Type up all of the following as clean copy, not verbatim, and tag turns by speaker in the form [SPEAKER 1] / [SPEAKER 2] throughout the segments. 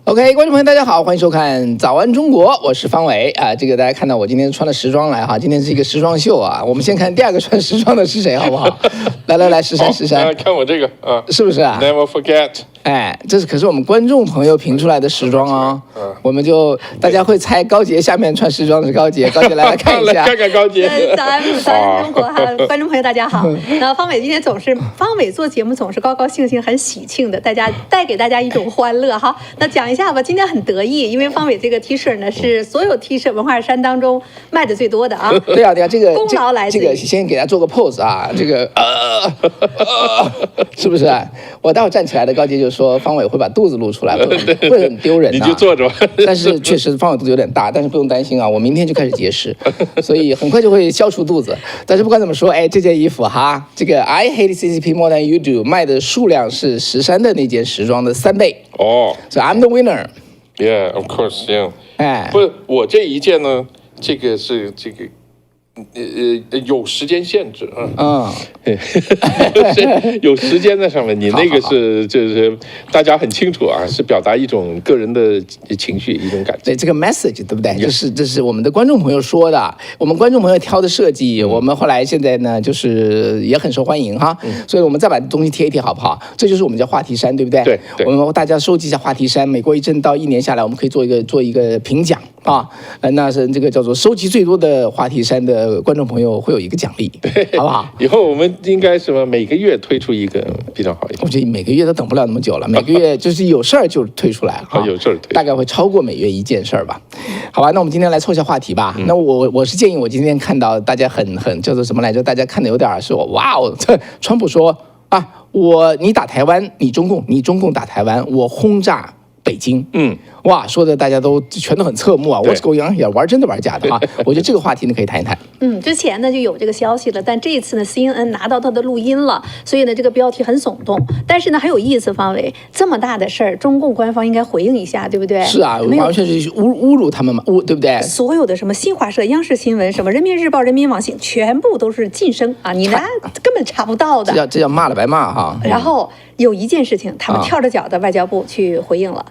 [SPEAKER 1] OK， 观众朋友大家好，欢迎收看《早安中国》，我是方伟啊。这个大家看到我今天穿了时装来哈，今天是一个时装秀啊。我们先看第二个穿时装的是谁，好不好？来，石山，
[SPEAKER 2] 看我这个啊，
[SPEAKER 1] 是不是啊
[SPEAKER 2] ？Never forget。
[SPEAKER 1] 哎，这是可是我们观众朋友评出来的时装啊。我们就大家会猜高洁下面穿时装的是高洁，高洁来看一下，
[SPEAKER 2] 看看高洁。
[SPEAKER 3] 早安中国哈，观众朋友大家好。然后方伟今天方伟做节目总是高高兴兴、很喜庆的，带给大家一种欢乐哈。那讲一下吧，今天很得意，因为方伟这个 T 恤呢是所有 T 恤文化衫当中卖的最多的啊。
[SPEAKER 1] 对啊，这个
[SPEAKER 3] 功劳来自
[SPEAKER 1] 这个先给他做个 pose 啊，这个是不是？我待会站起来的高洁就说方伟会把肚子露出来，会很丢人。
[SPEAKER 2] 你就坐着吧。
[SPEAKER 1] 但是确实方伟肚子有点大，但是不用担心啊，我明天就开始节食，所以很快就会消除肚子。但是不管怎么说，哎，这件衣服哈，这个 I hate CCP more than you do 卖的数量是13的那件时装的3倍哦，所以 I'm the winner。Yeah,
[SPEAKER 2] of course, yeah。
[SPEAKER 1] 哎，
[SPEAKER 2] 不是我这一件呢，这个是这个。有时间限制啊，有时间在上面。你那个是就是大家很清楚啊，是表达一种个人的情绪，一种感觉。
[SPEAKER 1] 对这个 message 对不对？这是我们的观众朋友说的，我们观众朋友挑的设计，我们后来现在呢就是也很受欢迎哈，所以我们再把东西贴一贴好不好？这就是我们叫话题衫，对不对？
[SPEAKER 2] 对，
[SPEAKER 1] 我们大家收集一下话题衫，每过一阵到1年下来，我们可以做一个评奖啊，那是这个叫做收集最多的话题衫的观众朋友会有一个奖励，好不好？
[SPEAKER 2] 以后我们应该什么每个月推出一个比较好一点。
[SPEAKER 1] 我觉得每个月都等不了那么久了，每个月就是有事儿就推出来，
[SPEAKER 2] 有事儿推，
[SPEAKER 1] 大概会超过每月1件事儿吧。好吧，那我们今天来凑一下话题吧。那我是建议，我今天看到大家很叫做什么来着？大家看的有点说哇哦，川普说啊，你打台湾，你中共打台湾，我轰炸北京，哇，说的大家都全都很侧目啊。What's going on here？ 玩真的玩假的啊？我觉得这个话题呢可以谈一谈。
[SPEAKER 3] 之前呢就有这个消息了，但这一次呢 CNN 拿到他的录音了，所以呢这个标题很耸动，但是呢很有意思。方伟，这么大的事儿，中共官方应该回应一下，对不对？
[SPEAKER 1] 是啊，完全是侮辱他们嘛，对不对？
[SPEAKER 3] 所有的什么新华社、央视新闻、什么人民日报、人民网信，全部都是晋升啊，你呢根本查不到的。
[SPEAKER 1] 这叫骂了白骂哈。
[SPEAKER 3] 然后有一件事情，他们跳着脚的外交部去回应了。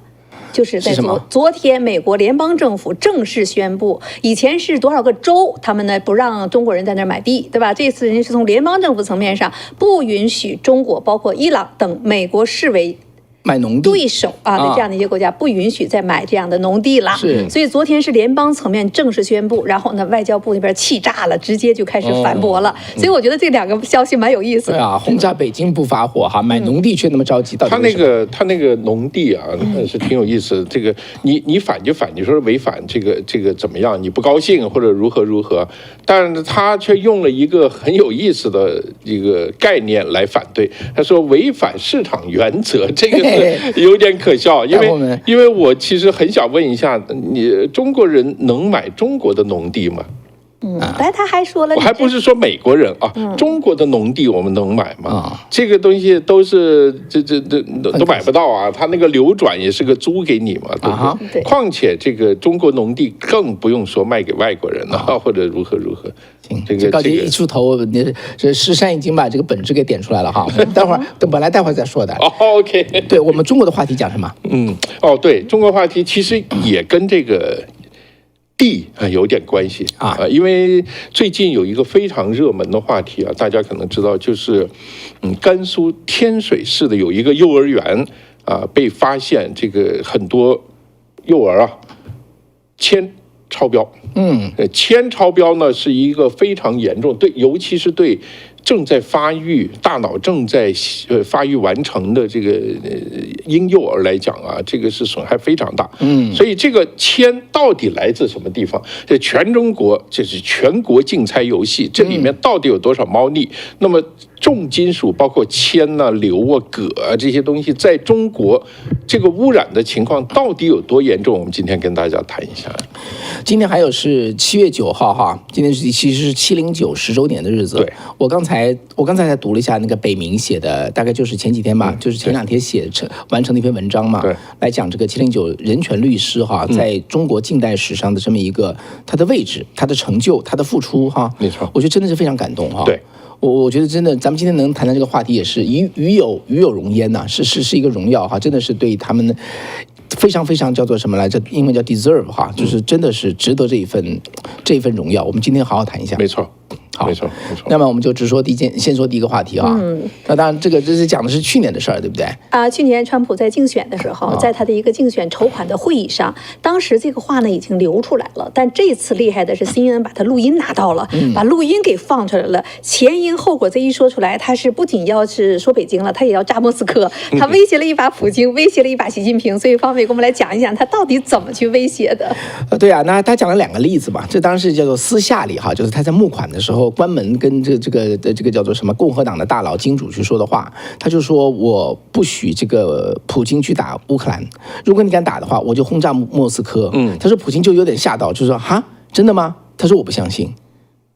[SPEAKER 3] 就是在昨天，美国联邦政府正式宣布，以前是多少个州，他们呢不让中国人在那儿买地，对吧？这次人家是从联邦政府层面上不允许中国，包括伊朗等美国视为
[SPEAKER 1] 买农地
[SPEAKER 3] 对手啊的这样的一些国家不允许再买这样的农地了。
[SPEAKER 1] 是，
[SPEAKER 3] 所以昨天是联邦层面正式宣布，然后呢，外交部那边气炸了，直接就开始反驳了。所以我觉得这两个消息蛮有意思的。
[SPEAKER 1] 对啊，轰炸北京不发火哈，买农地却那么着急。
[SPEAKER 2] 他那个农地啊，是挺有意思的。这个你反就反，你说违反这个怎么样？你不高兴或者如何？但是他却用了一个很有意思的一个概念来反对。他说违反市场原则，这个是有点可笑，因为我其实很想问一下，你中国人能买中国的农地吗？
[SPEAKER 3] 但他还说了，
[SPEAKER 2] 我还不是说美国人啊，中国的农地我们能买吗？这个东西都是都买不到啊，他那个流转也是个租给你嘛，对不对？况且这个中国农地更不用说卖给外国人了，或者如何。
[SPEAKER 1] 这高洁一出头，这石山已经把这个本质给点出来了哈。待会儿再说的。
[SPEAKER 2] OK，
[SPEAKER 1] 对我们中国的话题讲什么？
[SPEAKER 2] 对，中国话题其实也跟这个地有点关系啊，因为最近有一个非常热门的话题啊，大家可能知道，就是甘肃天水市的有一个幼儿园啊，被发现这个很多幼儿啊铅超标。铅超标呢是一个非常严重，尤其是对正在发育、大脑正在发育完成的这个婴幼儿来讲啊，这个是损害非常大。所以这个铅到底来自什么地方？这全中国这是全国竞猜游戏，这里面到底有多少猫腻？那么重金属包括铅啊、硫啊、铬啊这些东西，在中国这个污染的情况到底有多严重？我们今天跟大家谈一下。
[SPEAKER 1] 今天还有是7月9号哈，今天其实是709 10周年的日子。
[SPEAKER 2] 对，
[SPEAKER 1] 我刚才才读了一下那个北明写的，大概就是前几天吧，就是前2天完成的一篇文章嘛，来讲这个709人权律师哈，在中国近代史上的这么一个他的位置、他的成就、他的付出哈，
[SPEAKER 2] 没错，
[SPEAKER 1] 我觉得真的是非常感动哈。
[SPEAKER 2] 对。
[SPEAKER 1] 我觉得真的，咱们今天能谈谈这个话题，也是与有荣焉呐，是一个荣耀哈，真的是对他们非常非常叫做什么来着？英文叫 deserve 哈，就是真的是值得这一份荣耀。我们今天好好谈一下。
[SPEAKER 2] 没错。
[SPEAKER 1] 好，
[SPEAKER 2] 没错。
[SPEAKER 1] 那么我们就先说第一个话题啊。那当然，这是讲的是去年的事儿，对不对？
[SPEAKER 3] 去年川普在竞选的时候，在他的一个竞选筹款的会议上，当时这个话呢已经流出来了，但这次厉害的是 CNN 把他录音拿到了，把录音给放出来了，前因后果这一说出来，他是不仅要是说北京了，他也要炸莫斯科，他威胁了一把普京，威胁了一把习近平，所以方伟给我们来讲一讲他到底怎么去威胁的。
[SPEAKER 1] 对啊，那他讲了2个例子嘛，这当然是叫做私下里哈，就是他在募款的时候关门跟这个叫做什么共和党的大佬金主去说的话，他就说我不许这个普京去打乌克兰，如果你敢打的话，我就轰炸莫斯科。他说普京就有点吓到，就说哈，真的吗？他说我不相信。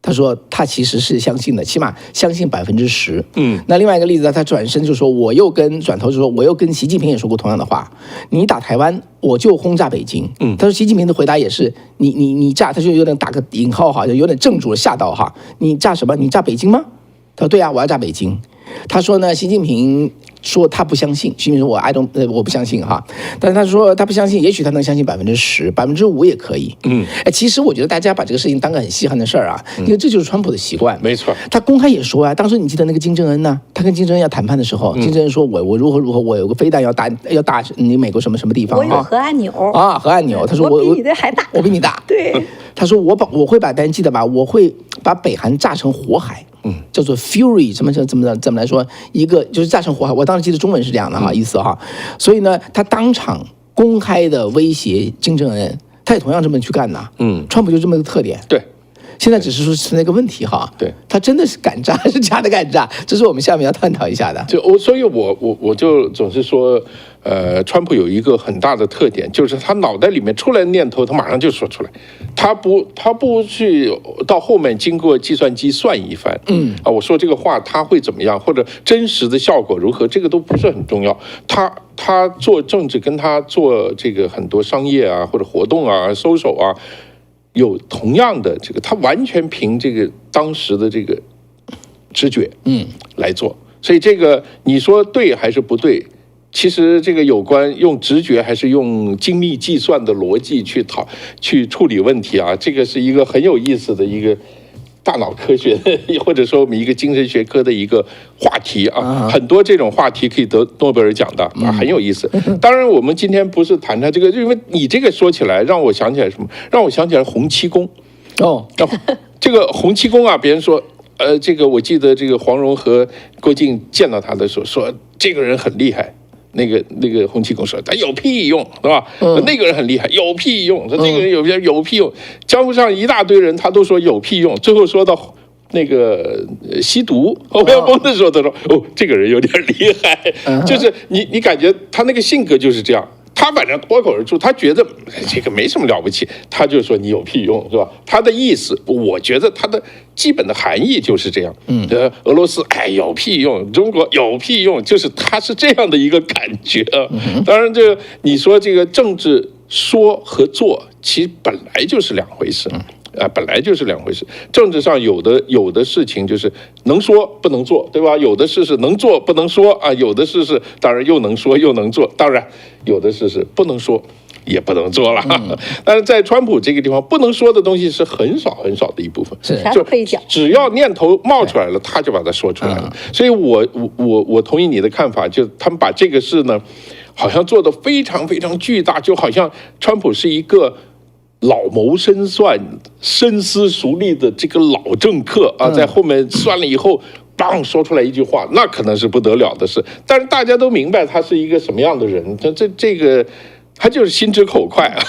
[SPEAKER 1] 他说他其实是相信的，起码相信10%。那另外一个例子呢，他转身就说我又跟习近平也说过同样的话，你打台湾我就轰炸北京。他说习近平的回答也是你炸，他就有点打个引号哈，就有点正主吓到哈，你炸什么？你炸北京吗？他说对啊，我要炸北京。他说呢，习近平说他不相信，习近平说我不相信哈，但是他说他不相信，也许他能相信10%，5%也可以。其实我觉得大家把这个事情当个很稀罕的事儿啊，因为这就是川普的习惯。
[SPEAKER 2] 没错，
[SPEAKER 1] 他公开也说啊，当时你记得那个金正恩呢？他跟金正恩要谈判的时候，金正恩说我如何，我有个飞弹要打你美国什么地方？
[SPEAKER 3] 我有核按钮
[SPEAKER 1] 啊，核按钮。他说
[SPEAKER 3] 我比你的还大，
[SPEAKER 1] 我比你大。
[SPEAKER 3] 对，
[SPEAKER 1] 他说我会把大家记得吧？我会把北韩炸成火海。叫做 Fury 怎么来说？一个就是炸成火海，我当时记得中文是这样的哈，意思哈。所以呢，他当场公开的威胁金正恩，他也同样这么去干呐。川普就这么个特点。
[SPEAKER 2] 对，
[SPEAKER 1] 现在只是说存在一个问题哈。
[SPEAKER 2] 对，
[SPEAKER 1] 他真的是敢炸还是假的敢炸？这是我们下面要探讨一下的。
[SPEAKER 2] 所以我就总是说，川普有一个很大的特点，就是他脑袋里面出来的念头，他马上就说出来，他不去到后面经过计算机算一番。我说这个话他会怎么样，或者真实的效果如何，这个都不是很重要。他做政治跟他做这个很多商业啊或者活动啊收手啊，有同样的这个，他完全凭这个当时的这个直觉来做。所以这个你说对还是不对？其实这个有关用直觉还是用精密计算的逻辑去处理问题啊，这个是一个很有意思的一个大脑科学或者说我们一个精神学科的一个话题啊，很多这种话题可以得诺贝尔奖的啊，很有意思。当然我们今天不是谈这个，因为你这个说起来让我想起来什么？让我想起来洪七公。这个洪七公啊，别人说这个我记得这个黄蓉和郭靖见到他的时候说这个人很厉害。那个洪七公说他有屁用，是吧？那个人很厉害，有屁用。说这个人有屁用，江湖上一大堆人他都说有屁用，最后说到那个吸毒欧阳锋的时候，他说这个人有点厉害，就是你感觉他那个性格就是这样。他反正脱口而出，他觉得这个没什么了不起，他就说你有屁用，是吧？他的意思，我觉得他的基本的含义就是这样。俄罗斯有屁用，中国有屁用，就是他是这样的一个感觉。当然，这个你说这个政治说和做，其实本来就是两回事。本来就是两回事。政治上有的事情就是能说不能做，对吧？有的事是能做不能说啊，有的事是当然又能说又能做，当然有的事是不能说也不能做了。但是在川普这个地方，不能说的东西是很少很少的一部分，
[SPEAKER 3] 就可以讲，
[SPEAKER 2] 只要念头冒出来了，他就把它说出来了。所以我同意你的看法，就他们把这个事呢，好像做得非常非常巨大，就好像川普是一个老谋深算、深思熟虑的这个老政客啊，在后面算了以后，邦说出来一句话，那可能是不得了的事。但是大家都明白他是一个什么样的人，这个他就是心直口快啊，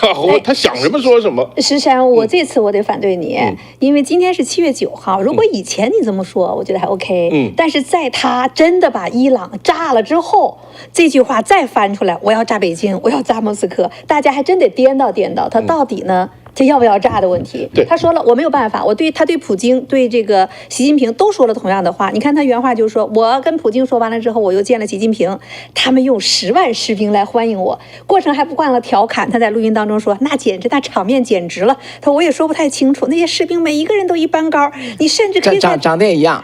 [SPEAKER 2] 他想什么说什么。
[SPEAKER 3] 石山，我这次我得反对你，因为今天是7月9号，如果以前你这么说，我觉得还 OK。但是在他真的把伊朗炸了之后，这句话再翻出来，我要炸北京，我要炸莫斯科，大家还真得颠倒颠倒，他到底呢这要不要炸的问题。
[SPEAKER 2] 对，
[SPEAKER 3] 他说了，我没有办法，他对普京、对这个习近平都说了同样的话。你看他原话就是说，我跟普京说完了之后，我又见了习近平，他们用10万士兵来欢迎我，过程还不忘了调侃。他在录音当中说，那场面简直了。他说我也说不太清楚，那些士兵每一个人都一般高，你甚至可以
[SPEAKER 1] 长得也一样，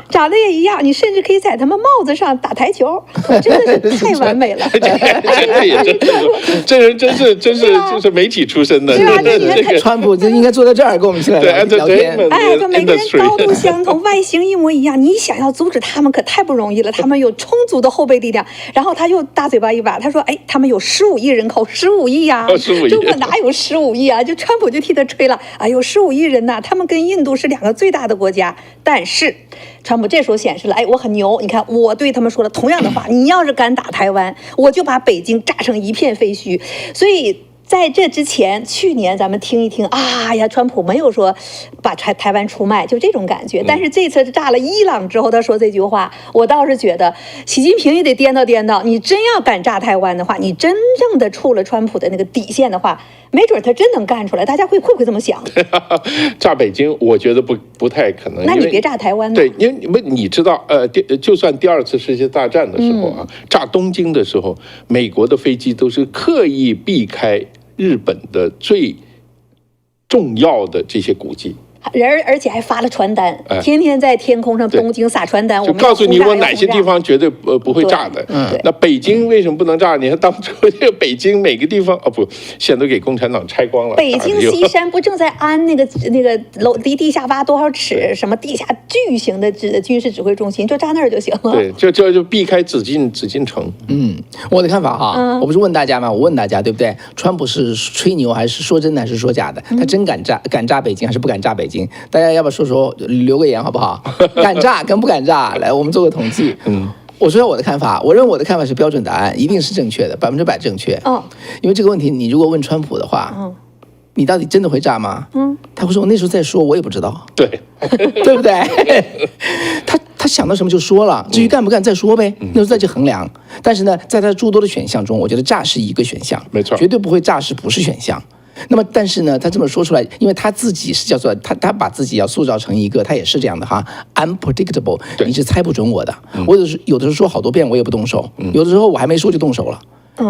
[SPEAKER 3] 你甚至可以在他们帽子上打台球，真的是太完美了。
[SPEAKER 2] 这人真是媒体出身的，
[SPEAKER 3] 是吧？
[SPEAKER 1] 川普就应该坐在这儿跟我们一起来聊天。
[SPEAKER 3] 哎，就每个人高度相同，外形一模一样，你想要阻止他们可太不容易了。他们有充足的后备力量。然后他又大嘴巴一把，他说：“哎，他们有15亿人口，15亿呀！15亿，中国哪有15亿啊？”就川普就替他吹了，哎呦，15亿人呐，他们跟印度是2个最大的国家。但是，川普这时候显示了，哎，我很牛。你看，我对他们说了同样的话，你要是敢打台湾，我就把北京炸成一片废墟。所以。在这之前，去年咱们听一听，啊呀，川普没有说把台湾出卖，就这种感觉。但是这次炸了伊朗之后，他说这句话，我倒是觉得习近平也得颠倒。你真要敢炸台湾的话，你真正的触了川普的那个底线的话，没准他真能干出来。大家会不会这么想？
[SPEAKER 2] 炸北京，我觉得不太可能。
[SPEAKER 3] 那你别炸台湾呢？
[SPEAKER 2] 对，因为你知道，就算第2次世界大战的时候啊，炸东京的时候，美国的飞机都是刻意避开日本的最重要的这些古迹，
[SPEAKER 3] 而且还发了传单，天天在天空上东京撒传单，
[SPEAKER 2] 就告诉你我哪些地方绝对不会炸的。那北京为什么不能炸？你看当初这个北京每个地方现在都给共产党拆光了。
[SPEAKER 3] 北京西山不正在安那个楼离地下挖多少尺，什么地下巨型的军事指挥中心，就炸那儿就行了。
[SPEAKER 2] 对，就避开紫禁城。
[SPEAKER 1] 我的看法哈，我不是问大家吗？我问大家对不对？川普是吹牛还是说真的还是说假的？他真敢炸北京还是不敢炸北京？大家要不要说留个言好不好？敢炸跟不敢炸，来我们做个统计。我说我的看法，我认为我的看法是标准答案，一定是正确的，100%正确。因为这个问题，你如果问川普的话，你到底真的会炸吗？他会说我那时候再说，我也不知道。
[SPEAKER 2] 对，
[SPEAKER 1] 对不对？他想到什么就说了，至于干不干再说呗，那时候再去衡量。但是呢，在他诸多的选项中，我觉得炸是一个选项，
[SPEAKER 2] 没错，
[SPEAKER 1] 绝对不会炸是不是选项。那么，但是呢，他这么说出来，因为他自己是叫做他把自己要塑造成一个，他也是这样的哈 ，unpredictable， 你是猜不准我的。我有的时候说好多遍，我也不动手；有的时候我还没说就动手了。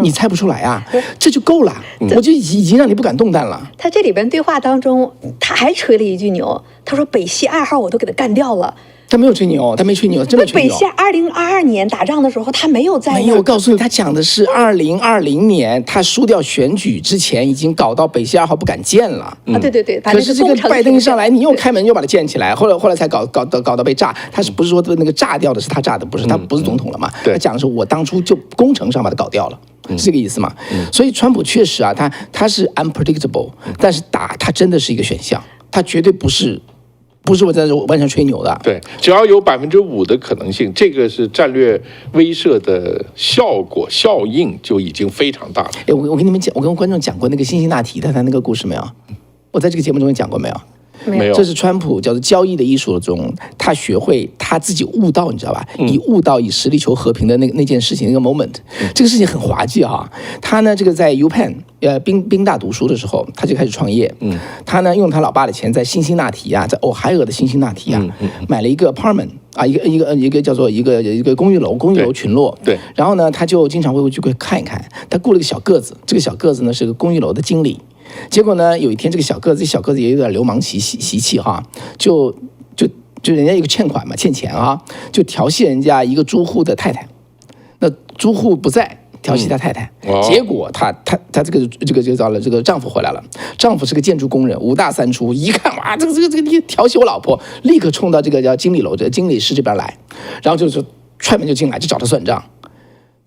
[SPEAKER 1] 你猜不出来啊，这就够了，我就已经让你不敢动弹了。
[SPEAKER 3] 他这里边对话当中，他还吹了一句牛，他说北溪2号我都给他干掉了。
[SPEAKER 1] 他没有吹牛，他没吹牛，真的吹牛。
[SPEAKER 3] 北溪2022年打仗的时候，他没有在。
[SPEAKER 1] 没有，我告诉你，他讲的是2020年，他输掉选举之前，已经搞到北溪2号不敢建了。
[SPEAKER 3] 对。
[SPEAKER 1] 可是这个拜登一上来，你又开门又把它建起来，后来才搞到被炸。他是不是说那个炸掉的是他炸的？不是，他不是总统了嘛？他讲的是我当初就工程上把它搞掉了。是这个意思嘛？所以川普确实啊，他是 unpredictable， 但是他真的是一个选项，他绝对不是我在这完全吹牛的。
[SPEAKER 2] 对，只要有5%的可能性，这个是战略威慑的效应就已经非常大了。
[SPEAKER 1] 我跟你们讲，我跟观众讲过那个辛辛那提的他那个故事没有？我在这个节目中讲过没有？
[SPEAKER 2] 没有，
[SPEAKER 1] 这是川普叫做交易的艺术中，他学会他自己悟道，你知道吧？以悟道以实力求和平的那件事情，那个 moment， 这个事情很滑稽哈。他呢，这个在 UPenn 宾大读书的时候，他就开始创业。他呢用他老爸的钱在辛辛那提啊，在俄亥俄的辛辛那提啊，买了一个 apartment 啊，一个叫做一个公寓楼群落。
[SPEAKER 2] 对。然
[SPEAKER 1] 后呢，他就经常会去看一看。他雇了个小个子，这个小个子呢是个公寓楼的经理。结果呢，有一天这小个子也有点流氓习气哈，就人家一个欠款嘛，欠钱啊，就调戏人家一个租户的太太。那租户不在，调戏他太太，结果他这个到了这个丈夫回来了，丈夫是个建筑工人，5大3粗，一看哇，这个你调戏我老婆，立刻冲到这个叫经理楼这经理室这边来，然后就踹门就进来，就找他算账。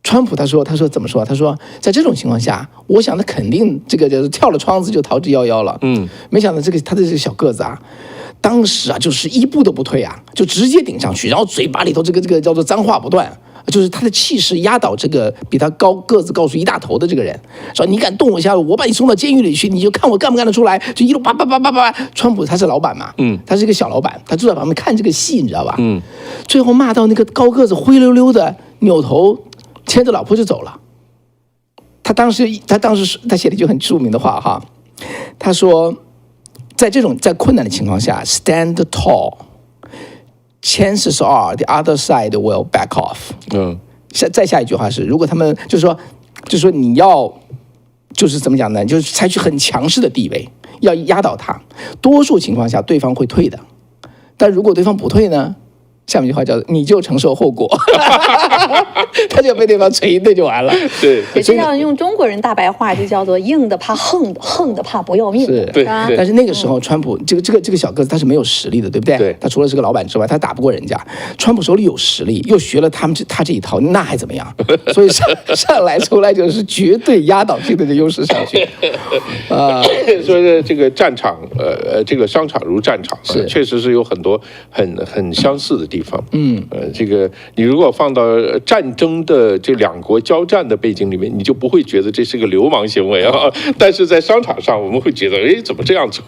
[SPEAKER 1] 川普他说怎么说？他说在这种情况下，我想他肯定这个就是跳了窗子就逃之夭夭了。没想到他的这个小个子啊，当时啊就是一步都不退啊，就直接顶上去，然后嘴巴里头这个叫做脏话不断，就是他的气势压倒这个比他个子高出1大头的这个人，说你敢动我一下，我把你送到监狱里去，你就看我干不干得出来，就一路叭。川普他是老板嘛，他是一个小老板，他坐在旁边看这个戏，你知道吧？最后骂到那个高个子灰溜溜的扭头。牵着老婆就走了。他当时他写了一句很著名的话哈，他说在困难的情况下 stand tall。Chances are the other side will back off。再下一句话是，如果他们就是说你要就是怎么讲呢？就是采取很强势的地位，要压倒他。多数情况下，对方会退的。但如果对方不退呢？下面一句话叫“你就承受后果”，他就被对方锤一顿就完了。
[SPEAKER 2] 对，
[SPEAKER 3] 这样用中国人大白话就叫做“硬的怕横的，横的怕不要命”。
[SPEAKER 1] 是，
[SPEAKER 2] 对。
[SPEAKER 1] 但是那个时候，川普这个小个子他是没有实力的，对不对？
[SPEAKER 2] 对。
[SPEAKER 1] 他除了是个老板之外，他打不过人家。川普手里有实力，又学了他这一套，那还怎么样？所以上来出来就是绝对压倒性的优势上去。
[SPEAKER 2] 所以这个战场，这个商场如战场，确实是有很多很相似的地方。这个你如果放到战争的这两国交战的背景里面，你就不会觉得这是个流氓行为啊。但是在商场上，我们会觉得，哎，怎么这样做？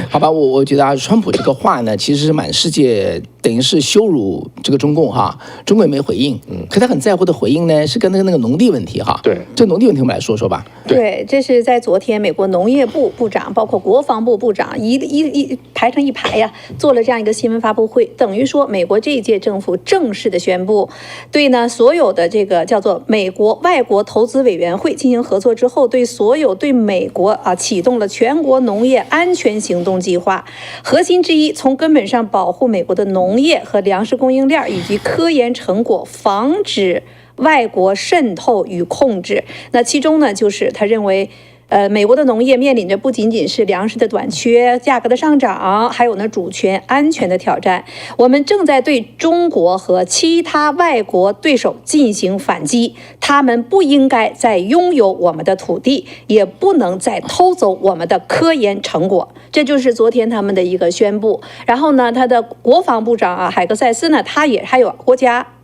[SPEAKER 1] 好吧，我觉得川普这个话呢，其实是满世界等于是羞辱这个中共哈。中共也没回应，可他很在乎的回应呢，是跟那个农地问题哈。
[SPEAKER 2] 对，
[SPEAKER 1] 这农地问题我们来说说吧。
[SPEAKER 3] 对，这是在昨天，美国农业部部长，包括国防部部长一排成一排呀，做了这样一个新闻发布会，等于说美国这一届政府正式的宣布，对呢所有的这个叫做美国外国投资委员会进行合作之后，对所有对美国启动了全国农业安全行动计划，核心之一从根本上保护美国的农业和粮食供应链以及科研成果，防止外国渗透与控制。那其中呢，就是他认为美国的农业面临着不仅仅是粮食的短缺、价格的上涨，还有呢主权安全的挑战。我们正在对中国和其他外国对手进行反击，他们不应该再拥有我们的土地，也不能再偷走我们的科研成果。这就是昨天他们的一个宣布。然后呢，他的国防部长海格塞斯呢，他也还有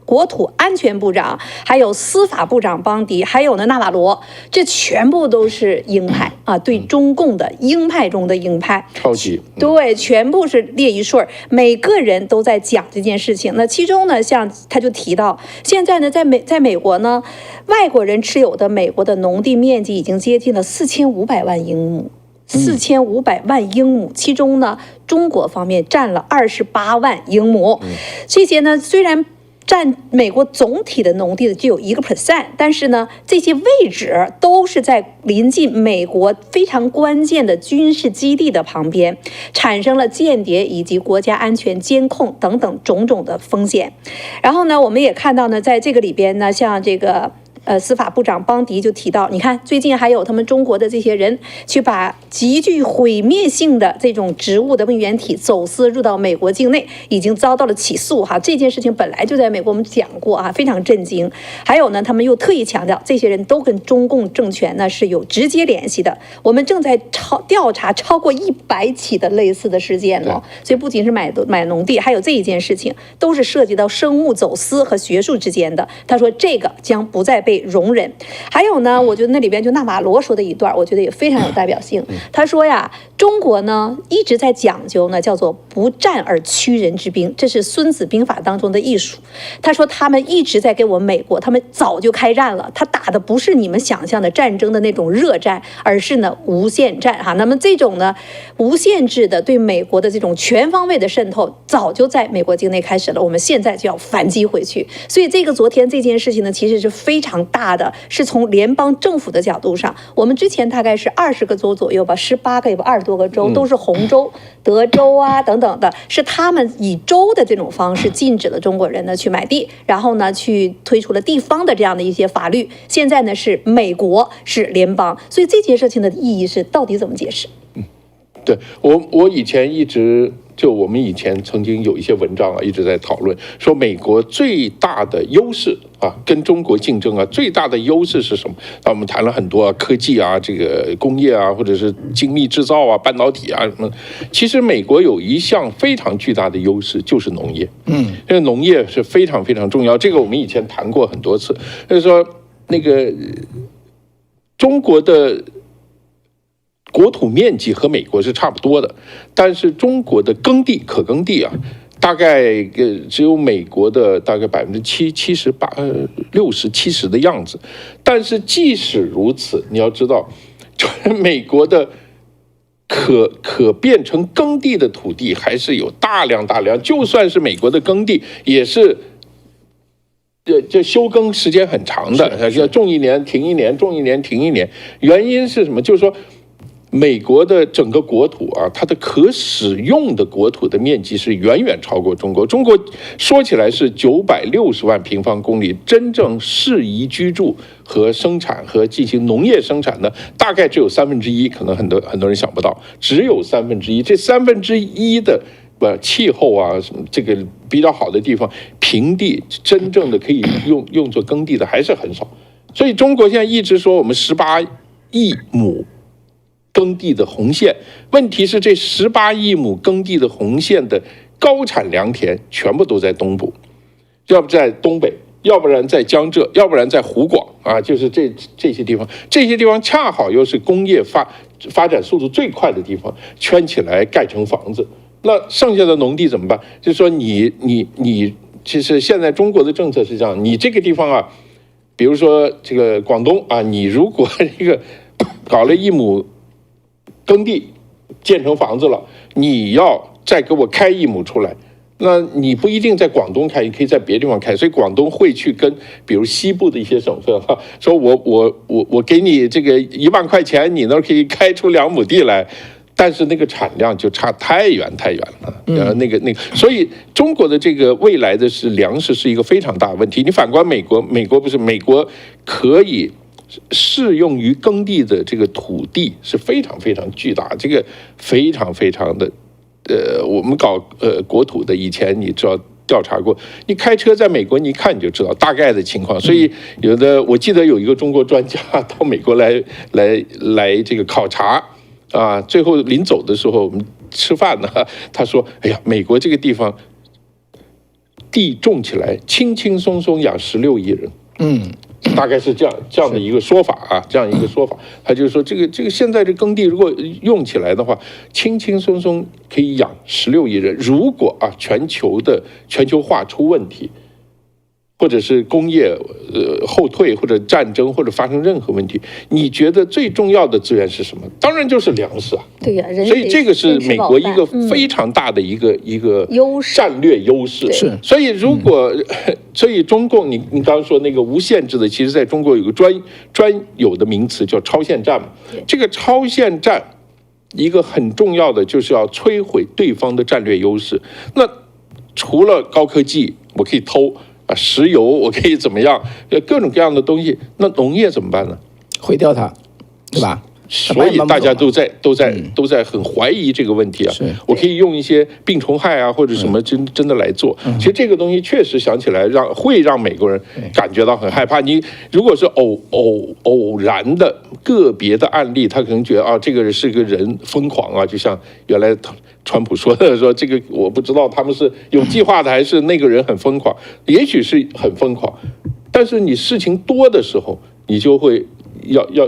[SPEAKER 3] 国土安全部长，还有司法部长邦迪，还有呢纳瓦罗，这全部都是鹰派对中共的鹰派中的鹰派，
[SPEAKER 2] 超级
[SPEAKER 3] 对，全部是列一顺，每个人都在讲这件事情。那其中呢，像他就提到，现在呢，在美国呢，外国人持有的美国的农地面积已经接近了4500万英亩。4500万英亩，其中呢，中国方面占了28万英亩。这些呢，虽然占美国总体的农地的只有1%，但是呢，这些位置都是在临近美国非常关键的军事基地的旁边，产生了间谍以及国家安全监控等等种种的风险。然后呢，我们也看到呢，在这个里边呢，像这个司法部长邦迪就提到，你看最近还有他们中国的这些人去把极具毁灭性的这种植物的病原体走私入到美国境内，已经遭到了起诉哈。这件事情本来就在美国我们讲过非常震惊。还有呢，他们又特意强调，这些人都跟中共政权呢是有直接联系的。我们正在调查超过100起的类似的事件了。所以不仅是买农地，还有这一件事情都是涉及到生物走私和学术之间的。他说这个将不再被容忍。还有呢，我觉得那里边就纳瓦罗说的一段，我觉得也非常有代表性。他说呀，中国呢一直在讲究呢叫做不战而屈人之兵，这是孙子兵法当中的艺术。他说他们一直在给我们美国，他们早就开战了，他打的不是你们想象的战争的那种热战，而是呢无限战哈。那么这种呢无限制的对美国的这种全方位的渗透，早就在美国境内开始了，我们现在就要反击回去。所以这个昨天这件事情呢，其实是非常大的，是从联邦政府的角度上，我们之前大概是20个州左右吧，18个也不20多个州都是红州，德州等等的，是他们以州的这种方式禁止了中国人呢去买地，然后呢去推出了地方的这样的一些法律。现在呢是美国是联邦，所以这件事情的意义是到底怎么解释？
[SPEAKER 2] 对，我以前一直我们以前曾经有一些文章一直在讨论说美国最大的优势跟中国竞争最大的优势是什么？那我们谈了很多科技这个工业或者是精密制造半导体什么。其实美国有一项非常巨大的优势，就是农业。这个农业是非常非常重要。这个我们以前谈过很多次，就是说那个中国的国土面积和美国是差不多的，但是中国的可耕地大概只有美国的大概78%、60%、70%的样子。但是即使如此，你要知道，美国的可变成耕地的土地还是有大量，就算是美国的耕地也是。这休耕时间很长的，要种1年停1年，种1年停1年。原因是什么？就是说，美国的整个国土啊，它的可使用的国土的面积是远远超过中国。中国说起来是960万平方公里，真正适宜居住和生产和进行农业生产的，大概只有1/3，可能很多人想不到，只有1/3。这1/3的。气候啊，什么这个比较好的地方，平地真正的可以用作耕地的还是很少，所以中国现在一直说我们18亿亩耕地的红线，问题是这18亿亩耕地的红线的高产良田全部都在东部，要不在东北，要不然在江浙，要不然在湖广啊，就是这些地方，这些地方恰好又是工业发展速度最快的地方，圈起来盖成房子。那剩下的农地怎么办？就是说你，其实现在中国的政策是这样，你这个地方啊，比如说这个广东啊，你如果这个搞了1亩耕地，建成房子了，你要再给我开1亩出来，那你不一定在广东开，你可以在别的地方开，所以广东会去跟比如西部的一些省份哈，说我给你这个1万块钱，你那儿可以开出2亩地来。但是那个产量就差太远了，那个，所以中国的这个未来的粮食是一个非常大的问题。你反观美国不是，美国可以适用于耕地的这个土地是非常非常巨大，这个非常非常的，我们搞国土的以前你知道。调查过，你开车在美国，你一看你就知道大概的情况。所以我记得有一个中国专家到美国来这个考察。啊，最后临走的时候，我们吃饭呢，他说：“哎呀，美国这个地方地种起来轻轻松松养16亿人。”大概是这样的一个说法啊，这样一个说法。他就是说，这个现在这耕地如果用起来的话，轻轻松松可以养16亿人。如果啊，全球化出问题。或者是工业后退，或者战争，或者发生任何问题，你觉得最重要的资源是什么？当然就是粮食啊。
[SPEAKER 3] 对呀，
[SPEAKER 2] 所以这个是美国一个非常大的一个战略优势。
[SPEAKER 1] 是，
[SPEAKER 2] 所以中共，你刚刚说那个无限制的，其实在中国有个专有的名词叫超限战嘛。这个超限战一个很重要的就是要摧毁对方的战略优势。那除了高科技，我可以偷。石油我可以怎么样？各种各样的东西，那农业怎么办呢？
[SPEAKER 1] 毁掉它，对吧？
[SPEAKER 2] 所以大家都在很怀疑这个问题啊。我可以用一些病虫害啊或者什么真的来做。其实这个东西确实想起来会让美国人感觉到很害怕。你如果是偶然的个别的案例，他可能觉得啊这个是个人疯狂啊，就像原来川普说的，说这个我不知道他们是有计划的还是那个人很疯狂，也许是很疯狂，但是你事情多的时候，你就会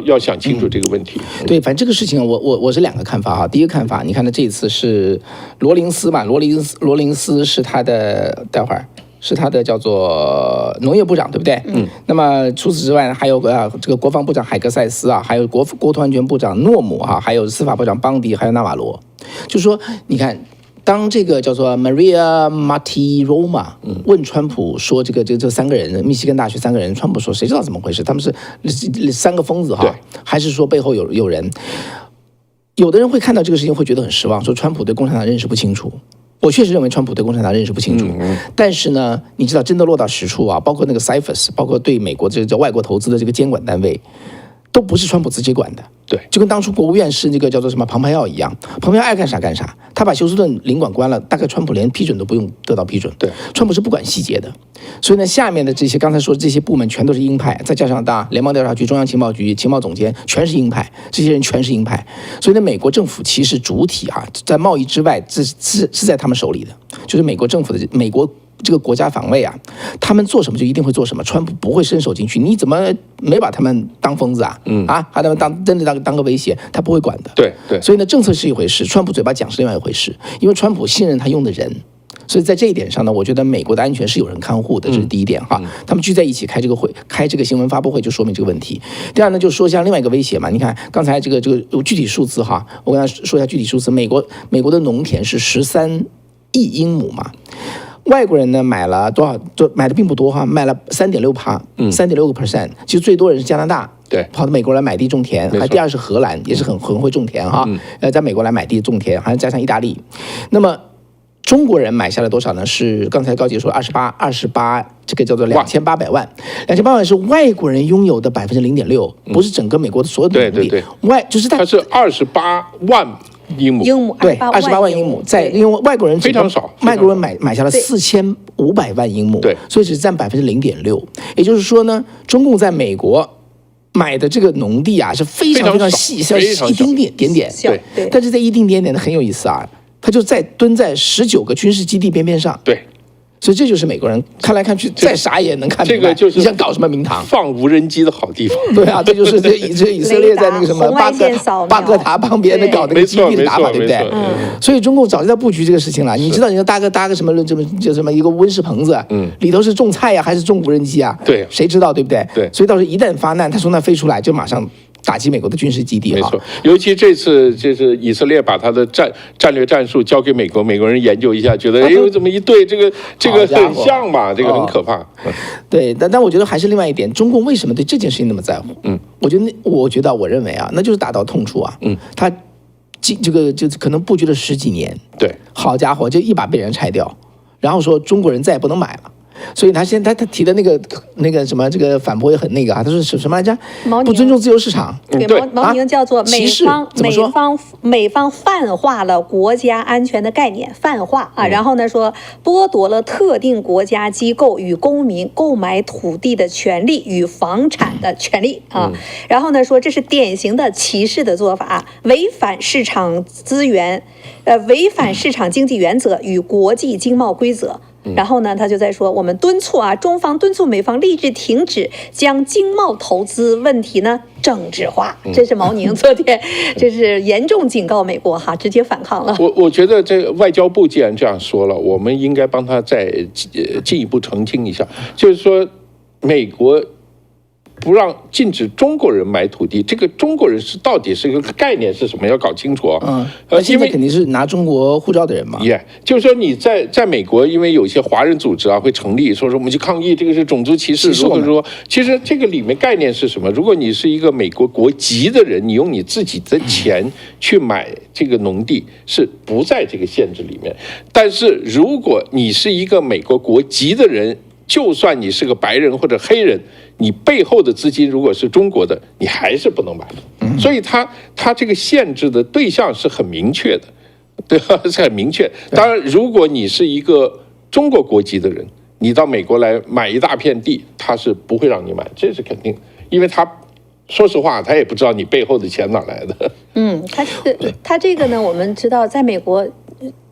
[SPEAKER 2] 要想清楚这个问题。
[SPEAKER 1] 对，反正这个事情我是2个看法哈。第一个看法，你看他这次是罗林斯嘛，罗林斯是他的，待会儿是他的叫做农业部长，对不对？那么除此之外，还有这个国防部长海格塞斯啊，还有国土安全部长诺姆哈，还有司法部长邦迪，还有纳瓦罗。就说你看，当这个叫做 Maria Martiroma 问川普说这3个人，密西根大学3个人，川普说谁知道怎么回事？他们是3个疯子哈，还是说背后有人？有的人会看到这个事情会觉得很失望，说川普对共产党认识不清楚。我确实认为川普对共产党认识不清楚，但是呢，你知道真的落到实处啊，包括那个 CFIUS， 包括对美国这个叫外国投资的这个监管单位，都不是川普自己管的。
[SPEAKER 2] 对，
[SPEAKER 1] 就跟当初国务院是那个叫做什么庞培奥一样，庞培奥爱干啥干啥，他把休斯顿领馆关了，大概川普连批准都不用得到批准。
[SPEAKER 2] 对，
[SPEAKER 1] 川普是不管细节的。所以呢，下面的这些刚才说的这些部门全都是鹰派，再加上联邦调查局、中央情报局、情报总监全是鹰派，这些人全是鹰派。所以呢，美国政府其实主体啊，在贸易之外，是在他们手里的，就是美国政府的美国。这个国家防卫啊，他们做什么就一定会做什么，川普不会伸手进去。你怎么没把他们当疯子啊？把他们真的当个威胁，他不会管的。
[SPEAKER 2] 对。
[SPEAKER 1] 所以呢，政策是一回事，川普嘴巴讲是另外一回事。因为川普信任他用的人，所以在这一点上呢，我觉得美国的安全是有人看护的，这是第一点哈。他们聚在一起开这个会，开这个新闻发布会，就说明这个问题。第二呢，就说一下另外一个威胁嘛。你看刚才这个具体数字哈，我跟大家说一下具体数字。美国的农田是13亿英亩嘛。外国人呢买了多少？就买的并不多哈，卖了3.6%，3.6%。其实最多人是加拿大，
[SPEAKER 2] 对，
[SPEAKER 1] 跑到美国来买地种田，还第二是荷兰，也是很会种田哈。在美国来买地种田，还加上意大利。那么中国人买下了多少呢？是刚才高姐说28，这个叫做2800万，2800万是外国人拥有的0.6%，不是整个美国的所有的农地。
[SPEAKER 2] 对，
[SPEAKER 1] 就是
[SPEAKER 2] 它是28万。英亩
[SPEAKER 1] 对，28万英亩，因为外国人
[SPEAKER 2] 非常少，
[SPEAKER 1] 外国人买下了4500万英亩，
[SPEAKER 2] 对，
[SPEAKER 1] 所以只占0.6%。也就是说呢，中共在美国买的这个农地啊是非常细，一丁点，
[SPEAKER 3] 对。
[SPEAKER 1] 但是这一丁点的很有意思啊，他就蹲在19个军事基地边上，
[SPEAKER 2] 对。
[SPEAKER 1] 所以这就是美国人看来看去再傻也能看
[SPEAKER 2] 明白，这个就是
[SPEAKER 1] 你想搞什么名堂，
[SPEAKER 2] 放无人机的好地方。
[SPEAKER 1] 对啊，这就是这以色列在那个什么巴格达旁边的搞那个基地的打法，对不对？所以中共早就在布局这个事情了。你知道人家搭个什么就什么一个温室棚子，里头是种菜呀还是种无人机啊？
[SPEAKER 2] 对，
[SPEAKER 1] 谁知道对不对？
[SPEAKER 2] 对，
[SPEAKER 1] 所以到时候一旦发难，他从那飞出来就马上打击美国的军事基地。
[SPEAKER 2] 没错，尤其这次就是以色列把他的战略战术交给美国人研究一下，觉得怎么一对这个很像嘛，这个很可怕。
[SPEAKER 1] 对，但我觉得还是另外一点，中共为什么对这件事情那么在乎？我认为啊，那就是打到痛处啊。他这个就可能布局了10几年，
[SPEAKER 2] 对，
[SPEAKER 1] 好家伙，就一把被人拆掉，然后说中国人再也不能买了。所以他提的那个什么这个反驳也很那个啊，他说什么来着？不尊重自由市场。
[SPEAKER 3] 对，毛宁叫做美方泛化了国家安全的概念，泛化啊，然后呢说剥夺了特定国家机构与公民购买土地的权利与房产的权利啊，然后呢说这是典型的歧视的做法，违反市场资源，违反市场经济原则与国际经贸规则。然后呢，他就在说，我们中方敦促美方立即停止将经贸投资问题呢政治化。这是毛宁昨天，这是严重警告美国哈，直接反抗了。
[SPEAKER 2] 我觉得这个外交部既然这样说了，我们应该帮他再进一步澄清一下，就是说美国不让禁止中国人买土地，这个中国人到底是一个概念是什么？要搞清楚啊。
[SPEAKER 1] 现在肯定是拿中国护照的人嘛。
[SPEAKER 2] 就是说你在美国，因为有些华人组织啊会成立，说我们去抗议这个是种族歧视。如果说，其实这个里面概念是什么？如果你是一个美国国籍的人，你用你自己的钱去买这个农地，是不在这个限制里面。但是如果你是一个美国国籍的人，就算你是个白人或者黑人，你背后的资金如果是中国的，你还是不能买。所以它这个限制的对象是很明确的，对吧？是很明确。当然，如果你是一个中国国籍的人，你到美国来买一大片地，他是不会让你买，这是肯定，因为他说实话，他也不知道你背后的钱哪来的。
[SPEAKER 3] 他这个呢，我们知道，在美国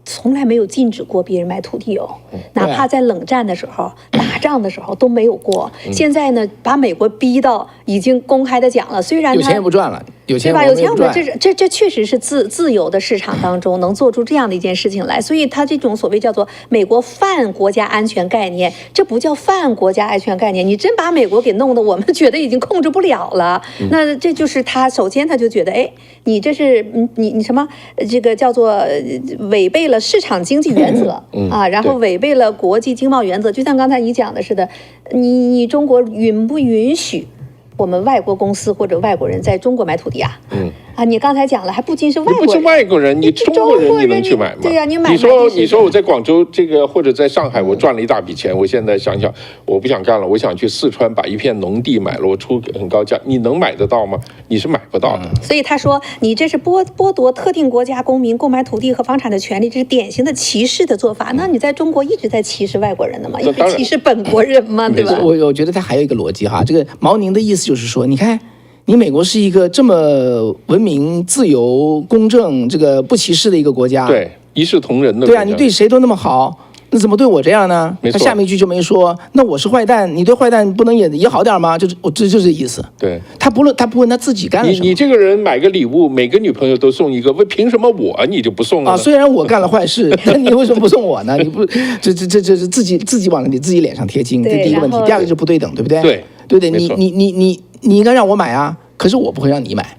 [SPEAKER 3] 从来没有禁止过别人买土地哦，哪怕在冷战的时候、打仗的时候都没有过。现在呢，把美国逼到已经公开的讲了，虽然
[SPEAKER 1] 有钱也不赚了，
[SPEAKER 3] 对吧？有钱我们这确实是自由的市场当中能做出这样的一件事情来，所以他这种所谓叫做美国泛国家安全概念，这不叫泛国家安全概念，你真把美国给弄得我们觉得已经控制不了了。那这就是他首先他就觉得，哎，你这是你什么这个叫做违背了市场经济原则啊，然后违背了国际经贸原则，就像刚才你讲的似的，你中国允不允许我们外国公司或者外国人在中国买土地啊？你刚才讲了，还不仅是外国人，
[SPEAKER 2] 不是外国人，你中国人你能去买吗？
[SPEAKER 3] 对呀，你
[SPEAKER 2] 说我在广州这个或者在上海，我赚了一大笔钱，我现在想想我不想干了，我想去四川把一片农地买了，我出很高价，你能买得到吗？你是买不到的。
[SPEAKER 3] 所以他说你这是剥夺特定国家公民购买土地和房产的权利，这是典型的歧视的做法。那你在中国一直在歧视外国人的嘛？因为歧视本国人嘛，对吧？
[SPEAKER 1] 我觉得他还有一个逻辑哈，这个毛宁的意思就是说，你看。你美国是一个这么文明、自由、公正、这个不歧视的一个国家，
[SPEAKER 2] 对，一视同仁的。
[SPEAKER 1] 对啊，你对谁都那么好，那怎么对我这样呢？他下面一句就没说，那我是坏蛋，你对坏蛋不能也好点吗？就是这就是意思。
[SPEAKER 2] 对，
[SPEAKER 1] 他不问他自己干了什么。
[SPEAKER 2] 你这个人买个礼物，每个女朋友都送一个，凭什么你就不送了？
[SPEAKER 1] 虽然我干了坏事，但你为什么不送我呢？你不这是自己往你自己脸上贴金，这第一个问题。第二个就是不对等，对不对？
[SPEAKER 2] 对
[SPEAKER 1] 不对？你应该让我买啊，可是我不会让你买。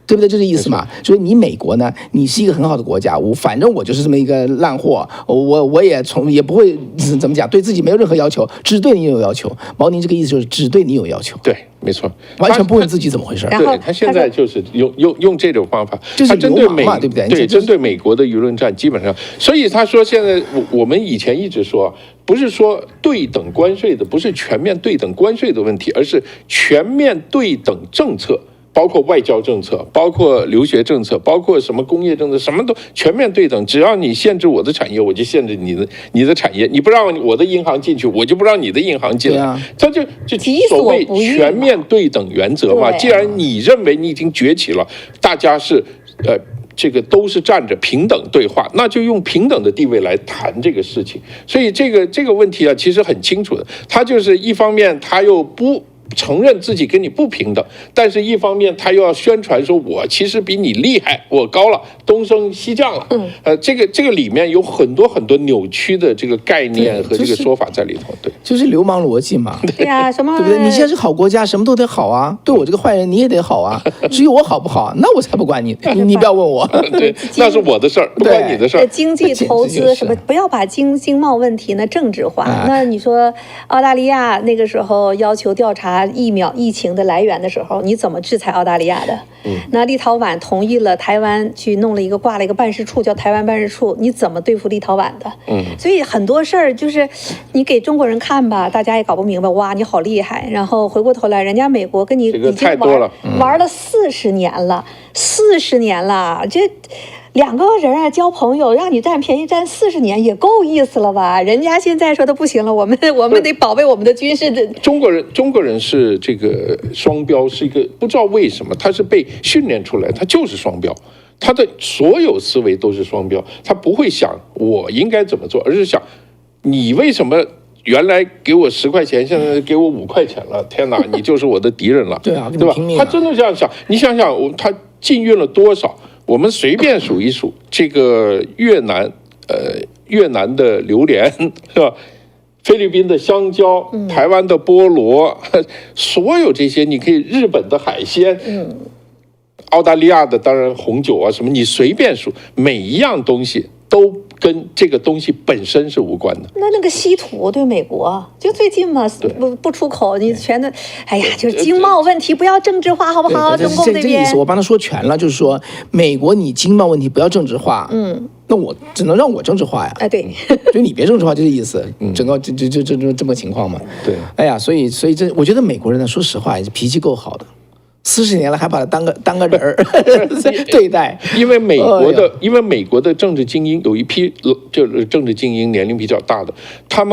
[SPEAKER 1] 对不对？就这意思嘛。所以你美国呢，你是一个很好的国家，反正我就是这么一个烂货，我也不会怎么讲，对自己没有任何要求，只对你有要求。毛宁这个意思就是只对你有要求。
[SPEAKER 2] 对，没错，
[SPEAKER 1] 完全不问自己怎么回事。
[SPEAKER 2] 对，他现在就是用这种方法，
[SPEAKER 1] 就是
[SPEAKER 2] 针对美，
[SPEAKER 1] 对不对？
[SPEAKER 2] 对，针对美国的舆论战，基本上，所以他说现在我们以前一直说，不是说对等关税的，不是全面对等关税的问题，而是全面对等政策。包括外交政策，包括留学政策，包括什么工业政策，什么都全面对等。只要你限制我的产业，我就限制你的产业；你不让我的银行进去，我就不让你的银行进来。这就所谓全面对等原则嘛。既然你认为你已经崛起了，大家是这个都是站着平等对话，那就用平等的地位来谈这个事情。所以这个问题啊，其实很清楚的。他就是一方面他又不承认自己跟你不平等，但是一方面他又要宣传说我其实比你厉害，我高了，东升西降了。这个里面有很多很多扭曲的这个概念和这个说法在里头。对，
[SPEAKER 1] 就是流氓逻辑嘛。
[SPEAKER 3] 对呀，什么
[SPEAKER 1] 对不对？你现在是好国家，什么都得好啊，对我这个坏人你也得好啊。至于我好不好，那我才不管你，你不要问我。
[SPEAKER 2] 对，那是我的事儿，不关你的事儿。
[SPEAKER 3] 经济投资什么，不要把经贸问题呢政治化。那你说澳大利亚那个时候要求调查疫情的来源的时候，你怎么制裁澳大利亚的？那立陶宛同意了台湾去挂了一个办事处，叫台湾办事处，你怎么对付立陶宛的？所以很多事儿就是你给中国人看吧，大家也搞不明白，哇，你好厉害。然后回过头来，人家美国跟你已经玩了40年了，40年了，这。2个人交朋友，让你占便宜占40年也够意思了吧？人家现在说的不行了，我们得保卫我们的军事的。
[SPEAKER 2] 中国人是这个双标，是一个不知道为什么，他是被训练出来，他就是双标，他的所有思维都是双标，他不会想我应该怎么做，而是想你为什么原来给我10块钱，现在给我5块钱了？天哪，你就是我的敌人了，
[SPEAKER 1] 对啊，
[SPEAKER 2] 对吧？他真的这样想，你想想，他禁运了多少？我们随便数一数，这个越南的榴莲是吧？菲律宾的香蕉，台湾的菠萝，所有这些你可以，日本的海鲜，澳大利亚的当然红酒啊什么，你随便数，每一样东西都跟这个东西本身是无关的。
[SPEAKER 3] 那个稀土对美国就最近嘛，不出口，你全都，哎呀，就是经贸问题不要政治化，好不好？中共这边，
[SPEAKER 1] 这意思我帮他说全了，就是说美国你经贸问题不要政治化，那我只能让我政治化呀。
[SPEAKER 3] 哎，对，
[SPEAKER 1] 所以你别政治化，就这意思。整个这么个情况嘛。
[SPEAKER 2] 对，
[SPEAKER 1] 哎呀，所以这我觉得美国人呢，说实话，脾气够好的。40年了，还把他当个人儿对待。
[SPEAKER 2] 因为美国的政治精英有一批就是政治精英年龄比较大的，他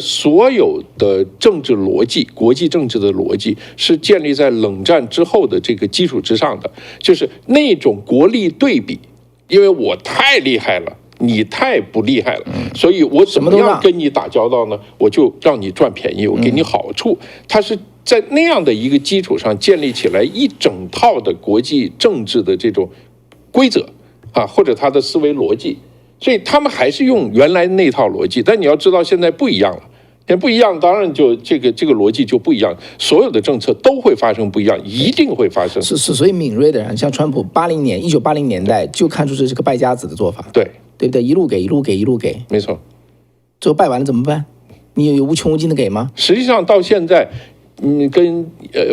[SPEAKER 2] 所有的政治逻辑，国际政治的逻辑是建立在冷战之后的这个基础之上的，就是那种国力对比，因为我太厉害了。你太不厉害了，所以我怎么样跟你打交道呢？我就让你赚便宜，我给你好处。它是在那样的一个基础上建立起来一整套的国际政治的这种规则啊，或者他的思维逻辑。所以他们还是用原来那套逻辑，但你要知道现在不一样了。不一样，当然就这个逻辑就不一样，所有的政策都会发生不一样，一定会发生。
[SPEAKER 1] 所以敏锐的人，像川普1980年代就看出这是个败家子的做法，对不对？一路给，
[SPEAKER 2] 没错。
[SPEAKER 1] 最后败完了怎么办？你有无穷无尽的给吗？
[SPEAKER 2] 实际上到现在，跟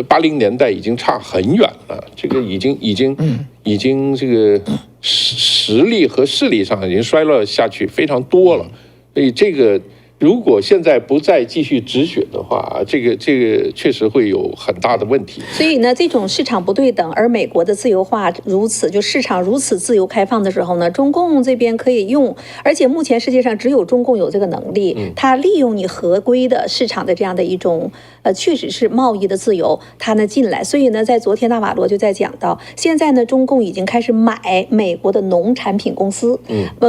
[SPEAKER 2] 80年代已经差很远了，这个已经这个实力和势力上已经衰落下去非常多了，所以这个。如果现在不再继续止血的话，这个确实会有很大的问题。
[SPEAKER 3] 所以呢，这种市场不对等，而美国的自由化就市场如此自由开放的时候呢，中共这边可以用，而且目前世界上只有中共有这个能力，它利用你合规的市场的这样的一种确实是贸易的自由，它呢进来。所以呢，在昨天纳瓦罗就在讲到，现在呢，中共已经开始买美国的农产品公司，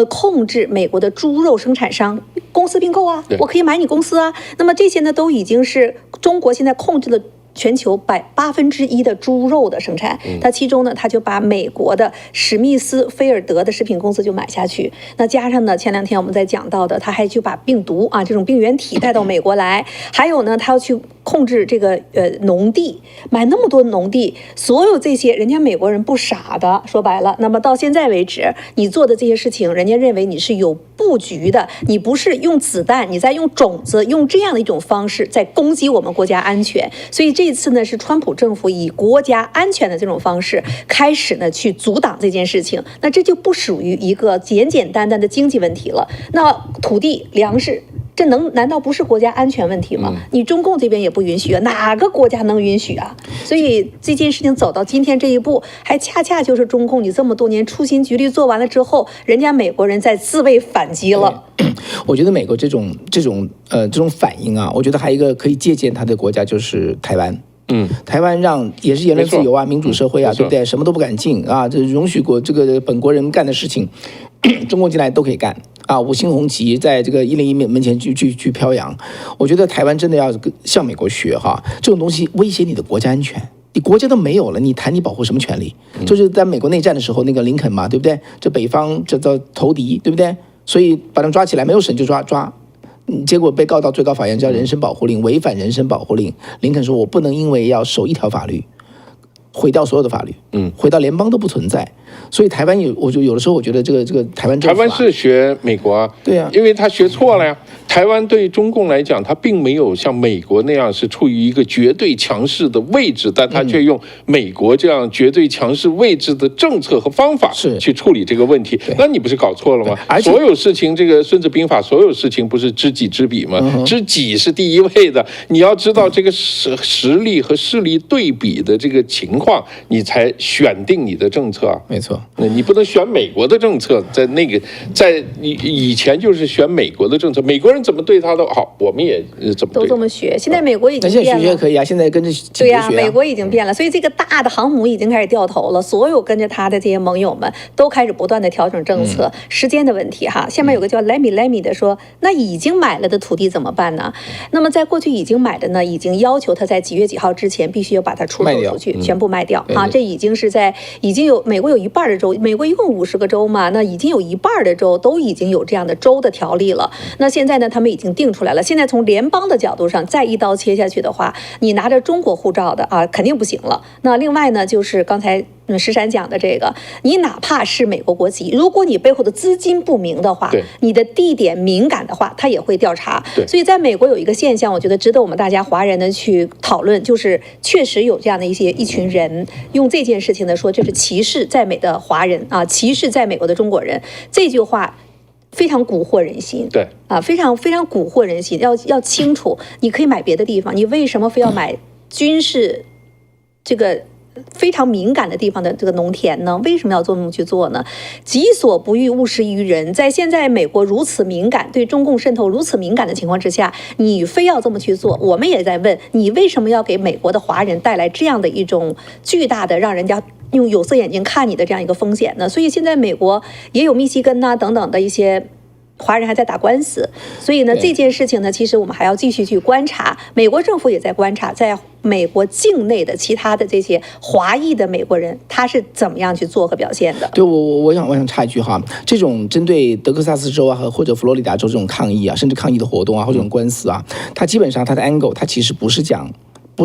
[SPEAKER 3] 控制美国的猪肉生产商。公司并购啊，我可以买你公司啊。那么这些呢，都已经是中国现在控制的全球1/8的猪肉的生产，它其中呢，它就把美国的史密斯菲尔德的食品公司就买下去。那加上呢，前2天我们在讲到的，它还就把病毒啊这种病原体带到美国来，还有呢，它要去控制这个农地，买那么多农地，所有这些人家美国人不傻的，说白了，那么到现在为止，你做的这些事情，人家认为你是有布局的，你不是用子弹，你在用种子，用这样的一种方式在攻击我们国家安全。所以这次呢，是川普政府以国家安全的这种方式开始呢去阻挡这件事情，那这就不属于一个简简单单的经济问题了。那土地、粮食。这难道不是国家安全问题吗？你中共这边也不允许啊，哪个国家能允许啊？所以这件事情走到今天这一步，还恰恰就是中共你这么多年处心积虑做完了之后，人家美国人在自卫反击了。
[SPEAKER 1] 我觉得美国这种反应啊，我觉得还有一个可以借鉴他的国家就是台湾。台湾也是言论自由啊，民主社会啊，对不对？什么都不敢进啊，这容许这个本国人干的事情，中共进来都可以干啊。5星红旗在这个101门前去飘扬，我觉得台湾真的要向美国学哈，这种东西威胁你的国家安全。你国家都没有了，你谈你保护什么权利？就是在美国内战的时候，那个林肯嘛，对不对？这北方这叫投敌，对不对？所以把他们抓起来，没有审就抓。结果被告到最高法院叫人身保护令，违反人身保护令。林肯说：“我不能因为要守一条法律，毁掉所有的法律，毁到联邦都不存在。”所以台湾我就有的时候我觉得这个台湾政府、
[SPEAKER 2] 台湾是学美国啊，
[SPEAKER 1] 对啊，
[SPEAKER 2] 因为他学错了呀。台湾对中共来讲，他并没有像美国那样是处于一个绝对强势的位置，但他却用美国这样绝对强势位置的政策和方法去处理这个问题。那你不是搞错了吗？而且所有事情，这个《孙子兵法》所有事情不是知己知彼吗？知己是第一位的，你要知道这个实力和势力对比的这个情况，你才选定你的政策啊。
[SPEAKER 1] 没错，
[SPEAKER 2] 你不能选美国的政策，在以前就是选美国的政策，美国人怎么对他都好，我们也怎么对
[SPEAKER 3] 都这么学。现在美国已经变了，
[SPEAKER 1] 现在学可以啊，现在跟着
[SPEAKER 3] 对呀，美国已经变了，所以这个大的航母已经开始掉头了，所有跟着他的这些盟友们都开始不断的调整政策，时间的问题哈。下面有个叫莱米的说，那已经买了的土地怎么办呢？那么在过去已经买的呢，已经要求他在几月几号之前必须要把它出售出去，全部卖掉啊。这已经有美国有一半的州，美国一共50个州嘛，那已经有一半的州都已经有这样的州的条例了。那现在呢，他们已经定出来了。现在从联邦的角度上再一刀切下去的话，你拿着中国护照的啊，肯定不行了。那另外呢，就是刚才石闪讲的这个，你哪怕是美国国籍，如果你背后的资金不明的话，你的地点敏感的话，他也会调查。所以在美国有一个现象，我觉得值得我们大家华人呢去讨论，就是确实有这样的一群人用这件事情呢说，这是歧视在美的华人啊，歧视在美国的中国人。这句话非常蛊惑人心，
[SPEAKER 2] 对
[SPEAKER 3] 啊，非常非常蛊惑人心。要清楚，你可以买别的地方，你为什么非要买军事这个非常敏感的地方的这个农田呢？为什么要这么去做呢？己所不欲，勿施于人。在现在美国如此敏感，对中共渗透如此敏感的情况之下，你非要这么去做，我们也在问你为什么要给美国的华人带来这样的一种巨大的让人家用有色眼镜看你的这样一个风险呢？所以现在美国也有密西根呐等等的一些华人还在打官司，所以呢，这件事情呢，其实我们还要继续去观察。美国政府也在观察，在美国境内的其他的这些华裔的美国人，他是怎么样去做和表现的？
[SPEAKER 1] 对，我想插一句哈，这种针对德克萨斯州啊或者佛罗里达州这种抗议啊，甚至抗议的活动啊或者这种官司啊，它基本上它的 angle， 它其实不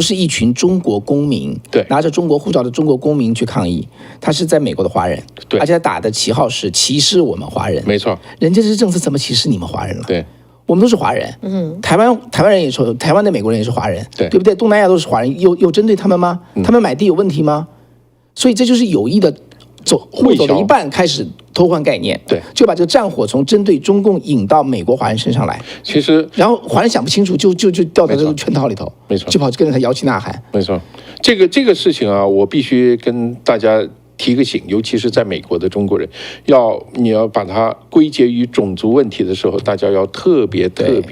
[SPEAKER 1] 是一群中国公民，
[SPEAKER 2] 对，
[SPEAKER 1] 拿着中国护照的中国公民去抗议，他是在美国的华人，
[SPEAKER 2] 对，
[SPEAKER 1] 而且他打的旗号是歧视我们华人，
[SPEAKER 2] 没错，
[SPEAKER 1] 人家这政策怎么歧视你们华人了？
[SPEAKER 2] 对，
[SPEAKER 1] 我们都是华人，台湾人也说，台湾的美国人也是华人，对不对？东南亚都是华人，有针对他们吗？他们买地有问题吗？所以这就是有意的路走了一半开始偷换概念，
[SPEAKER 2] 对，
[SPEAKER 1] 就把这个战火从针对中共引到美国华人身上来。
[SPEAKER 2] 其实，
[SPEAKER 1] 然后华人想不清楚，就掉到这个圈套里头，
[SPEAKER 2] 没错，
[SPEAKER 1] 就跑去跟着他摇旗呐喊。
[SPEAKER 2] 没错，这个事情啊，我必须跟大家提个醒，尤其是在美国的中国人，你要把它归结于种族问题的时候，大家要特别的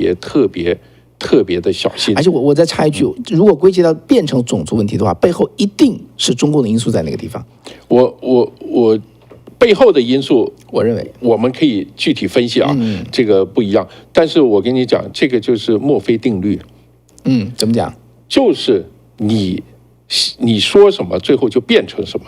[SPEAKER 2] 小心。
[SPEAKER 1] 而且我再插一句，如果归结到变成种族问题的话，背后一定是中共的因素在那个地方。
[SPEAKER 2] 我背后的因素，
[SPEAKER 1] 我认为
[SPEAKER 2] 我们可以具体分析啊，这个不一样。但是我跟你讲，这个就是墨菲定律。
[SPEAKER 1] 怎么讲？
[SPEAKER 2] 就是你说什么，最后就变成什么。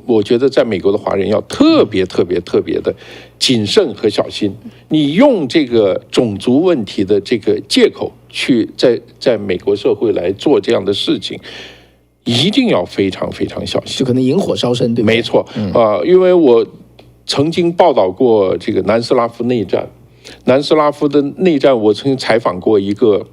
[SPEAKER 2] 我觉得在美国的华人要特别的谨慎和小心。你用这个种族问题的这个借口去在美国社会来做这样的事情，一定要非常小心，
[SPEAKER 1] 就可能引火烧身，对不对？
[SPEAKER 2] 没错因为我曾经报道过这个南斯拉夫内战，南斯拉夫的内战，我曾经采访过一个，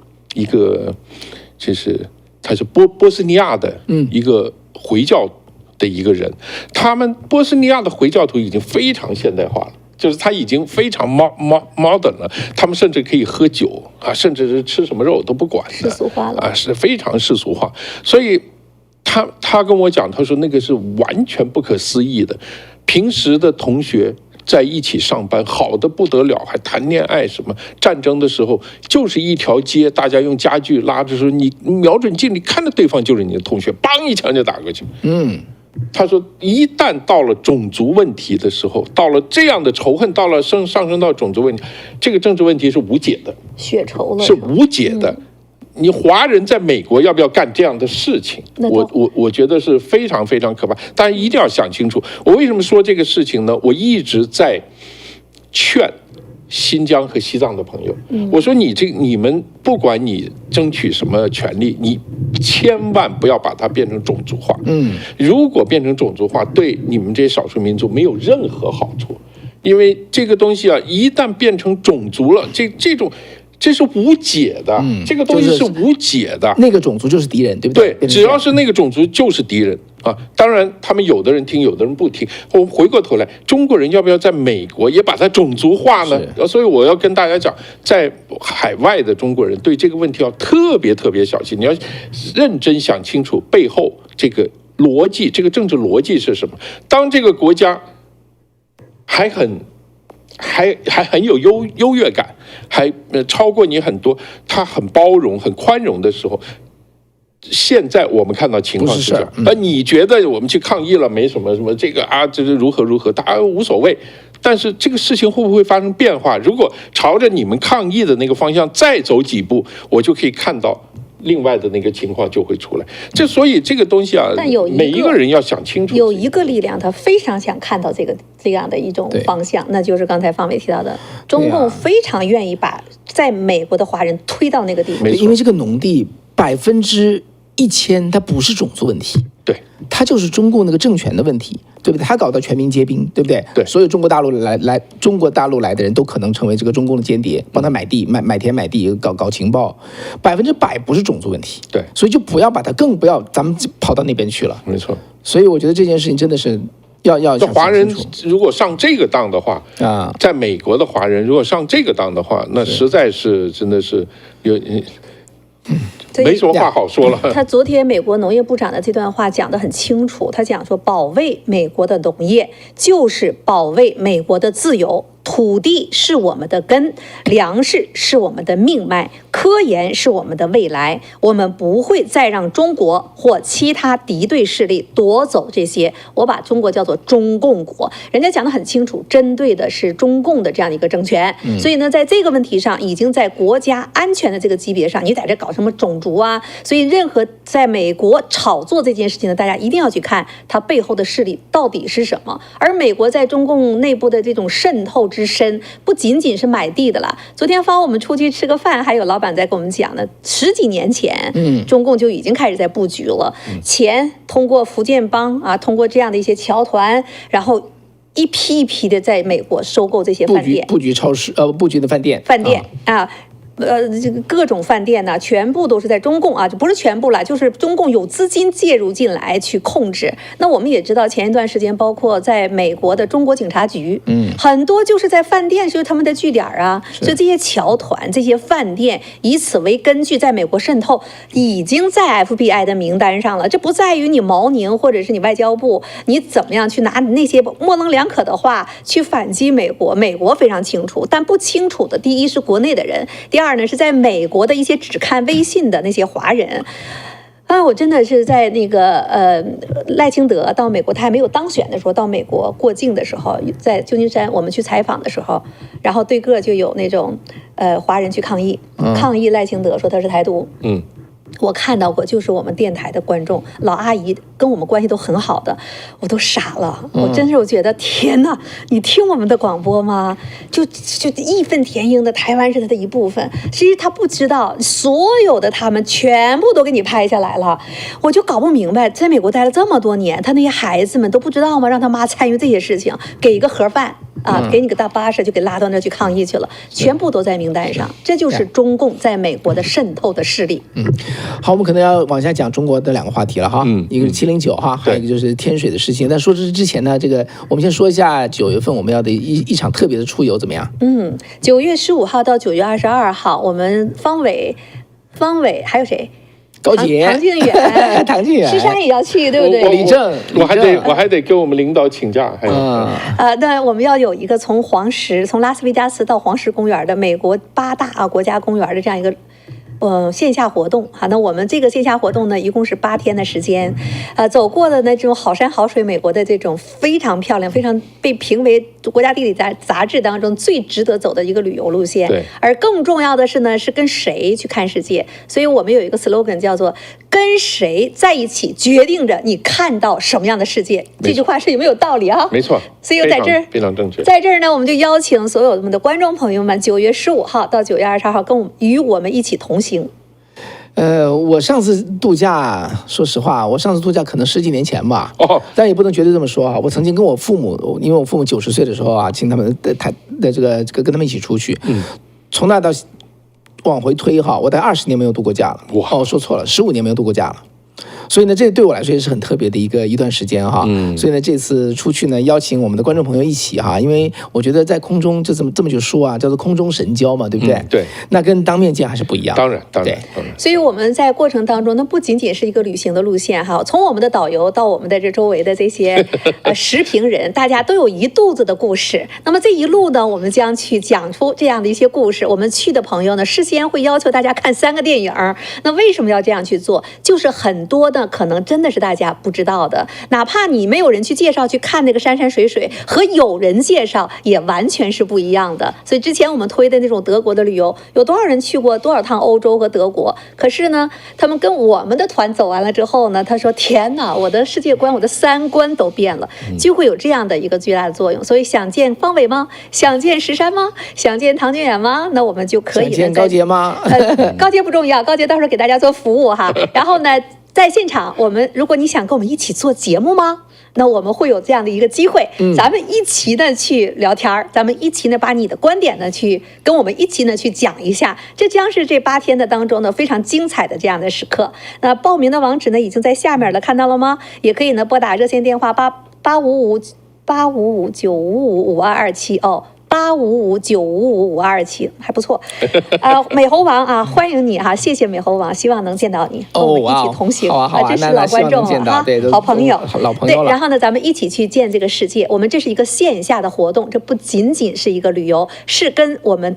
[SPEAKER 2] 就是他是波斯尼亚的一个回教的一个人，他们波斯尼亚的回教徒已经非常现代化了。就是他已经非常 modern 了，他们甚至可以喝酒啊，甚至是吃什么肉都不管的，
[SPEAKER 3] 世俗化了
[SPEAKER 2] 啊，是非常世俗化。所以他跟我讲，他说那个是完全不可思议的。平时的同学在一起上班，好的不得了，还谈恋爱什么。战争的时候就是一条街，大家用家具拉着说，你瞄准镜，你看着对方就是你的同学，梆一枪就打过去。他说，一旦到了种族问题的时候，到了这样的仇恨，到了上升到种族问题，这个政治问题是无解的，
[SPEAKER 3] 血仇了，
[SPEAKER 2] 是无解的。你华人在美国要不要干这样的事情？我觉得是非常可怕。但是一定要想清楚，我为什么说这个事情呢？我一直在劝新疆和西藏的朋友，我说你们不管你争取什么权利，你千万不要把它变成种族化。如果变成种族化，对你们这些少数民族没有任何好处，因为这个东西啊，一旦变成种族了，这是无解的，这个东西是无解的。
[SPEAKER 1] 那个种族就是敌人，对不对？
[SPEAKER 2] 对，只要是那个种族就是敌人啊。当然，他们有的人听，有的人不听。我们回过头来，中国人要不要在美国也把它种族化呢？所以我要跟大家讲，在海外的中国人对这个问题要特别小心，你要认真想清楚背后这个逻辑，这个政治逻辑是什么。当这个国家还很有优越感，还超过你很多，他很包容、很宽容的时候，现在我们看到情况是这样。你觉得我们去抗议了没什么这个啊，这是如何，大家无所谓。但是这个事情会不会发生变化？如果朝着你们抗议的那个方向再走几步，我就可以看到另外的那个情况就会出来。所以这个东西啊，每一个人要想清楚。
[SPEAKER 3] 有一个力量，他非常想看到这样的一种方向，那就是刚才方伟提到的，中共非常愿意把在美国的华人推到那个地步。
[SPEAKER 1] 因为这个农地1000%它不是种族问题，
[SPEAKER 2] 对，
[SPEAKER 1] 它就是中共那个政权的问题，对不对？他搞到全民皆兵，对不对？
[SPEAKER 2] 对，
[SPEAKER 1] 所有中国大陆来的人都可能成为这个中共的间谍，帮他买地、买田、买地，搞情报，100%不是种族问题。
[SPEAKER 2] 对，
[SPEAKER 1] 所以就不要把它，更不要咱们跑到那边去了。
[SPEAKER 2] 没错。
[SPEAKER 1] 所以我觉得这件事情真的是要
[SPEAKER 2] 华人如果上这个当的话啊，在美国的华人如果上这个当的话，那实在是真的是有。没什么话好说了。
[SPEAKER 3] 他昨天美国农业部长的这段话讲得很清楚，他讲说，保卫美国的农业就是保卫美国的自由。土地是我们的根，粮食是我们的命脉，科研是我们的未来。我们不会再让中国或其他敌对势力夺走这些。我把中国叫做中共国，人家讲得很清楚，针对的是中共的这样一个政权。所以呢，在这个问题上，已经在国家安全的这个级别上，你在这搞什么种族啊？所以任何在美国炒作这件事情呢，大家一定要去看它背后的势力到底是什么。而美国在中共内部的这种渗透之深，不仅仅是买地的了。昨天我们出去吃个饭，还有老板在跟我们讲呢，10几年前，中共就已经开始在布局了。钱通过福建帮啊，通过这样的一些侨团，然后一批一批的在美国收购这些饭店，
[SPEAKER 1] 布局超市，布局的饭店
[SPEAKER 3] 啊。这个各种饭店呢，全部都是在中共啊，就不是全部了，就是中共有资金介入进来去控制。那我们也知道，前一段时间，包括在美国的中国警察局，很多就是在饭店，就是他们的据点啊，所以这些侨团、这些饭店以此为根据，在美国渗透，已经在 FBI 的名单上了。这不在于你毛宁或者是你外交部，你怎么样去拿那些模棱两可的话去反击美国？美国非常清楚，但不清楚的，第一是国内的人，第二呢是在美国的一些只看微信的那些华人。我真的是在那个赖清德到美国，他还没有当选的时候，到美国过境的时候，在旧金山我们去采访的时候，然后对个就有那种华人去抗议赖清德，说他是台独。我看到过，就是我们电台的观众老阿姨跟我们关系都很好的，我都傻了。我真是觉得天哪，你听我们的广播吗？就义愤填膺的，台湾是他的一部分。其实他不知道，所有的他们全部都给你拍下来了。我就搞不明白，在美国待了这么多年，他那些孩子们都不知道吗？让他妈参与这些事情，给一个盒饭。给你个大巴士就给拉到那去抗议去了，全部都在名单上，这就是中共在美国的渗透的势力。
[SPEAKER 1] 好，我们可能要往下讲中国的2个话题了哈，一个是709哈，还有一个就是天水的事情。但说之前呢，这个我们先说一下9月份我们要的一场特别的出游怎么样
[SPEAKER 3] ？9月15号到9月22号，我们方伟还有谁？
[SPEAKER 1] 高铁、
[SPEAKER 3] 唐靖远、
[SPEAKER 1] 唐靖远、
[SPEAKER 3] 施珊也要去，对不对？
[SPEAKER 1] 李正，
[SPEAKER 2] 我还得跟我们领导请假。
[SPEAKER 3] 那我们要有一个从拉斯维加斯到黄石公园的美国8大国家公园的这样一个线下活动那我们这个线下活动呢，一共是8天的时间，走过的呢这种好山好水，美国的这种非常漂亮，非常被评为国家地理杂志当中最值得走的一个旅游路线。
[SPEAKER 2] 对，
[SPEAKER 3] 而更重要的是呢，是跟谁去看世界。所以我们有一个 slogan 叫做“跟谁在一起，决定着你看到什么样的世界”。这句话是有没有道理啊？
[SPEAKER 2] 没错。
[SPEAKER 3] 所以在这儿
[SPEAKER 2] 非常正确。
[SPEAKER 3] 在这儿呢，我们就邀请所有我们的观众朋友们，9月15号到9月22号与我们一起同行。
[SPEAKER 1] 我上次度假，说实话，可能10几年前吧，但也不能绝对这么说啊。我曾经跟我父母，因为我父母90岁的时候啊，请他们的这个跟他们一起出去，从那到往回推哈，我大概20年没有度过假了。说错了，15年没有度过假了。所以呢，这对我来说也是很特别的一段时间哈。所以呢，这次出去呢，邀请我们的观众朋友一起哈，因为我觉得在空中就这么就说啊，叫做空中神交嘛，对不对？
[SPEAKER 2] 对。
[SPEAKER 1] 那跟当面见还是不一样。
[SPEAKER 2] 当然。
[SPEAKER 3] 所以我们在过程当中，那不仅仅是一个旅行的路线哈，从我们的导游到我们的这周围的这些时评人，大家都有一肚子的故事。那么这一路呢，我们将去讲出这样的一些故事。我们去的朋友呢，事先会要求大家看3个电影。那为什么要这样去做？就是很多的可能真的是大家不知道的，哪怕你没有人去介绍去看那个山山水水，和有人介绍也完全是不一样的。所以之前我们推的那种德国的旅游，有多少人去过多少趟欧洲和德国？可是呢，他们跟我们的团走完了之后呢，他说：“天哪，我的世界观、我的3观都变了。”就会有这样的一个巨大的作用。所以想见方伟吗？想见石山吗？想见唐靖远吗？那我们就可以。
[SPEAKER 1] 想见高洁吗？
[SPEAKER 3] 高洁不重要，高洁到时候给大家做服务哈。然后呢，在现场，如果你想跟我们一起做节目吗？那我们会有这样的一个机会，咱们一起的去聊天，咱们一起呢把你的观点呢去跟我们一起呢去讲一下，这将是这8天的当中呢非常精彩的这样的时刻。那报名的网址呢已经在下面了，看到了吗？也可以呢拨打热线电话855-955-5227 855-955-5227，还不错。美猴王啊，欢迎你哈，谢谢美猴王，希望能见到你，跟我们一起同行。这是老观众啊，好朋友，
[SPEAKER 1] 老朋友了。
[SPEAKER 3] 对，然后呢，咱们一起去见这个世界。我们这是一个线下的活动，这不仅仅是一个旅游，是跟我们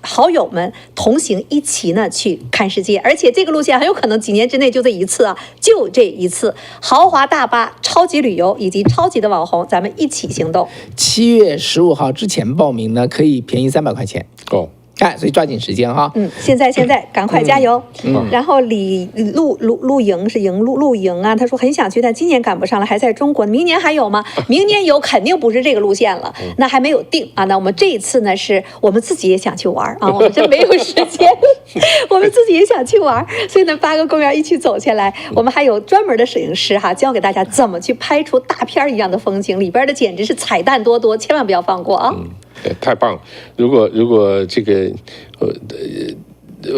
[SPEAKER 3] 好友们同行，一起呢去看世界。而且这个路线很有可能几年之内就这一次啊，就这一次。豪华大巴、超级旅游以及超级的网红，咱们一起行动。
[SPEAKER 1] 7月15号之前报名呢，可以便宜300块钱。所以抓紧时间哈。
[SPEAKER 3] 现在赶快加油。然后露营啊，他说很想去，但今年赶不上了，还在中国。明年还有吗？明年有，肯定不是这个路线了，那还没有定啊。那我们这一次呢，是我们自己也想去玩啊，我们真没有时间，我们自己也想去玩，所以呢8个公园一起走下来，我们还有专门的摄影师哈，教给大家怎么去拍出大片一样的风景，里边的简直是彩蛋多多，千万不要放过啊。
[SPEAKER 2] 太棒了！如果这个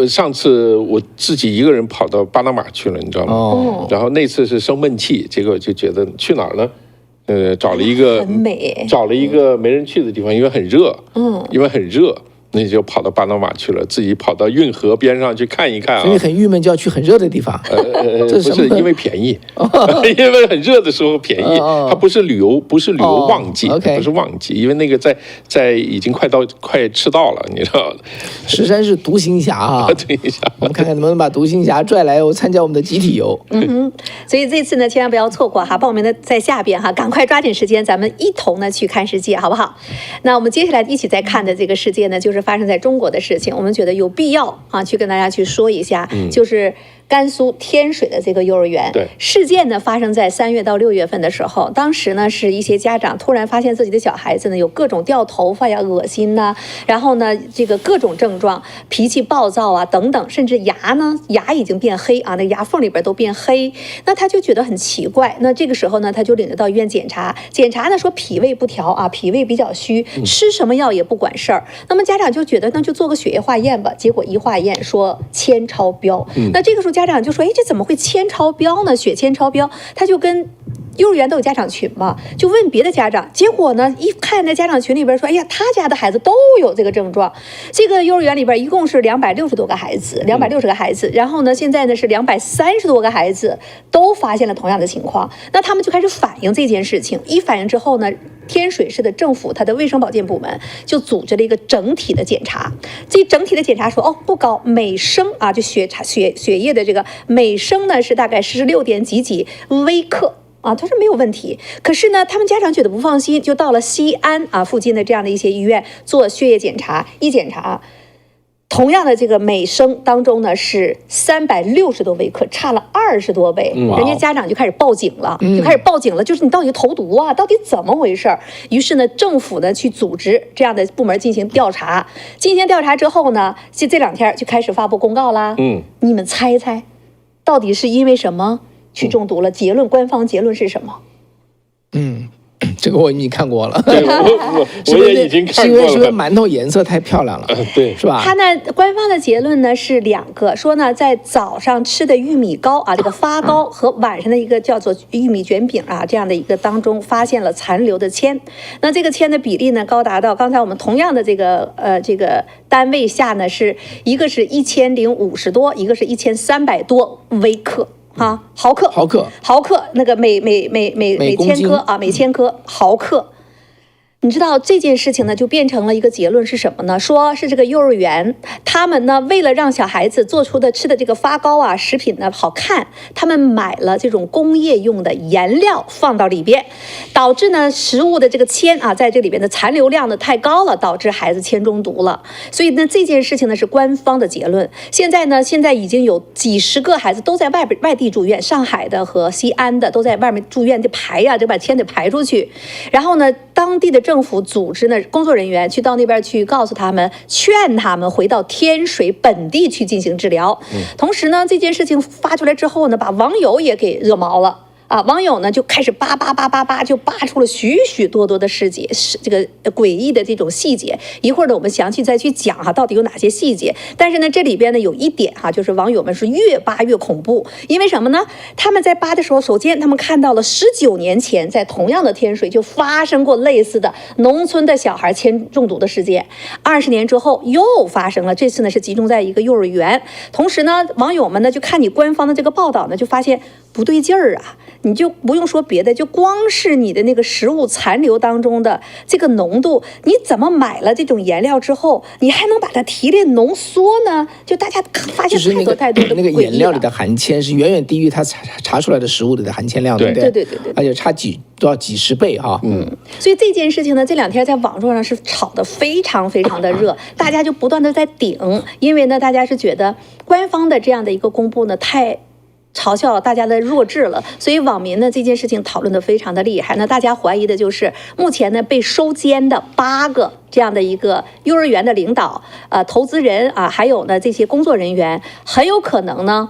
[SPEAKER 2] 上次我自己一个人跑到巴拿马去了，你知道吗？然后那次是生闷气，结果就觉得去哪儿呢？找了一个
[SPEAKER 3] 很美，
[SPEAKER 2] 找了一个没人去的地方，因为很热。那就跑到巴拿马去了，自己跑到运河边上去看一看啊。
[SPEAKER 1] 所以很郁闷，就要去很热的地方。
[SPEAKER 2] 不是因为便宜，因为很热的时候便宜，它不是旅游旺季，不是旺季，因为那个在已经快吃到了，你知道。
[SPEAKER 1] 石山是独行侠啊，我们看看能不能把独行侠拽来参加我们的集体游。
[SPEAKER 3] 所以这次呢，千万不要错过哈，报名的在下边哈，赶快抓紧时间，咱们一同呢去看世界，好不好？那我们接下来一起再看的这个世界呢，就是发生在中国的事情，我们觉得有必要啊，去跟大家去说一下，就是甘肃天水的这个幼儿园事件呢，发生在3月到6月份的时候，当时呢是一些家长突然发现自己的小孩子呢有各种掉头发呀、恶心呐，然后呢这个各种症状，脾气暴躁啊等等，甚至牙已经变黑啊，那牙缝里边都变黑，那他就觉得很奇怪。那这个时候呢，他就领着到医院检查呢说脾胃不调啊，脾胃比较虚，吃什么药也不管事儿。那么家长就觉得那就做个血液化验吧，结果一化验说铅超标。那这个时候家长就说，哎，这怎么会铅超标呢？血铅超标，他就跟幼儿园都有家长群嘛，就问别的家长，结果呢，一看那家长群里边说，哎呀，他家的孩子都有这个症状。这个幼儿园里边一共是260多个孩子，260个孩子，然后呢，现在呢是230多个孩子都发现了同样的情况，那他们就开始反映这件事情。一反映之后呢，天水市的政府它的卫生保健部门就组织了一个整体的检查。这整体的检查说，哦，不高，每升啊，就血液的这个每升呢是大概16点几几微克。啊，他说没有问题，可是呢，他们家长觉得不放心，就到了西安啊附近的这样的一些医院做血液检查。一检查，同样的这个每升当中呢是360多微克，差了20多倍，人家家长就开始报警了，就是你到底投毒啊，到底怎么回事？于是呢，政府呢去组织这样的部门进行调查，之后呢，这2天就开始发布公告啦。你们猜猜，到底是因为什么去中毒了？官方结论是什么？
[SPEAKER 1] 这个我已经看过了，
[SPEAKER 2] 对，我也已经看过了。
[SPEAKER 1] 是不是馒头颜色太漂亮了？
[SPEAKER 2] 对，
[SPEAKER 1] 是吧？
[SPEAKER 3] 它呢，官方的结论呢是2个，说呢，在早上吃的玉米糕啊，这个发糕和晚上的一个叫做玉米卷饼啊这样的一个当中，发现了残留的铅。那这个铅的比例呢，高达到刚才我们同样的这个单位下呢，是一个是1050多，一个是1300多微克。毫克，那个每千克啊，每千克毫克。你知道这件事情呢，就变成了一个结论是什么呢？说是这个幼儿园，他们呢为了让小孩子做出的吃的这个发糕啊食品呢好看，他们买了这种工业用的颜料放到里边，导致呢食物的这个铅啊在这里边的残留量呢太高了，导致孩子铅中毒了。所以呢这件事情呢是官方的结论。现在已经有几十个孩子都在外地住院，上海的和西安的都在外面住院，得排呀，得把铅得排出去。然后呢，当地的政府组织呢工作人员去到那边去告诉他们，劝他们回到天水本地去进行治疗。同时呢，这件事情发出来之后呢，把网友也给惹毛了。网友呢就开始扒就扒出了许许多多的这个诡异的这种细节。一会儿呢，我们详细再去讲到底有哪些细节。但是呢，这里边呢有一点就是网友们是越扒越恐怖。因为什么呢？他们在扒的时候，首先他们看到了19年前在同样的天水就发生过类似的农村的小孩铅中毒的事件。20年之后又发生了，这次呢是集中在一个幼儿园。同时呢，网友们呢就看你官方的这个报道呢，就发现不对劲儿啊。你就不用说别的，就光是你的那个食物残留当中的这个浓度，你怎么买了这种颜料之后，你还能把它提炼浓缩呢？就大家发现太多的
[SPEAKER 1] 那个颜料里的含铅是远远低于它查出来的食物里的含铅量，对不对？
[SPEAKER 3] 对，
[SPEAKER 1] 而且差都要几十倍哈。
[SPEAKER 3] 所以这件事情呢，这2天在网络上是炒得非常非常的热，大家就不断的在顶，因为呢，大家是觉得官方的这样的一个公布呢，太嘲笑大家的弱智了，所以网民呢这件事情讨论的非常的厉害。那大家怀疑的就是目前呢被收监的8个这样的一个幼儿园的领导、投资人还有呢这些工作人员，很有可能呢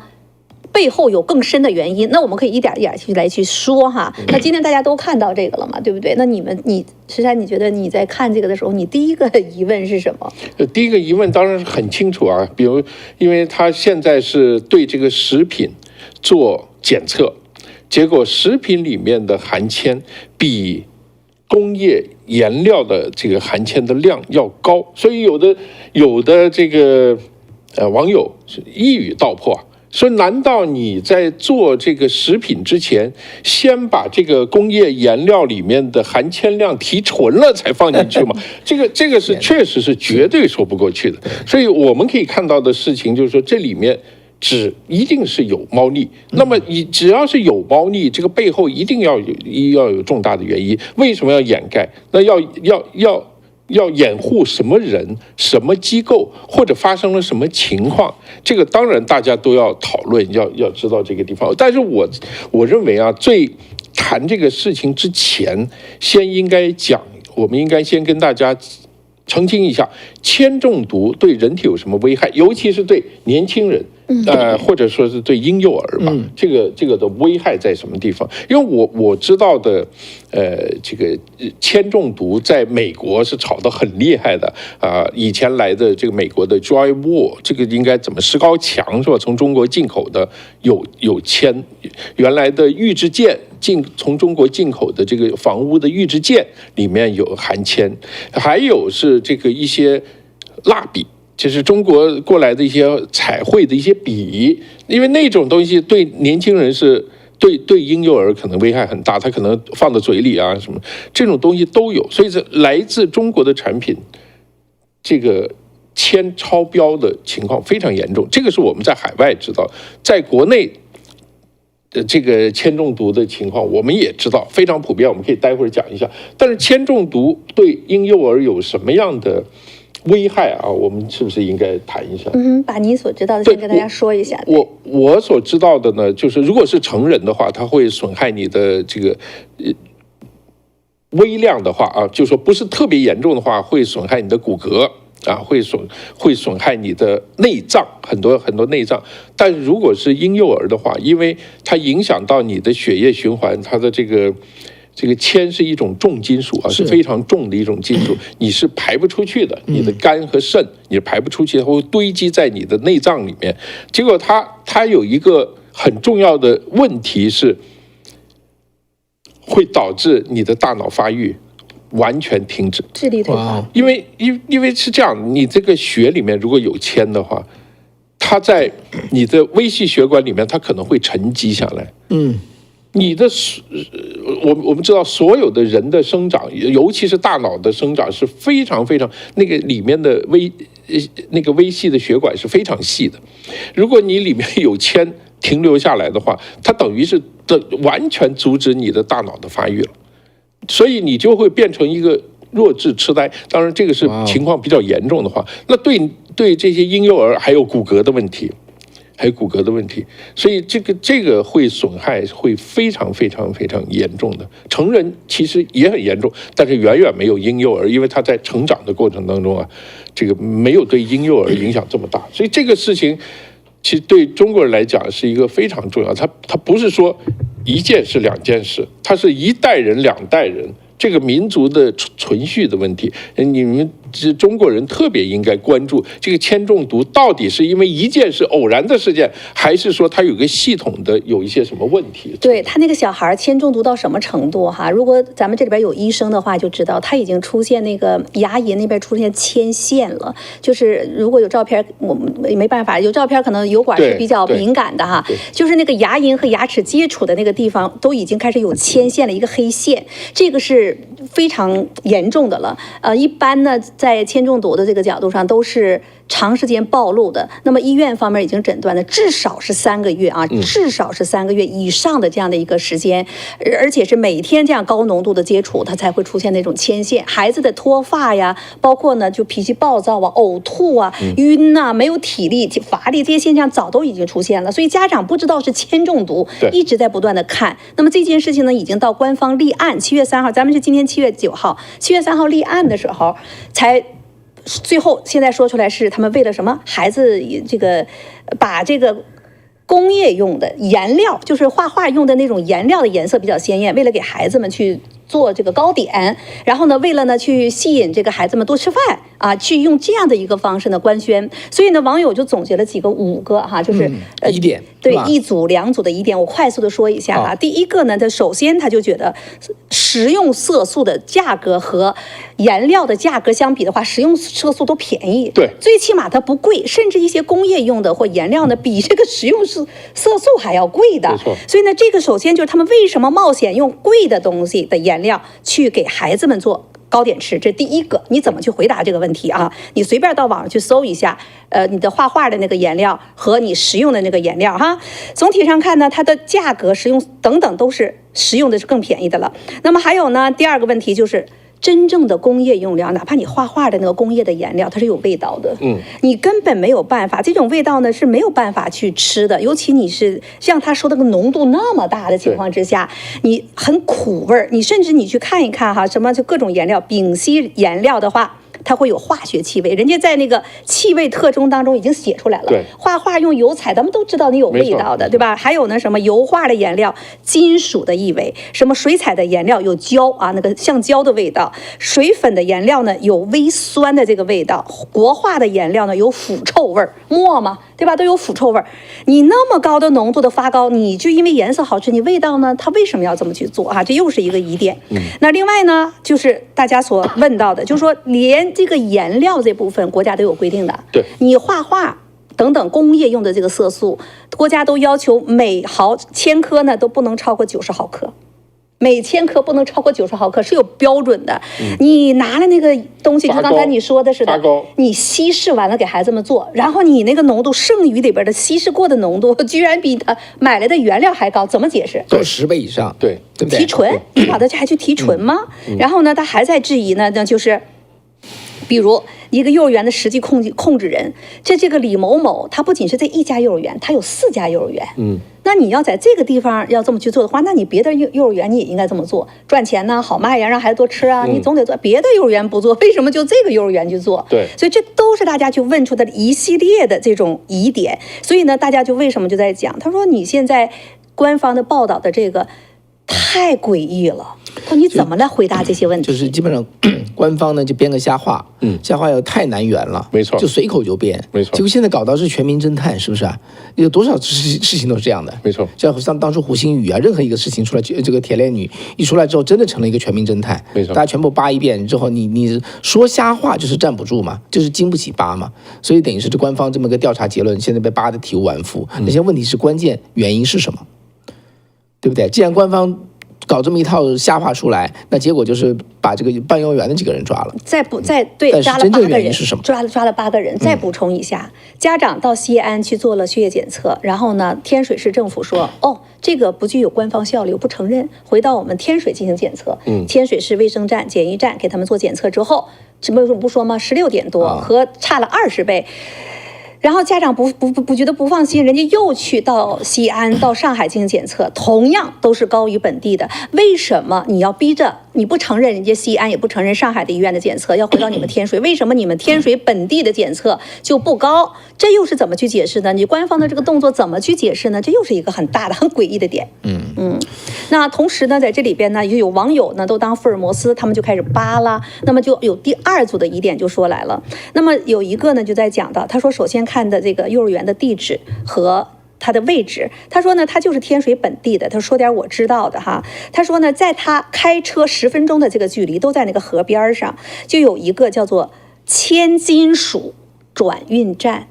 [SPEAKER 3] 背后有更深的原因。那我们可以一点一点去说哈。那今天大家都看到这个了嘛，对不对？那石山，你觉得你在看这个的时候，你第一个疑问是什么？
[SPEAKER 2] 第一个疑问当然是很清楚啊，比如因为他现在是对这个食品做检测，结果食品里面的含铅比工业颜料的这个含铅的量要高，所以有的这个网友是一语道破，说难道你在做这个食品之前，先把这个工业颜料里面的含铅量提纯了才放进去吗？这个是确实是绝对说不过去的。所以我们可以看到的事情就是说，这里面一定是有猫腻。那么你只要是有猫腻，这个背后一定要有重大的原因。为什么要掩盖？那要掩护什么人、什么机构，或者发生了什么情况？这个当然大家都要讨论，要知道这个地方。但是我认为啊，谈这个事情之前，我们应该先跟大家澄清一下，铅中毒对人体有什么危害，尤其是对年轻人。或者说是对婴幼儿吧，这个的危害在什么地方？因为我知道的，这个铅中毒在美国是炒得很厉害的啊。以前来的这个美国的 drywall， 这个应该怎么石膏墙是吧？从中国进口的有铅，原来的预制件从中国进口的这个房屋的预制件里面有含铅，还有是这个一些蜡笔。就是中国过来的一些彩绘的一些笔，因为那种东西对年轻人对婴幼儿可能危害很大，他可能放到嘴里啊什么，这种东西都有，所以这来自中国的产品，这个铅超标的情况非常严重，这个是我们在海外知道，在国内的这个铅中毒的情况我们也知道非常普遍，我们可以待会儿讲一下。但是铅中毒对婴幼儿有什么样的危害啊？我们是不是应该谈一下？
[SPEAKER 3] 把您所知道的先跟大家说一下。
[SPEAKER 2] 我所知道的呢，就是如果是成人的话，它会损害你的这个微量的话啊，就是说不是特别严重的话，会损害你的骨骼啊，会损害你的内脏，很多内脏。但如果是婴幼儿的话，因为它影响到你的血液循环，它的这个铅是一种重金属啊，是非常重的一种金属，你是排不出去的，你的肝和肾你是排不出去，它会堆积在你的内脏里面。结果它有一个很重要的问题是，会导致你的大脑发育完全停止，
[SPEAKER 3] 智力退化。
[SPEAKER 2] 因为是这样，你这个血里面如果有铅的话，它在你的微细血管里面，它可能会沉积下来。你的我们知道，所有的人的生长，尤其是大脑的生长，是非常非常那个里面的微细的血管是非常细的。如果你里面有铅停留下来的话，它等于是完全阻止你的大脑的发育了，所以你就会变成一个弱智痴呆。当然，这个是情况比较严重的话，那对这些婴幼儿还有骨骼的问题。所以这个会损害会非常非常非常严重的。成人其实也很严重，但是远远没有婴幼儿，因为他在成长的过程当中啊，这个没有对婴幼儿影响这么大。所以这个事情其实对中国人来讲是一个非常重要，它不是说一件事两件事，它是一代人两代人。这个民族的存续的问题，你们中国人特别应该关注这个铅中毒到底是因为一件事偶然的事件，还是说它有个系统的有一些什么问题？
[SPEAKER 3] 对，他那个小孩铅中毒到什么程度哈？如果咱们这里边有医生的话，就知道他已经出现那个牙龈那边出现铅线了。就是如果有照片，我们没办法，有照片可能油管是比较敏感的哈。就是那个牙龈和牙齿接触的那个地方都已经开始有铅线了，一个黑线，这个是非常严重的了。一般呢，在铅中毒的这个角度上，都是长时间暴露的。那么医院方面已经诊断的至少是3个月啊，至少是3个月以上的这样的一个时间，而且是每天这样高浓度的接触，它才会出现那种铅线。孩子的脱发呀，包括呢就脾气暴躁啊、呕吐啊、晕呐、没有体力、乏力这些现象早都已经出现了。所以家长不知道是铅中毒，一直在不断的看。那么这件事情呢，已经到官方立案，7月3号，咱们是今天7月9号，7月3号立案的时候才。最后，现在说出来是他们为了什么？孩子这个把这个工业用的颜料，就是画画用的那种颜料的颜色比较鲜艳，为了给孩子们去做这个糕点，然后呢，为了呢去吸引这个孩子们多吃饭啊，去用这样的一个方式呢官宣。所以呢，网友就总结了5个哈，就是
[SPEAKER 1] 第一点，
[SPEAKER 3] 对，一组两组的疑点，我快速的说一下第一个呢，首先他就觉得食用色素的价格和颜料的价格相比的话，食用色素都便宜。
[SPEAKER 2] 对，
[SPEAKER 3] 最起码它不贵，甚至一些工业用的或颜料呢，比这个食用色素还要贵的。
[SPEAKER 2] 没错。
[SPEAKER 3] 所以呢，这个首先就是他们为什么冒险用贵的东西的颜料去给孩子们做糕点吃，这第一个。你怎么去回答这个问题啊？你随便到网上去搜一下，你的画画的那个颜料和你食用的那个颜料哈，总体上看呢，它的价格、食用等等都是食用的是更便宜的了。那么还有呢，第二个问题就是真正的工业用料，哪怕你画画的那个工业的颜料，它是有味道的，你根本没有办法，这种味道呢是没有办法去吃的，尤其你是像他说的个浓度那么大的情况之下，你很苦味儿，你甚至你去看一看哈，什么就各种颜料，丙烯颜料的话，它会有化学气味，人家在那个气味特征当中已经写出来了。
[SPEAKER 2] 对，
[SPEAKER 3] 画画用油彩，咱们都知道你有味道的，对吧？还有呢，什么油画的颜料，金属的异味；什么水彩的颜料有胶啊，那个橡胶的味道；水粉的颜料呢有微酸的这个味道；国画的颜料呢有腐臭味儿，墨嘛，对吧？都有腐臭味儿。你那么高的浓度的发糕，你就因为颜色好吃，你味道呢？它为什么要这么去做啊？这又是一个疑点。那另外呢，就是大家所问到的，就是说连这个颜料这部分国家都有规定的。
[SPEAKER 2] 对，
[SPEAKER 3] 你画画等等工业用的这个色素，国家都要求每千克呢都不能超过90毫克。每千克不能超过90毫克是有标准的。你拿了那个东西，就刚才你说的似的，你稀释完了给孩子们做，然后你那个浓度剩余里边的稀释过的浓度，居然比他买来的原料还高，怎么解释？
[SPEAKER 1] 都10倍以上，
[SPEAKER 2] 对
[SPEAKER 1] 不对？
[SPEAKER 3] 提纯，你把它还去提纯吗？然后呢，他还在质疑呢，那就是。比如一个幼儿园的实际控制人，这个李某某，他不仅是这一家幼儿园，他有4家幼儿园。那你要在这个地方要这么去做的话，那你别的幼儿园你也应该这么做，赚钱呢，好卖呀，让孩子多吃啊，你总得做。别的幼儿园不做，为什么就这个幼儿园去做？
[SPEAKER 2] 对，
[SPEAKER 3] 所以这都是大家去问出的一系列的这种疑点。所以呢，大家就为什么就在讲，他说你现在官方的报道的这个太诡异了。你怎么来回答这些问题？
[SPEAKER 1] 就是基本上官方呢就编个瞎话，瞎话又太难圆了，
[SPEAKER 2] 没错，
[SPEAKER 1] 就随口就编，
[SPEAKER 2] 没错。
[SPEAKER 1] 结果现在搞到是全民侦探，是不是啊？有多少事情都是这样的，
[SPEAKER 2] 没错。
[SPEAKER 1] 像当初胡星宇啊，任何一个事情出来，这个铁链女一出来之后，真的成了一个全民侦探，
[SPEAKER 2] 没错。
[SPEAKER 1] 大家全部扒一遍之后，你说瞎话就是站不住嘛，就是经不起扒嘛，所以等于是这官方这么个调查结论，现在被扒得体无完肤。那些问题是关键原因是什么？对不对？既然官方搞这么一套瞎话出来，那结果就是把这个办幼儿园的几个人抓了。
[SPEAKER 3] 对，抓了8个人，
[SPEAKER 1] 是什么？
[SPEAKER 3] 抓了8个人。再补充一下，家长到西安去做了血液检测，然后呢，天水市政府说，这个不具有官方效力，我不承认。回到我们天水进行检测，天水市卫生站、检疫站给他们做检测之后，这不说吗？16点多和差了20倍。然后家长不觉得不放心，人家又去到西安、到上海进行检测，同样都是高于本地的。为什么你要逼着你不承认人家西安，也不承认上海的医院的检测，要回到你们天水？为什么你们天水本地的检测就不高？这又是怎么去解释呢？你官方的这个动作怎么去解释呢？这又是一个很大的、很诡异的点。那同时呢，在这里边呢，也有网友呢都当福尔摩斯，他们就开始扒拉。那么就有第2组的疑点就说来了。那么有一个呢就在讲到，他说首先看的这个幼儿园的地址和它的位置，他说呢，他就是天水本地的。他说点我知道的哈。他说呢，在他开车10分钟的这个距离，都在那个河边上，就有一个叫做千金属转运站。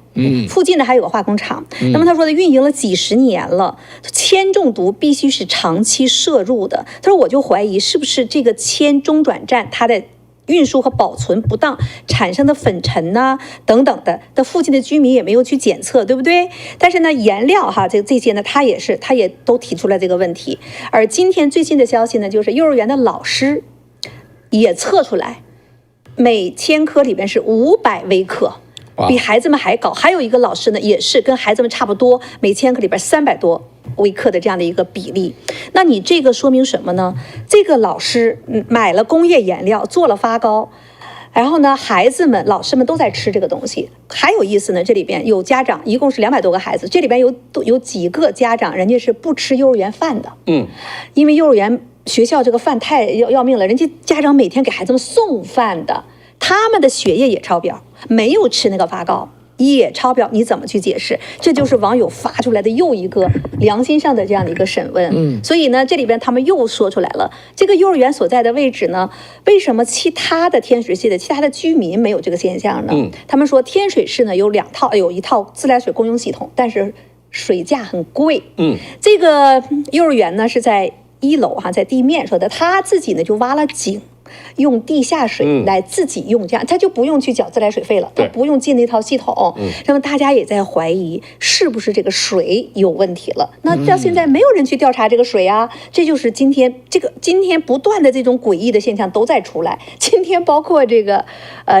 [SPEAKER 3] 附近呢还有个化工厂。那么他说的运营了几十年了，铅中毒必须是长期摄入的。他说我就怀疑是不是这个铅中转站它的运输和保存不当产生的粉尘呐等等的附近的居民也没有去检测，对不对？但是呢，颜料哈这些呢，他也都提出来这个问题。而今天最新的消息呢，就是幼儿园的老师也测出来，每千克里边是500微克。比孩子们还高。还有一个老师呢，也是跟孩子们差不多，每千克里边300多微克的这样的一个比例。那你这个说明什么呢？这个老师买了工业颜料做了发糕，然后呢，孩子们、老师们都在吃这个东西。还有意思呢，这里边有家长，一共是200多个孩子，这里边有几个家长，人家是不吃幼儿园饭的，因为幼儿园学校这个饭太要命了，人家家长每天给孩子们送饭的，他们的血液也超标，没有吃那个发糕。也超标，你怎么去解释？这就是网友发出来的又一个良心上的这样的一个审问。所以呢，这里边他们又说出来了，这个幼儿园所在的位置呢，为什么其他的天水系的其他的居民没有这个现象呢？他们说天水市呢有一套自来水供应系统，但是水价很贵。这个幼儿园呢是在1楼在地面说的，他自己呢就挖了井。用地下水来自己用，这样他就不用去缴自来水费了，他不用进那套系统。那么大家也在怀疑是不是这个水有问题了？那到现在没有人去调查这个水啊，这就是今天不断的这种诡异的现象都在出来。今天包括这个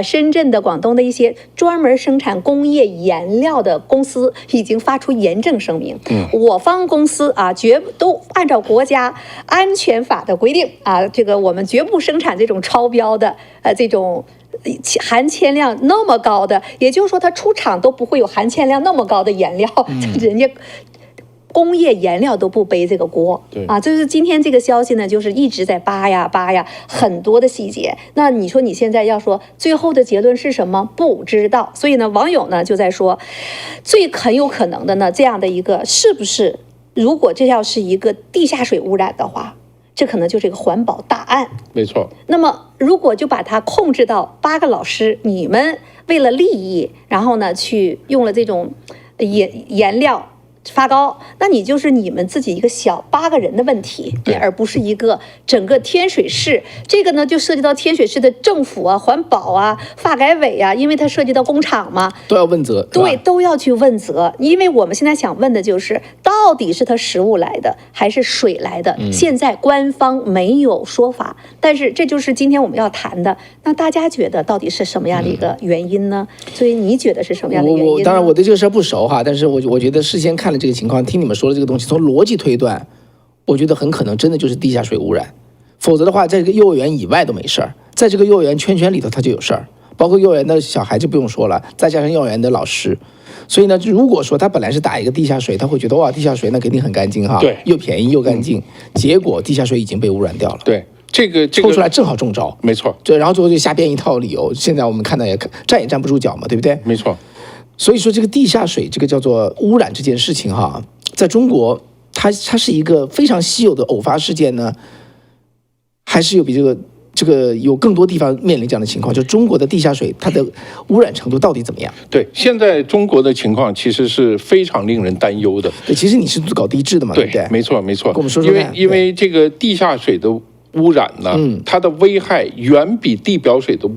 [SPEAKER 3] 深圳的、广东的一些专门生产工业颜料的公司已经发出严正声明，我方公司绝都按照国家安全法的规定这个我们绝不生产这种超标的这种含铅量那么高的，也就是说它出厂都不会有含铅量那么高的颜料，人家工业颜料都不背这个锅。就是今天这个消息呢，就是一直在扒呀，很多的细节。那你说你现在要说最后的结论是什么？不知道。所以呢，网友呢就在说，很有可能的呢，这样的一个是不是，如果这要是一个地下水污染的话，这可能就是一个环保大案。
[SPEAKER 2] 没错。
[SPEAKER 3] 那么如果就把它控制到8个老师，你们为了利益，然后呢去用了这种颜料发糕，那你就是你们自己一个小8个人的问题，而不是一个整个天水市。这个呢就涉及到天水市的政府环保发改委因为它涉及到工厂嘛，
[SPEAKER 1] 都要问责。
[SPEAKER 3] 对，都要去问责。因为我们现在想问的就是，到底是它食物来的还是水来的？现在官方没有说法，但是这就是今天我们要谈的。那大家觉得到底是什么样的一个原因呢？所以你觉得是什么样的原因呢？
[SPEAKER 1] 当然我对这个事儿不熟但是我觉得事先看了这个情况，听你们说的这个东西，从逻辑推断，我觉得很可能真的就是地下水污染。否则的话，在这个幼儿园以外都没事儿，在这个幼儿园圈里头它就有事儿，包括幼儿园的小孩就不用说了，再加上幼儿园的老师。所以呢，如果说他本来是打一个地下水，他会觉得哇，地下水那肯定很干净
[SPEAKER 2] 对，
[SPEAKER 1] 又便宜又干净。结果地下水已经被污染掉了。
[SPEAKER 2] 对，这个
[SPEAKER 1] 抽出来正好中招。
[SPEAKER 2] 没错。
[SPEAKER 1] 对，然后最后就瞎编一套理由，现在我们看到也站不住脚嘛，对不对？
[SPEAKER 2] 没错。
[SPEAKER 1] 所以说这个地下水这个叫做污染这件事情在中国它是一个非常稀有的偶发事件呢，还是有比这个有更多地方面临这样的情况？就中国的地下水它的污染程度到底怎么样？
[SPEAKER 2] 对，现在中国的情况其实是非常令人担忧的。
[SPEAKER 1] 对，其实你是搞地质的嘛，对不对？
[SPEAKER 2] 没错。跟
[SPEAKER 1] 我们说说看。
[SPEAKER 2] 因为这个地下水的污染呢，它的危害远比地表水的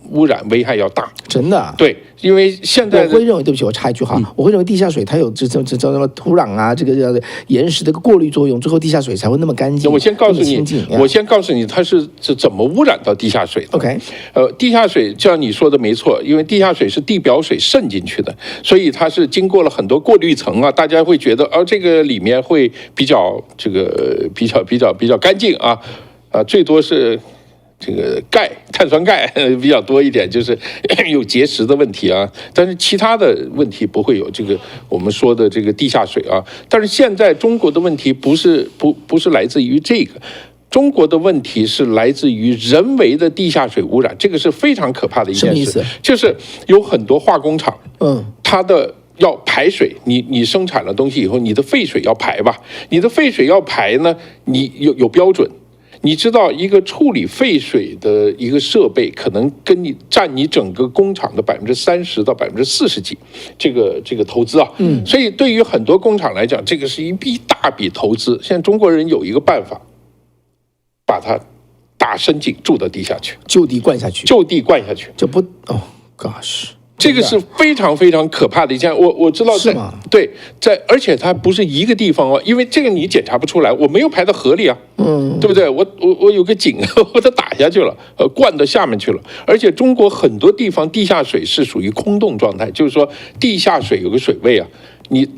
[SPEAKER 2] 污染危害要大。
[SPEAKER 1] 真的？
[SPEAKER 2] 对，因为现在
[SPEAKER 1] 我会认为，对不起，我插一句我会认为地下水它有这叫什么土壤这个岩石的过滤作用，最后地下水才会那么干净。
[SPEAKER 2] 我先告诉你，它是怎么污染到地下水的。
[SPEAKER 1] OK，
[SPEAKER 2] 地下水像你说的没错，因为地下水是地表水渗进去的，所以它是经过了很多过滤层大家会觉得这个里面会比较干净最多是这个碳酸钙比较多一点，就是有结石的问题但是其他的问题不会有这个我们说的这个地下水但是现在中国的问题不是来自于这个，中国的问题是来自于人为的地下水污染，这个是非常可怕的一件事。
[SPEAKER 1] 什么意思？
[SPEAKER 2] 就是有很多化工厂，它的要排水，你生产了东西以后，你的废水要排吧，你的废水要排呢，你有标准。你知道一个处理废水的一个设备，可能占你整个工厂的30%到40%几，这个投资所以对于很多工厂来讲，这个是一大笔投资。现在中国人有一个办法，把它打深井住到地下去，
[SPEAKER 1] 就地灌下去，
[SPEAKER 2] 这
[SPEAKER 1] 不gosh。
[SPEAKER 2] 这个是非常非常可怕的一件，我知道
[SPEAKER 1] 是吗？
[SPEAKER 2] 对，而且它不是一个地方因为这个你检查不出来，我没有排到河里对不对？我有个井，我它打下去了，灌到下面去了。而且中国很多地方地下水是属于空洞状态，就是说地下水有个水位你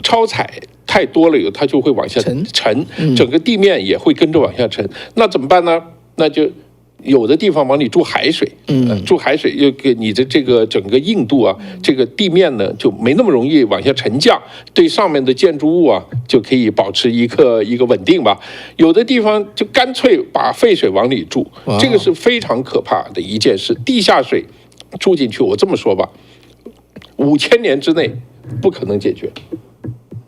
[SPEAKER 2] 超采太多了以后，它就会往下沉，整个地面也会跟着往下沉。那怎么办呢？那就有的地方往里注海水，注海水又给你的这个整个硬度这个地面呢就没那么容易往下沉降，对上面的建筑物就可以保持一个稳定吧。有的地方就干脆把废水往里注，这个是非常可怕的一件事。地下水注进去，我这么说吧， 5000年之内不可能解决。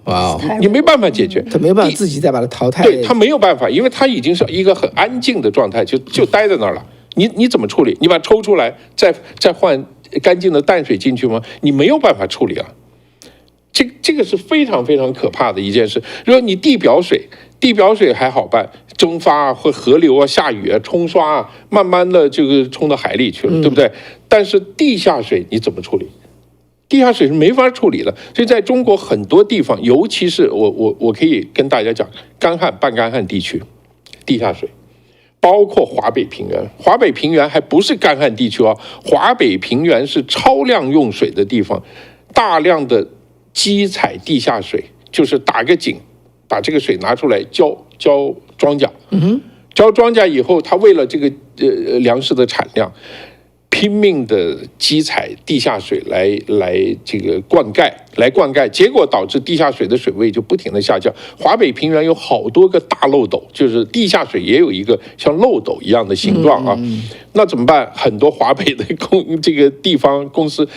[SPEAKER 1] 哇，
[SPEAKER 2] 你没办法解决，
[SPEAKER 1] 他没有办法自己再把它淘汰。
[SPEAKER 2] 对，他没有办法，因为他已经是一个很安静的状态，就待在那儿了。你怎么处理？你把它抽出来，再换干净的淡水进去吗？你没有办法处理啊。这个是非常非常可怕的一件事。如果你地表水还好办，蒸发啊，或河流啊，下雨啊，冲刷啊，慢慢的这个冲到海里去了，对不对？但是地下水你怎么处理？地下水是没法处理的，所以在中国很多地方，尤其是我可以跟大家讲，干旱、半干旱地区，地下水，包括华北平原，华北平原还不是干旱地区哦，华北平原是超量用水的地方，大量的积采地下水，就是打个井，把这个水拿出来浇庄稼，浇庄稼以后，他为了这个粮食的产量，拼命的积采地下水来这个灌溉，结果导致地下水的水位就不停的下降。华北平原有好多个大漏斗，就是地下水也有一个像漏斗一样的形状啊。那怎么办？很多华北的这个地方公司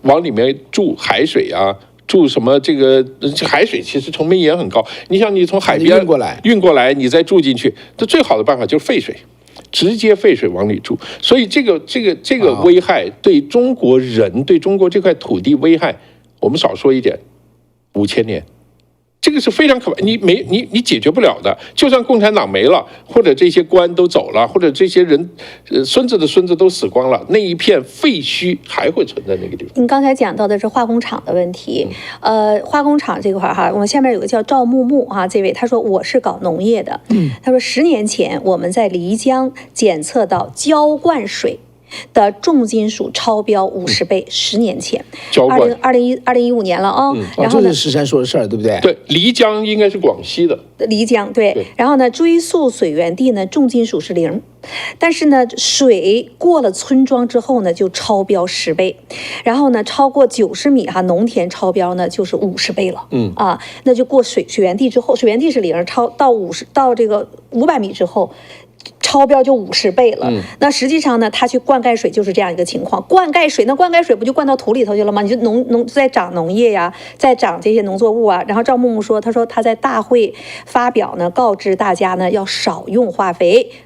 [SPEAKER 2] 往里面注海水啊。注什么这个海水其实成本也很高，你想你从海边运过来，你再注进去，这最好的办法就是废水，直接废水往里注。所以这个危害对中国人、对中国这块土地危害，我们少说一点，5000年。这个是非常可怕，你解决不了的。就算共产党没了，或者这些官都走了，或者这些人，孙子的孙子都死光了，那一片废墟还会存在那个地方。
[SPEAKER 3] 您刚才讲到的是化工厂的问题，化工厂这块哈，我们下面有个叫赵木木啊，这位他说我是搞农业的，他说10年前我们在漓江检测到浇灌水的重金属超标50倍，10年前，2015年了啊。然后呢，
[SPEAKER 1] 这是石山说的事儿，对不对？
[SPEAKER 2] 对，漓江应该是广西的。
[SPEAKER 3] 漓江对，然后呢，追溯水源地呢，重金属是0，但是呢，水过了村庄之后呢，就超标10倍，然后呢，超过90米哈，农田超标呢就是50倍了，那就过水源地之后，水源地是0，超到这个500米之后。超标就50倍了。那实际上呢，它去灌溉水就是这样一个情况。灌溉水不就灌到土里头去了吗？你就在长农业呀，在长这些农作物啊。然后赵木木说，他说他在大会发表呢，告知大家呢要少用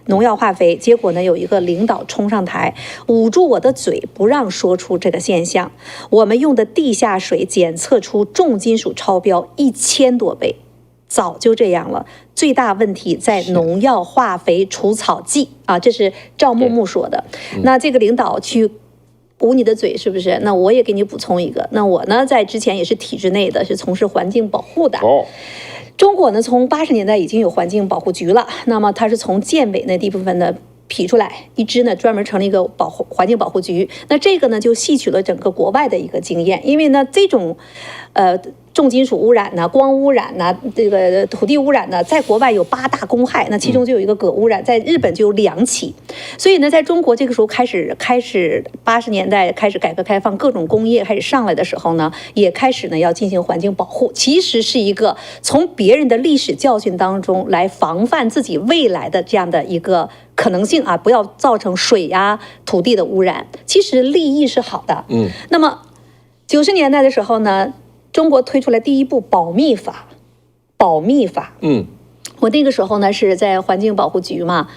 [SPEAKER 3] 农药化肥。结果呢，有一个领导冲上台，捂住我的嘴，不让说出这个现象。我们用的地下水检测出重金属超标1000多倍。早就这样了，最大问题在农药、化肥、除草剂啊，这是赵木木说的。那这个领导去捂你的嘴，是不是？那我也给你补充一个，那我呢，在之前也是体制内的，是从事环境保护的。中国呢，从80年代已经有环境保护局了，那么它是从建委那地部分呢批出来一支呢，专门成立一个环境保护局。那这个呢，就吸取了整个国外的一个经验，因为呢，这种重金属污染呢、光污染呢、这个土地污染呢，在国外有8大公害，那其中就有一个铬污染，在日本就有2起。所以呢，在中国这个时候开始80年代开始改革开放，各种工业开始上来的时候呢，也开始呢要进行环境保护，其实是一个从别人的历史教训当中来防范自己未来的这样的一个可能性啊，不要造成水呀、土地的污染。其实利益是好的。那么90年代的时候呢，中国推出来第一部保密法。我那个时候呢是在环境保护局嘛，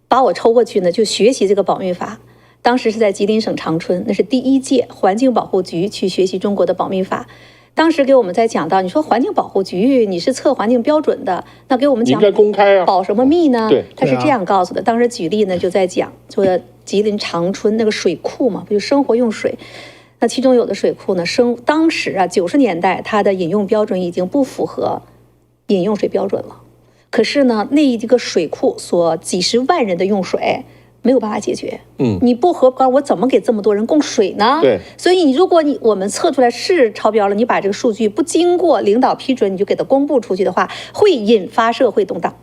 [SPEAKER 3] 把我抽过去呢就学习这个保密法。当时是在吉林省长春，那是第1届环境保护局去学习中国的保密法。当时给我们在讲到，你说环境保护局你是测环境标准的，那给我们讲
[SPEAKER 2] 应该公开啊，
[SPEAKER 3] 保什么密呢？
[SPEAKER 2] 对，
[SPEAKER 3] 他是这样告诉的。当时举例呢就在讲，说吉林长春那个水库嘛，不就生活用水。那其中有的水库呢，当时啊90年代它的饮用标准已经不符合饮用水标准了，可是呢那一个水库所几十万人的用水没有办法解决。你不合格，我怎么给这么多人供水呢？
[SPEAKER 2] 对，
[SPEAKER 3] 所以如果我们测出来是超标了，你把这个数据不经过领导批准，你就给它公布出去的话，会引发社会动荡。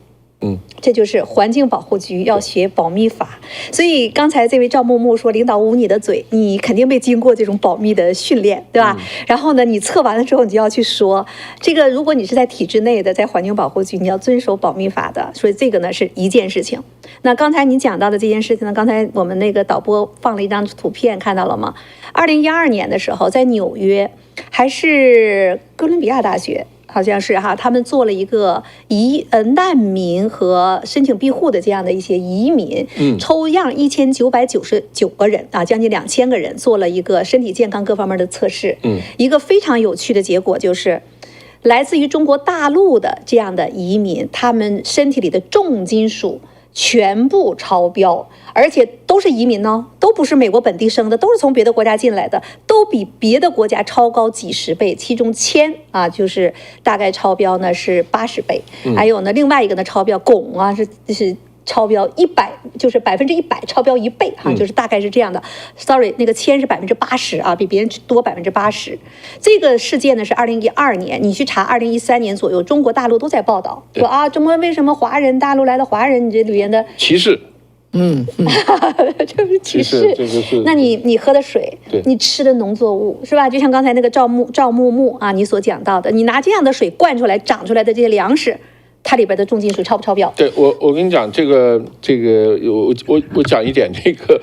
[SPEAKER 3] 这就是环境保护局要学保密法。所以刚才这位赵木木说，领导捂你的嘴，你肯定没经过这种保密的训练，对吧？然后呢，你测完了之后，你就要去说这个，如果你是在体制内的，在环境保护局，你要遵守保密法的。所以这个呢是一件事情。那刚才你讲到的这件事情呢，刚才我们那个导播放了一张图片，看到了吗？2012年的时候，在纽约还是哥伦比亚大学。好像是哈，他们做了一个难民和申请庇护的这样的一些移民，抽样1999个人啊，将近2000个人，做了一个身体健康各方面的测试。一个非常有趣的结果就是，来自于中国大陆的这样的移民，他们身体里的重金属全部超标，而且都是移民呢，都不是美国本地生的，都是从别的国家进来的，都比别的国家超高几十倍，其中铅啊，就是大概超标呢是80倍，还有呢另外一个呢超标汞啊是超标100，就是100%超标1倍哈，就是大概是这样的。Sorry， 那个铅是80%啊，比别人多80%。这个事件呢是2012年，你去查2013年左右，中国大陆都在报道说啊，中国为什么大陆来的华人，你这里面的
[SPEAKER 2] 歧视。
[SPEAKER 3] 这不是歧视，那你喝的水，你吃的农作物是吧？就像刚才那个赵木木啊，你所讲到的，你拿这样的水灌出来长出来的这些粮食。它里边的重金属超不超标？
[SPEAKER 2] 对，我跟你讲，这个我讲一点这个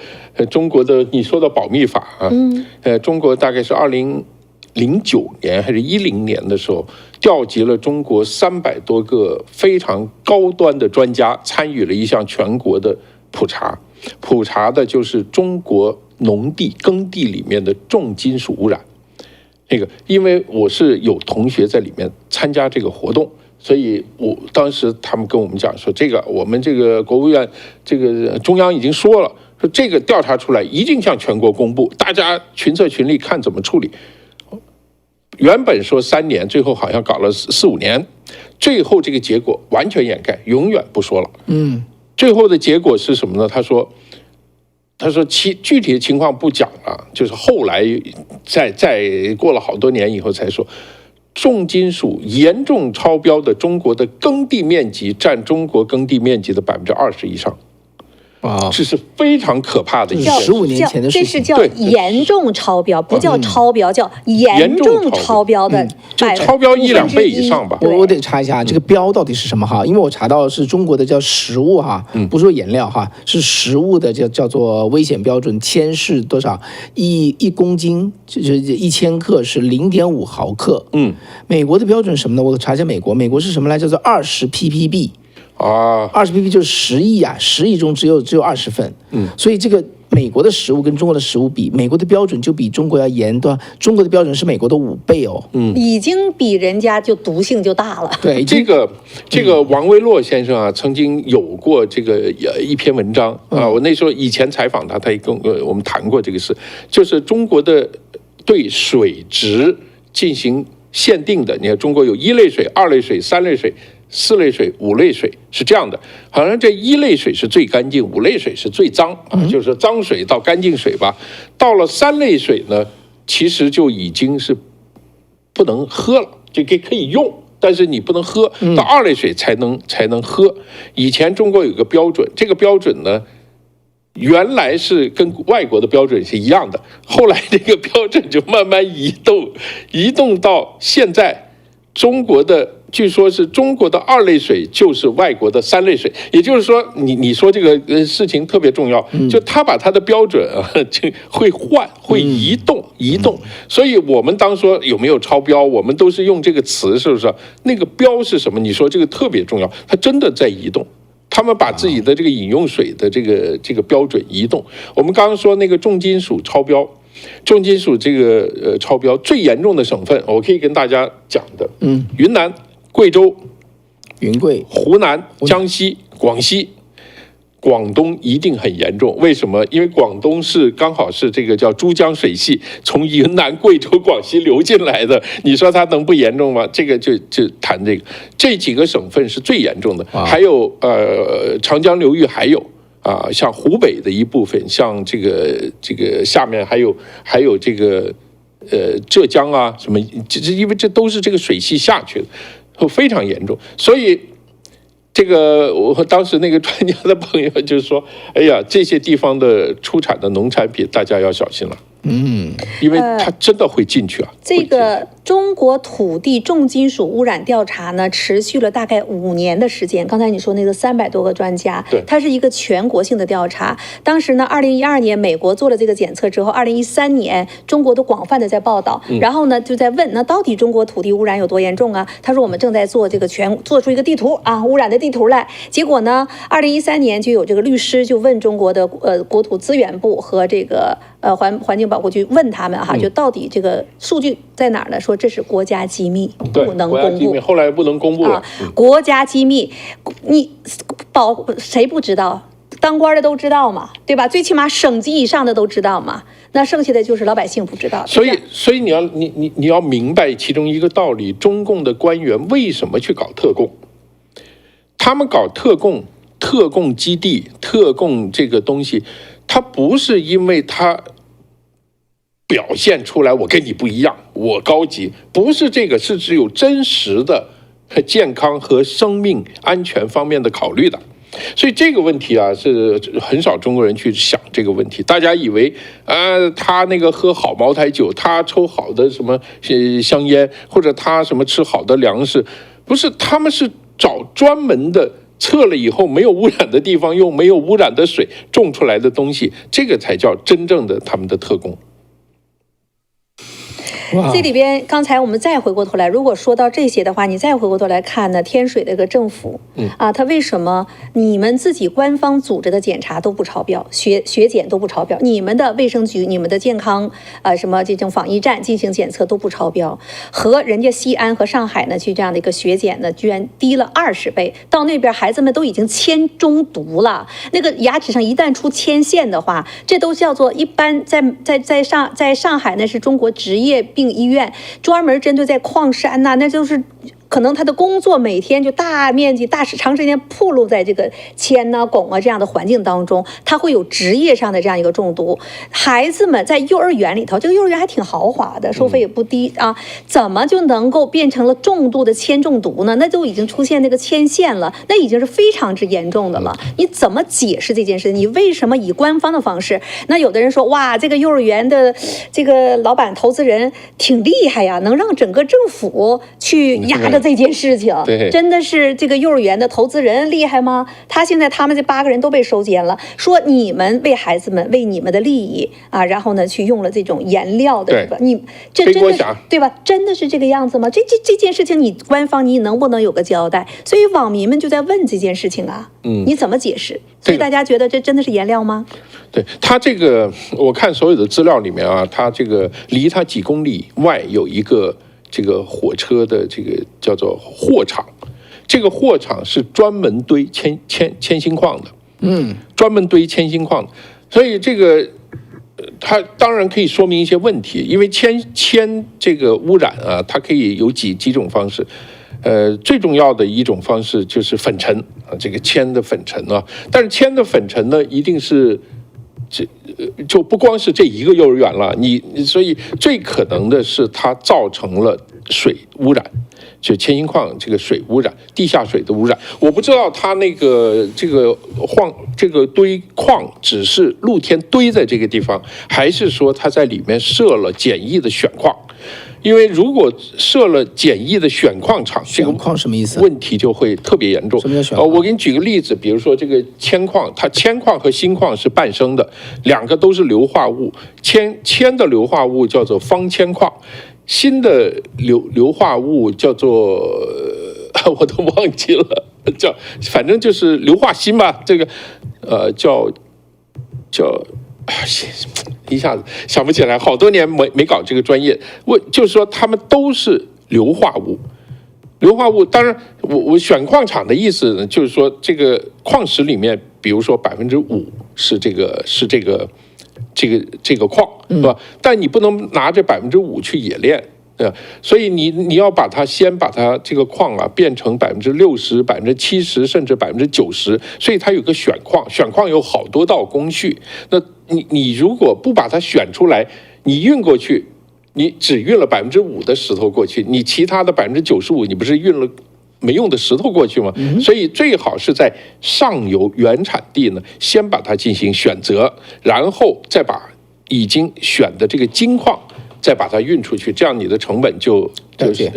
[SPEAKER 2] 中国的你说的保密法啊，中国大概是2009年还是2010年的时候，调集了中国300多个非常高端的专家，参与了一项全国的普查的就是中国农地耕地里面的重金属污染。那个，因为我是有同学在里面参加这个活动。所以我当时他们跟我们讲说，这个我们这个国务院这个中央已经说了，说这个调查出来一定向全国公布，大家群策群力看怎么处理。原本说3年，最后好像搞了4、5年，最后这个结果完全掩盖，永远不说了。最后的结果是什么呢？他说具体的情况不讲了，就是后来再过了好多年以后才说。重金属严重超标的中国的耕地面积占中国耕地面积的20%以上，这是非常可怕的一件事。
[SPEAKER 1] 15年前的事情，
[SPEAKER 3] 这是叫严重超标，不叫超标，叫严重超标的，
[SPEAKER 2] 就超标1、2倍以上吧。
[SPEAKER 1] 我得查一下这个标到底是什么哈，因为我查到是中国的叫食物哈，不是说颜料哈，是食物的叫做危险标准，铅是多少？1公斤就是1000克是0.5毫克。美国的标准什么呢？我查一下美国是什么来？叫做20 ppb。20 ppb 就是10亿啊，10亿中只有20份。所以这个美国的食物跟中国的食物比，美国的标准就比中国要严多，中国的标准是美国的5倍哦。
[SPEAKER 3] 已经比人家就毒性就大了。
[SPEAKER 2] 对，这个王维洛先生啊，曾经有过这个一篇文章啊，我那时候以前采访他也跟我们谈过这个事，就是中国的对水质进行限定的。你看，中国有1类水、2类水、3类水。4类水、5类水是这样的，好像这1类水是最干净，5类水是最脏啊，就是脏水到干净水吧。到了3类水呢，其实就已经是不能喝了，就可以用，但是你不能喝，到2类水才能喝。以前中国有个标准，这个标准呢，原来是跟外国的标准是一样的，后来这个标准就慢慢移动到现在，中国的。据说是中国的2类水就是外国的3类水，也就是说，你说这个事情特别重要，就他把他的标准啊，就会换，会移动。所以我们当说有没有超标，我们都是用这个词，是不是？那个标是什么？你说这个特别重要，它真的在移动。他们把自己的这个饮用水的这个标准移动。我们刚刚说那个重金属超标。重金属这个超标最严重的省份，我可以跟大家讲的，云南、贵州、
[SPEAKER 1] 云贵、
[SPEAKER 2] 湖南、江西、广西、广东一定很严重。为什么？因为广东是刚好是这个叫珠江水系从云南、贵州、广西流进来的，你说它能不严重吗？这个就谈这几个省份是最严重的，还有长江流域还有。像湖北的一部分，像这个下面还有这个浙江啊什么，因为这都是这个水系下去的，非常严重。所以这个我当时那个专家的朋友就说：“哎呀，这些地方的出产的农产品，大家要小心了。”因为它真的会进去啊。
[SPEAKER 3] 这个中国土地重金属污染调查呢，持续了大概5年的时间。刚才你说那个300多个专家，它是一个全国性的调查。当时呢，2012年美国做了这个检测之后，2013年中国都广泛的在报道，然后呢就在问，那到底中国土地污染有多严重啊？他说我们正在做这个做出一个地图啊，污染的地图来。结果呢，2013年就有这个律师就问中国的国土资源部和这个环境保护局，问他们哈，就到底这个数据在哪儿呢？说这是国家机密，不能公布。
[SPEAKER 2] 后来不能公布了。
[SPEAKER 3] 国家机密，你谁不知道？当官的都知道嘛，对吧？最起码省级以上的都知道嘛。那剩下的就是老百姓不知道。
[SPEAKER 2] 所以你要明白其中一个道理：中共的官员为什么去搞特供？他们搞特供基地、特供这个东西，他不是因为他表现出来我跟你不一样，我高级，不是这个，是只有真实的健康和生命安全方面的考虑的。所以这个问题啊，是很少中国人去想这个问题。大家以为他那个喝好茅台酒，他抽好的什么香烟，或者他什么吃好的粮食，不是，他们是找专门的测了以后没有污染的地方，用没有污染的水种出来的东西，这个才叫真正的他们的特供。
[SPEAKER 3] 这里边刚才我们再回过头来，如果说到这些的话，你再回过头来看呢，天水的一个政府，他为什么你们自己官方组织的检查都不超标，血检都不超标，你们的卫生局、你们的健康什么这种防疫站进行检测都不超标，和人家西安和上海呢去这样的一个血检呢，居然低了20倍，到那边孩子们都已经铅中毒了，那个牙齿上一旦出铅线的话，这都叫做一般在上海那是中国职业病医院，专门针对在矿山呐，那就是可能他的工作每天就大面积、长时间暴露在这个铅呐、汞啊这样的环境当中，他会有职业上的这样一个中毒。孩子们在幼儿园里头，这个幼儿园还挺豪华的，收费也不低啊，怎么就能够变成了重度的铅中毒呢？那就已经出现那个铅线了，那已经是非常之严重的了。你怎么解释这件事？你为什么以官方的方式？那有的人说，哇，这个幼儿园的这个老板投资人挺厉害呀，能让整个政府去压着这件事情，真的是这个幼儿园的投资人厉害吗？现在他们这8个人都被收监了，说你们为孩子们、为你们的利益啊，然后呢去用了这种颜料的，你这真的是对吧？真的是这个样子吗？这件事情你官方你能不能有个交代？所以网民们就在问这件事情啊，你怎么解释？所以大家觉得这真的是颜料吗？
[SPEAKER 2] 对，他这个我看所有的资料里面啊，他这个离他几公里外有一个这个火车的这个叫做货场，这个货场是专门堆铅锌矿的，专门堆铅锌矿的，所以这个它当然可以说明一些问题，因为铅这个污染啊，它可以有几种方式。最重要的一种方式就是粉尘啊，这个铅的粉尘啊，但是铅的粉尘呢，一定是就不光是这一个幼儿园了，所以最可能的是它造成了水污染，就铅锌矿这个水污染，地下水的污染。我不知道它那个这个堆矿只是露天堆在这个地方，还是说它在里面设了简易的选矿。因为如果设了简易的选矿场，
[SPEAKER 1] 选矿什么意思？
[SPEAKER 2] 问题就会特别严重。
[SPEAKER 1] 什么叫选矿？
[SPEAKER 2] 我给你举个例子，比如说这个铅矿，它铅矿和锌矿是半生的，两个都是硫化物。铅的硫化物叫做方铅矿，锌的硫化物叫做我都忘记了，反正就是硫化锌吧，这个叫。一下子想不起来，好多年没搞这个专业。就是说，他们都是硫化物。硫化物，当然，我选矿场的意思呢，就是说这个矿石里面，比如说5%是这个矿，是吧？但你不能拿这5%去冶炼。所以你要先把它这个矿啊变成60%、70%甚至90%，所以它有个选矿有好多道工序。那你如果不把它选出来，你运过去，你只运了5%的石头过去，你其他的95%你不是运了没用的石头过去嘛，所以最好是在上游原产地呢，先把它进行选择，然后再把已经选的这个金矿再把它运出去，这样你的成本就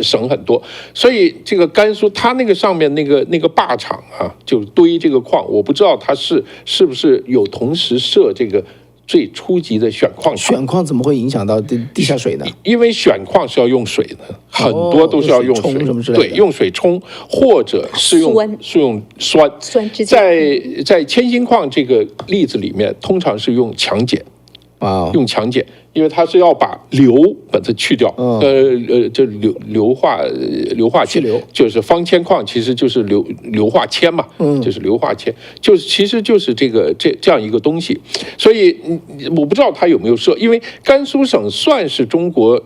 [SPEAKER 2] 省很多。所以这个甘肃它那个上面那个坝场啊，就堆这个矿，我不知道它是不是有同时设这个最初级的选矿场。
[SPEAKER 1] 选矿怎么会影响到地下水呢？因
[SPEAKER 2] 为选矿是要用水的，很多都是要用水，对，用水冲，或者是用酸。在千辛矿这个例子里面，通常是用强碱。用强碱，因为它是要把把它去掉，就硫化铅，就是方铅矿其实就是硫化铅嘛，就是硫化铅，其实就是这样一个东西，所以我不知道它有没有设，因为甘肃省算是中国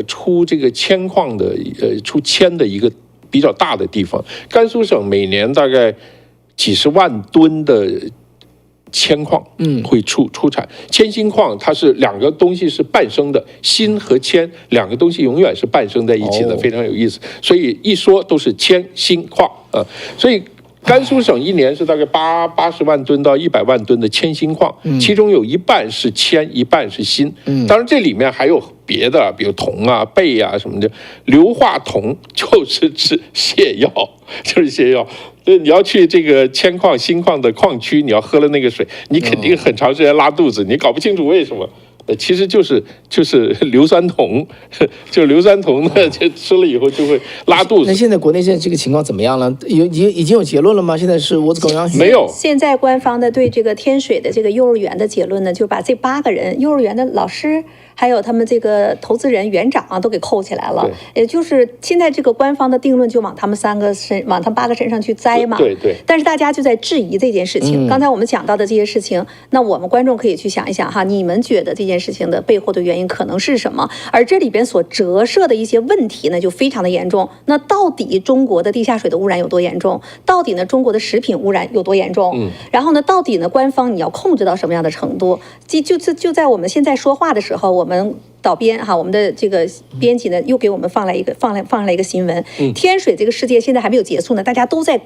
[SPEAKER 2] 出这个铅矿的出铅的一个比较大的地方，甘肃省每年大概几十万吨的铅矿会出产，铅锌矿它是两个东西是伴生的，锌和铅两个东西永远是伴生在一起的，非常有意思。所以一说都是铅锌矿啊，所以甘肃省一年是大概80万吨到100万吨的铅锌矿，其中有一半是铅，一半是锌。当然这里面还有别的，比如铜啊、钡啊什么的。硫化铜就是指泻药，就是泻药。所以你要去这个铅矿、锌矿的矿区，你要喝了那个水，你肯定很长时间拉肚子，你搞不清楚为什么。其实就是硫酸铜，就硫酸铜呢，就吃了以后就会拉肚子。
[SPEAKER 1] 那现在国内现在这个情况怎么样了？已经有结论了吗？现在是我狗养
[SPEAKER 2] 没有。
[SPEAKER 3] 现在官方的对这个天水的这个幼儿园的结论呢，就把这8个人幼儿园的老师，还有他们这个投资人、园长都给扣起来了。也就是现在这个官方的定论就往他们8个身上去栽嘛。
[SPEAKER 2] 对。
[SPEAKER 3] 但是大家就在质疑这件事情。刚才我们讲到的这些事情，那我们观众可以去想一想哈，你们觉得这件事情的背后的原因可能是什么？而这里边所折射的一些问题呢，就非常的严重。那到底中国的地下水的污染有多严重？到底呢中国的食品污染有多严重？然后呢，到底呢官方你要控制到什么样的程度？就在我们现在说话的时候，我们导编哈，我们的这个编辑呢又给我们放上来一个新闻，天水这个事件现在还没有结束呢，大家都在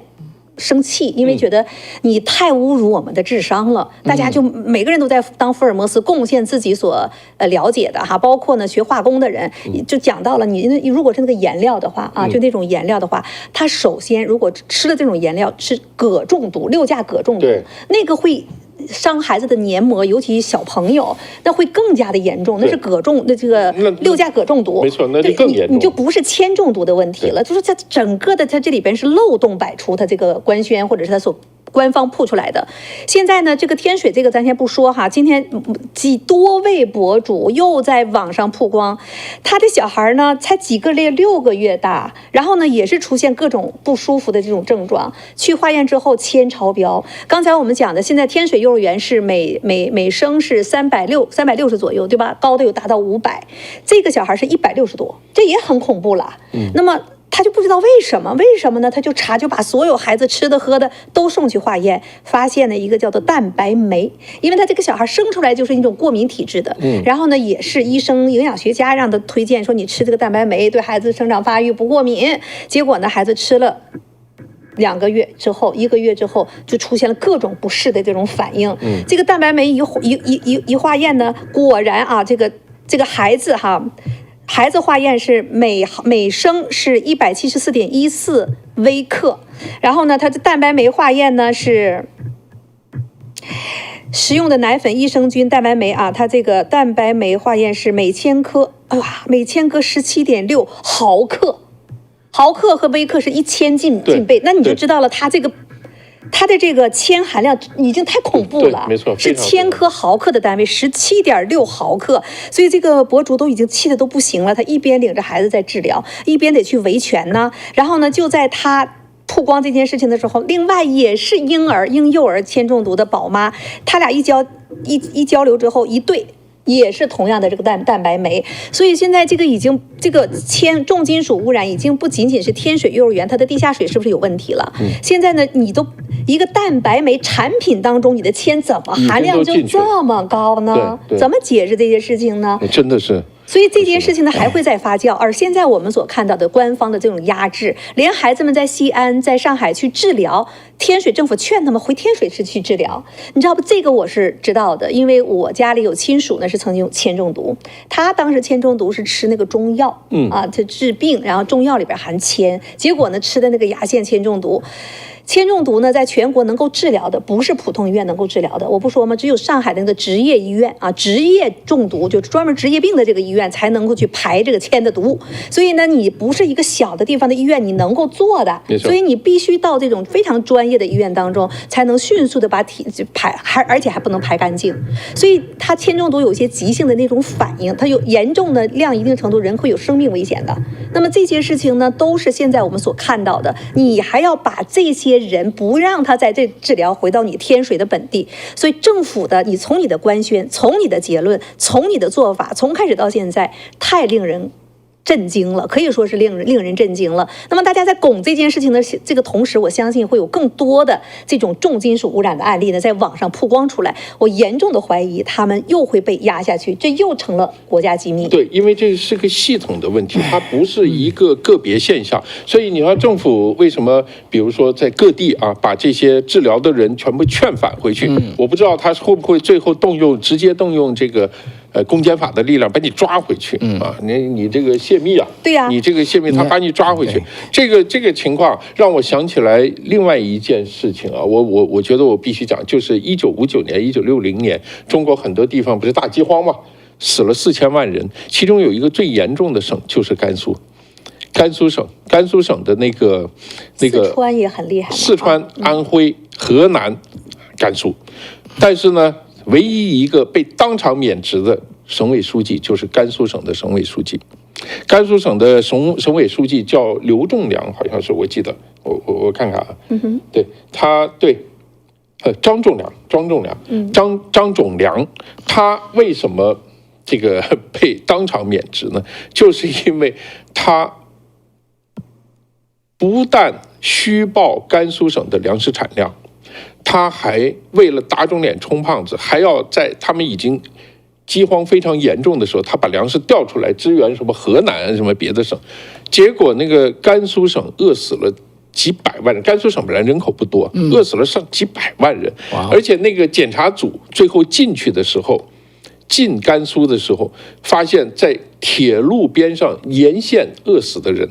[SPEAKER 3] 生气，因为觉得你太侮辱我们的智商了。大家就每个人都在当福尔摩斯，贡献自己所了解的哈，包括呢学化工的人就讲到了，你如果是那个颜料的话啊，就那种颜料的话，它首先如果吃了这种颜料是铬中毒，6价铬中毒，那个会伤孩子的黏膜，尤其小朋友，那会更加的严重。那是这个6价铬中毒，
[SPEAKER 2] 没错，那就更严重。
[SPEAKER 3] 你就不是铅中毒的问题了，就是它整个的它这里边是漏洞百出，它这个官宣或者是它所官方铺出来的。现在呢，这个天水这个咱先不说哈，今天多位博主又在网上曝光，他的小孩呢才几个月，6个月大，然后呢也是出现各种不舒服的这种症状，去化验之后铅超标。刚才我们讲的，现在天水幼儿园是每升是360左右，对吧？高的有达到500，这个小孩是160多，这也很恐怖了。那么他就不知道为什么呢？他就把所有孩子吃的喝的都送去化验，发现了一个叫做蛋白酶，因为他这个小孩生出来就是一种过敏体质的，然后呢也是医生营养学家让他推荐说你吃这个蛋白酶对孩子生长发育不过敏，结果呢孩子吃了1个月之后就出现了各种不适的这种反应。这个蛋白酶一化验呢，果然啊这个孩子化验是每升是174.14微克，然后呢，它的蛋白酶化验呢是食用的奶粉、益生菌、蛋白酶啊，它这个蛋白酶化验是每千克17.6毫克，毫克和微克是1000进倍，那你就知道了，它的这个铅含量已经太恐怖了，
[SPEAKER 2] 没错，
[SPEAKER 3] 是千克毫克的单位，17.6毫克，所以这个博主都已经气得都不行了。他一边领着孩子在治疗，一边得去维权呢。然后呢，就在他曝光这件事情的时候，另外也是婴幼儿铅中毒的宝妈，他俩一交流之后一对。也是同样的这个蛋白酶，所以现在这个重金属污染已经不仅仅是天水幼儿园它的地下水是不是有问题了？现在呢，你都一个蛋白酶产品当中，你的铅怎么含量就这么高呢？怎么解释这些事情呢？
[SPEAKER 2] 真的是。
[SPEAKER 3] 所以这件事情呢还会再发酵，而现在我们所看到的官方的这种压制，连孩子们在西安、在上海去治疗，天水政府劝他们回天水市去治疗，你知道不？这个我是知道的，因为我家里有亲属呢是曾经有铅中毒，他当时铅中毒是吃那个中药，他治病，然后中药里边含铅，结果呢吃的那个牙线铅中毒。铅中毒呢，在全国能够治疗的，不是普通医院能够治疗的。我不说吗？只有上海的那个职业医院啊，职业中毒就专门职业病的这个医院才能够去排这个铅的毒。所以呢，你不是一个小的地方的医院你能够做的，所以你必须到这种非常专业的医院当中，才能迅速的把排，而且还不能排干净。所以它铅中毒有些急性的那种反应，它有严重的量，一定程度人会有生命危险的。那么这些事情呢，都是现在我们所看到的。你还要把这些人不让他在这治疗回到你天水的本地，所以政府的你从你的官宣，从你的结论，从你的做法，从开始到现在，太令人震惊了，可以说是令人震惊了。那么大家在拱这件事情的这个同时，我相信会有更多的这种重金属污染的案例呢，在网上曝光出来。我严重的怀疑他们又会被压下去，这又成了国家机密。
[SPEAKER 2] 对，因为这是个系统的问题，它不是一个个别现象。所以你要政府为什么，比如说在各地啊，把这些治疗的人全部劝返回去？我不知道他会不会最后直接动用这个。公检法的力量把你抓回去啊！你这个泄密啊，
[SPEAKER 3] 对呀，
[SPEAKER 2] 你这个泄密，他把你抓回去。这个情况让我想起来另外一件事情啊，我觉得我必须讲，就是1959年、1960年，中国很多地方不是大饥荒嘛，死了4000万人，其中有一个最严重的省就是甘肃省的那个
[SPEAKER 3] 四川也很厉害，
[SPEAKER 2] 四川、安徽、河南、甘肃，但是呢。唯一一个被当场免职的省委书记就是甘肃省的省委书记，甘肃省的省委书记叫刘仲良，好像是我记得，我看看啊，对他对，张仲良，张仲良，他为什么这个被当场免职呢？就是因为他不但虚报甘肃省的粮食产量。他还为了打肿脸充胖子，还要在他们已经饥荒非常严重的时候，他把粮食调出来支援什么河南什么别的省，结果那个甘肃省饿死了几百万人。甘肃省本来人口不多，饿死了上几百万人，而且那个检查组最后进去的时候，进甘肃的时候，发现在铁路边上沿线饿死的人。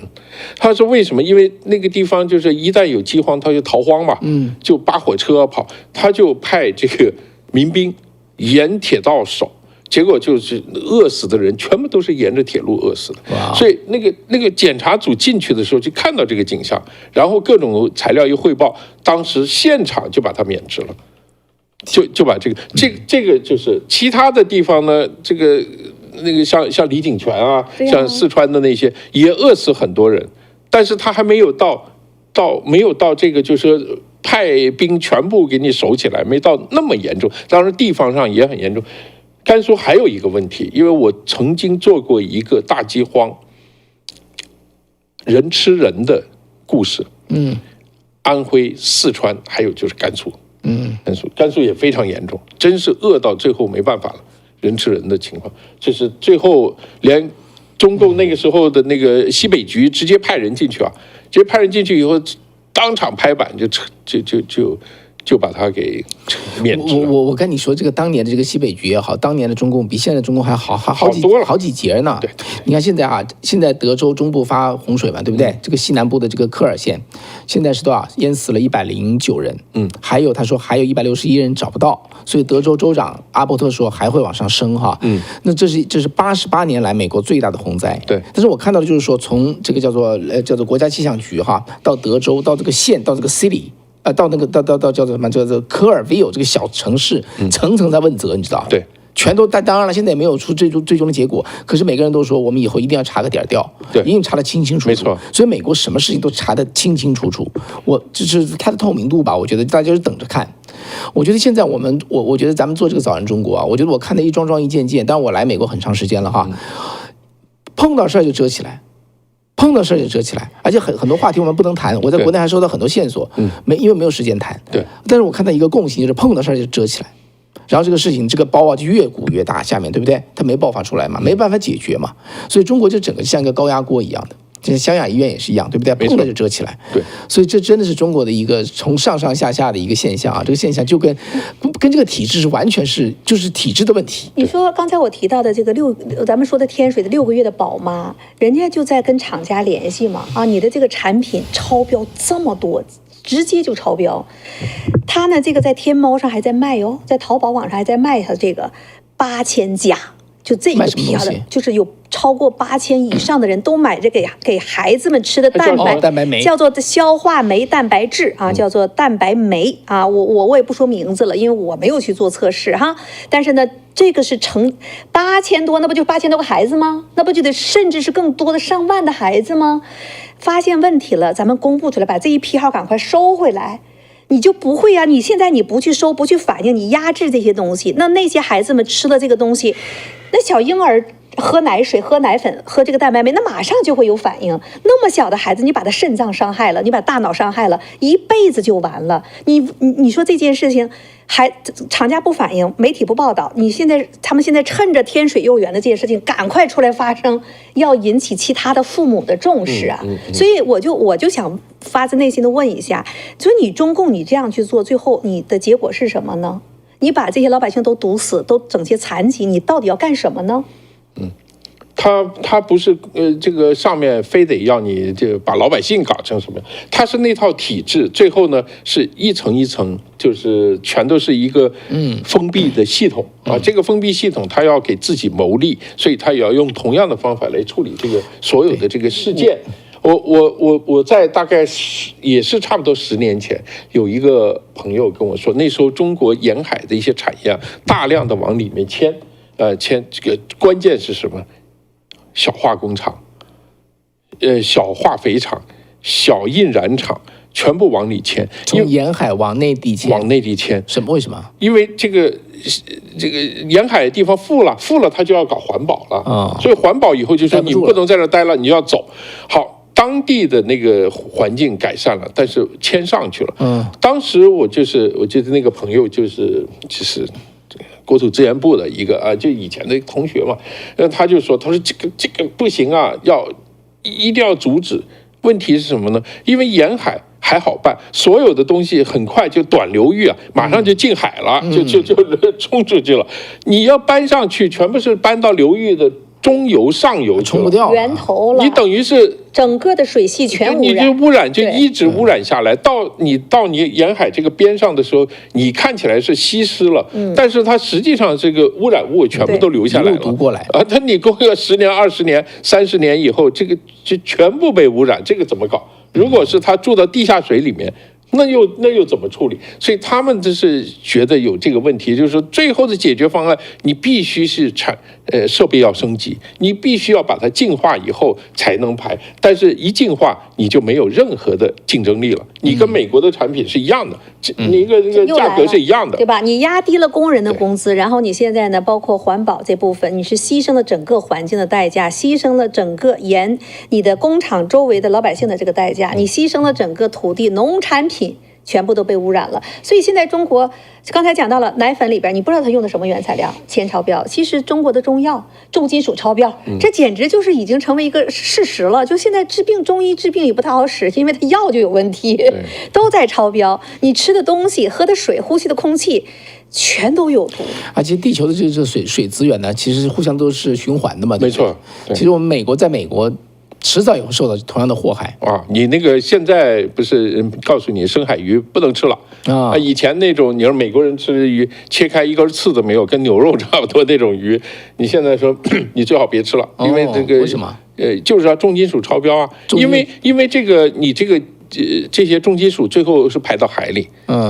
[SPEAKER 2] 他说为什么？因为那个地方就是一旦有饥荒，他就逃荒嘛，就扒火车跑，他就派这个民兵沿铁道守，结果就是饿死的人全部都是沿着铁路饿死的。所以那个检查组进去的时候就看到这个景象，然后各种材料一汇报，当时现场就把他免职了。就把这个就是其他的地方呢，那个像李井泉啊，像四川的那些也饿死很多人，但是他还没有到这个就是说派兵全部给你守起来，没到那么严重。当然地方上也很严重。甘肃还有一个问题，因为我曾经做过一个大饥荒人吃人的故事，安徽、四川还有就是甘肃。甘肃也非常严重，真是饿到最后没办法了，人吃人的情况，就是最后连中共那个时候的那个西北局直接派人进去啊，直接派人进去以后，当场拍板就把他给免职了。
[SPEAKER 1] 我跟你说，这个当年的这个西北局也好，当年的中共比现在的中共还好几节呢。
[SPEAKER 2] 对，
[SPEAKER 1] 你看现在啊，现在德州中部发洪水嘛，对不对？这个西南部的这个科尔县，现在是多少？淹死了109人。还有他说还有161人找不到，所以德州州长阿伯特说还会往上升哈。那这是88年来美国最大的洪灾。
[SPEAKER 2] 对，
[SPEAKER 1] 但是我看到的就是说，从这个叫做国家气象局哈，到德州，到这个县，到这个 city。到那个到叫做什么？叫做科尔维尔这个小城市，层层在问责，你知道？
[SPEAKER 2] 对，
[SPEAKER 1] 全都。当然了，现在也没有出最终的结果。可是每个人都说，我们以后一定要查个点调，
[SPEAKER 2] 对，
[SPEAKER 1] 一定查得清清楚楚。
[SPEAKER 2] 没错。
[SPEAKER 1] 所以美国什么事情都查得清清楚楚。就是它的透明度吧，我觉得大家就等着看。我觉得现在我觉得咱们做这个早安中国啊，我觉得我看的一桩桩一件件。当然我来美国很长时间了哈，碰到事儿就遮起来。碰到事儿就遮起来，而且很多话题我们不能谈。我在国内还收到很多线索，因为没有时间谈。
[SPEAKER 2] 对，
[SPEAKER 1] 但是我看到一个共性，就是碰到事儿就遮起来。然后这个事情这个包啊就越鼓越大，下面对不对？它没爆发出来嘛，没办法解决嘛，所以中国就整个像一个高压锅一样的。就是湘雅医院也是一样，对不对？砰的就遮起来。
[SPEAKER 2] 对，
[SPEAKER 1] 所以这真的是中国的一个从上上下下的一个现象啊！这个现象就跟这个体制是完全就是体制的问题。
[SPEAKER 3] 你说刚才我提到的这个咱们说的天水的6个月的宝妈，人家就在跟厂家联系嘛，啊，你的这个产品超标这么多。直接就超标，他呢这个在天猫上还在卖哦，在淘宝网上还在卖他这个8000加，就这个批发的，就是有超过8000以上的人都买这给孩子们吃的蛋白酶，叫做消化酶蛋白质啊，叫做蛋白酶啊，我也不说名字了，因为我没有去做测试哈，但是呢。这个是成8000多，那不就8000多个孩子吗？那不就得甚至是更多的上万的孩子吗？发现问题了，咱们公布出来，把这一批号赶快收回来，你就不会啊！你现在你不去收，不去反映，你压制这些东西，那些孩子们吃了这个东西，那小婴儿喝奶水、喝奶粉、喝这个蛋白酶，那马上就会有反应。那么小的孩子，你把他肾脏伤害了，你把大脑伤害了，一辈子就完了。你说这件事情。厂家不反应，媒体不报道，他们现在趁着天水幼儿园的这件事情，赶快出来发声，要引起其他的父母的重视啊！所以我就想发自内心的问一下，就你中共你这样去做，最后你的结果是什么呢？你把这些老百姓都毒死，都整些残疾，你到底要干什么呢？
[SPEAKER 2] 他不是这个上面非得要你这把老百姓搞成什么样，他是那套体制，最后呢是一层一层，就是全都是一个封闭的系统啊。这个封闭系统，他要给自己谋利，所以他也要用同样的方法来处理这个所有的这个事件。我在大概也是差不多10年前，有一个朋友跟我说，那时候中国沿海的一些产业大量的往里面迁这个关键是什么？小化工厂、小化肥厂、小印染厂，全部往里迁，
[SPEAKER 1] 从沿海往内地迁。
[SPEAKER 2] 往内地迁，
[SPEAKER 1] 为什么？
[SPEAKER 2] 因为这个沿海的地方富了，他就要搞环保了所以环保以后就说你不能在这待了，你要走。好，当地的那个环境改善了，但是迁上去了。当时我记得那个朋友就是国土资源部的一个就以前的同学嘛，他就说这个不行啊，一定要阻止。问题是什么呢？因为沿海还好办，所有的东西很快就短流域马上就进海了，就冲出去了。你要搬上去，全部是搬到流域的中游、上游去了，
[SPEAKER 1] 冲不掉
[SPEAKER 3] 源头了。
[SPEAKER 2] 你等于是
[SPEAKER 3] 整个的水系全污染，
[SPEAKER 2] 你就污染就一直污染下来，到你沿海这个边上的时候，你看起来是稀释了，但是它实际上这个污染物全部都留下来了，
[SPEAKER 1] 读过来
[SPEAKER 2] 它你过个10年、20年、30年以后，这个就全部被污染，这个怎么搞？如果是它住到地下水里面。那又怎么处理？所以他们就是觉得有这个问题，就是说最后的解决方案，你必须是设备要升级，你必须要把它净化以后才能排。但是一净化，你就没有任何的竞争力了。你跟美国的产品是一样的，你一个价格是一样的，
[SPEAKER 3] 对吧？你压低了工人的工资，然后你现在呢，包括环保这部分，你是牺牲了整个环境的代价，牺牲了整个你的工厂周围的老百姓的这个代价，你牺牲了整个土地农产品。全部都被污染了，所以现在中国刚才讲到了奶粉里边，你不知道它用的什么原材料，铅超标。其实中国的中药重金属超标，这简直就是已经成为一个事实了。就现在中医治病也不太好使，因为它药就有问题，都在超标。你吃的东西、喝的水、呼吸的空气，全都有毒。
[SPEAKER 1] 而且地球的这个水资源呢，其实互相都是循环的嘛。
[SPEAKER 2] 没错，
[SPEAKER 1] 其实我们在美国。迟早也会受到同样的祸害
[SPEAKER 2] 你那个现在不是告诉你深海鱼不能吃了以前那种你说美国人吃鱼切开一根刺都没有，跟牛肉差不多那种鱼，你现在说你最好别吃了，因为这个
[SPEAKER 1] 为什么？
[SPEAKER 2] 就是重金属超标因为这个你这些重金属最后是排到海里，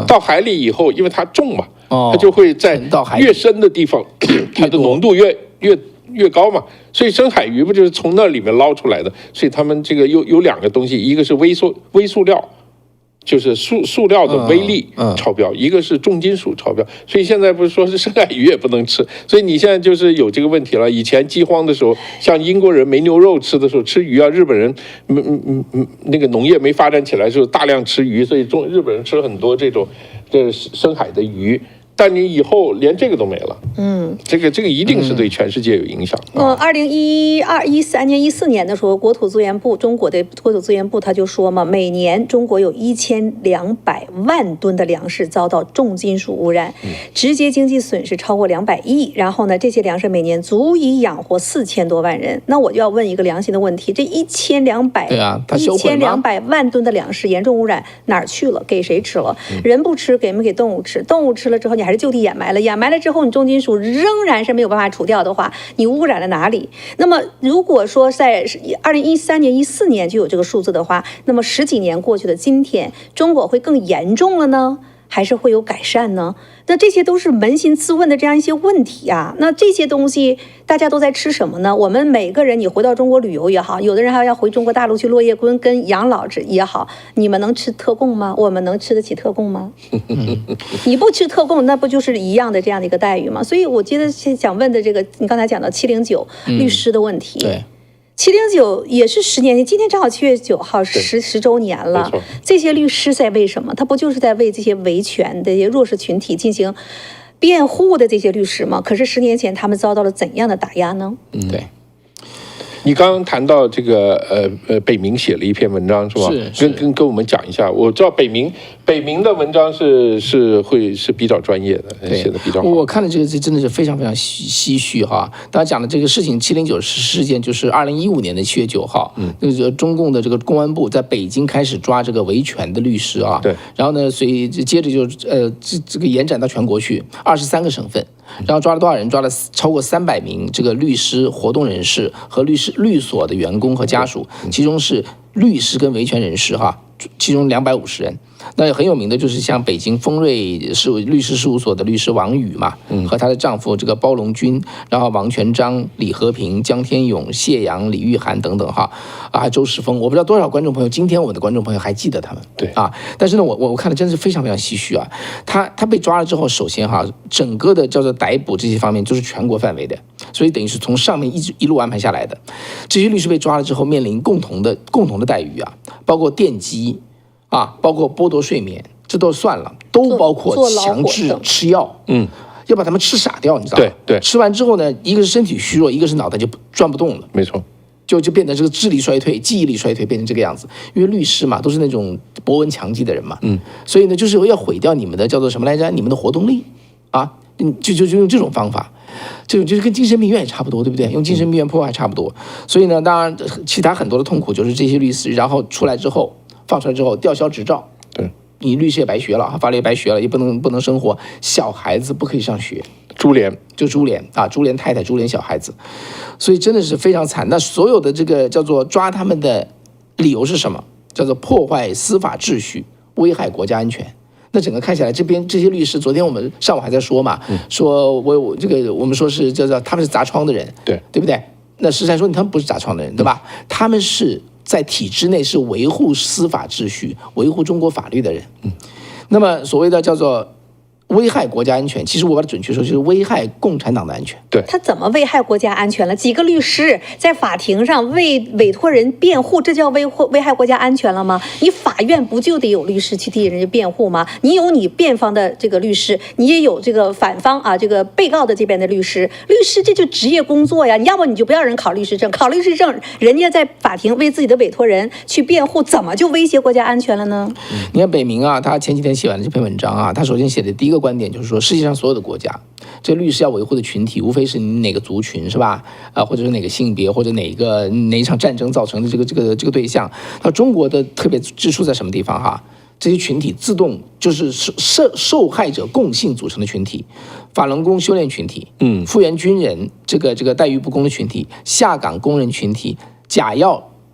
[SPEAKER 2] 到海里以后，因为它重嘛，它就会在越深的地方，它的浓度越高嘛，所以深海鱼不就是从那里面捞出来的？所以他们这个有2个东西，一个是微塑料，就是塑料的微粒超标，一个是重金属超标。所以现在不是说是深海鱼也不能吃，所以你现在就是有这个问题了。以前饥荒的时候，像英国人没牛肉吃的时候吃鱼日本人那个农业没发展起来的时候大量吃鱼，所以日本人吃很多这种深海的鱼。但你以后连这个都没了，这个一定是对全世界有影响。
[SPEAKER 3] 2013年、14年的时候，中国的国土资源部他就说嘛，每年中国有1200万吨的粮食遭到重金属污染，直接经济损失超过200亿。然后呢，这些粮食每年足以养活4000多万人。那我就要问一个良心的问题：这1200万吨的粮食严重污染哪儿去了？给谁吃了？人不吃，给没给动物吃？动物吃了之后，你还是就地掩埋了。掩埋了之后，你重金属仍然是没有办法除掉的话，你污染了哪里？那么如果说在2013年、14年就有这个数字的话，那么10几年过去的今天，中国会更严重了呢，还是会有改善呢？那这些都是扪心自问的这样一些问题啊。那这些东西大家都在吃什么呢？我们每个人，你回到中国旅游也好，有的人还要回中国大陆去落叶归根养老也好，你们能吃特供吗？我们能吃得起特供吗？你不吃特供，那不就是一样的这样的一个待遇吗？所以我觉得想问的这个，你刚才讲到709律师的问题。
[SPEAKER 1] 对。
[SPEAKER 3] 709也是10年前，今天正好7月9号10周年了。这些律师在为什么？他不就是在为这些维权的这些弱势群体进行辩护的这些律师吗？可是10年前他们遭到了怎样的打压呢？
[SPEAKER 1] 对。
[SPEAKER 2] 你刚刚谈到这个北明写了一篇文章是吧？跟我们讲一下。我知道北明的文章是比较专业的，写的比较好。
[SPEAKER 1] 我看了这真的是非常非常唏嘘哈。大家讲的这个事情709事件就是2015年的7月9号，就是中共的这个公安部在北京开始抓这个维权的律师啊。
[SPEAKER 2] 对。
[SPEAKER 1] 然后呢，所以接着就这个延展到全国去，23个省份。然后抓了多少人？抓了超过300名这个律师、活动人士和律所的员工和家属，其中是律师跟维权人士哈，其中250人。那很有名的就是像北京丰瑞律师事务所的律师王宇嘛，和她的丈夫这个包龙军，然后王全章、李和平、江天勇、谢阳、李玉涵等等哈，还有周世峰。我不知道多少观众朋友，今天我的观众朋友还记得他们。
[SPEAKER 2] 对啊，
[SPEAKER 1] 但是呢，我看了真是非常非常唏嘘啊。他被抓了之后，首先哈，整个的叫做逮捕这些方面就是全国范围的，所以等于是从上面一路安排下来的。这些律师被抓了之后，面临共同的待遇啊，包括电击。包括剥夺睡眠，这都算了，都包括强制吃药，要把他们吃傻掉，你知道吗？
[SPEAKER 2] 对，
[SPEAKER 1] 吃完之后呢，一个是身体虚弱，一个是脑袋就转不动了，
[SPEAKER 2] 没错，
[SPEAKER 1] 就变成这个智力衰退、记忆力衰退，变成这个样子。因为律师嘛，都是那种博闻强记的人嘛，所以呢，就是要毁掉你们的叫做什么来着？你们的活动力啊，就用这种方法。这种就是跟精神病院也差不多，对不对？用精神病院破坏差不多。所以呢，当然其他很多的痛苦就是这些律师，然后放出来之后吊销执照，
[SPEAKER 2] 对，
[SPEAKER 1] 你律师也白学了，法律也白学了，也不能生活，小孩子不可以上学，
[SPEAKER 2] 株连
[SPEAKER 1] 啊，株连太太，株连小孩子，所以真的是非常惨。那所有的这个叫做抓他们的理由是什么？叫做破坏司法秩序，危害国家安全。那整个看起来，这些律师，昨天我们上午还在说嘛，说我们说是叫做他们是砸窗的人，对不对？那实际上说他们不是砸窗的人，对吧？他们是在体制内是维护司法秩序、维护中国法律的人。那么所谓的叫做危害国家安全，其实我把它准确说就是危害共产党的安全。
[SPEAKER 2] 对，
[SPEAKER 3] 他怎么危害国家安全了？几个律师在法庭上为委托人辩护，这叫危害国家安全了吗？你法院不就得有律师去替人家辩护吗？你有你辩方的这个律师，你也有这个反方啊，这个被告的这边的律师。律师这就职业工作呀，你要不你就不要人考律师证，考律师证人家在法庭为自己的委托人去辩护，怎么就威胁国家安全了呢？
[SPEAKER 1] 你看北明啊，他前几天写完了这篇文章啊，他首先写的第一个观点就是说，世界上所有的国家，这律师要维护的群体，无非是你哪个族群是吧？或者是哪个性别，或者哪一场战争造成的这个对象。那中国的特别之处在什么地方哈？这些群体自动就是受害者共性组成的群体，法轮功修炼群体，复员军人这个待遇不公的群体，下岗工人群体，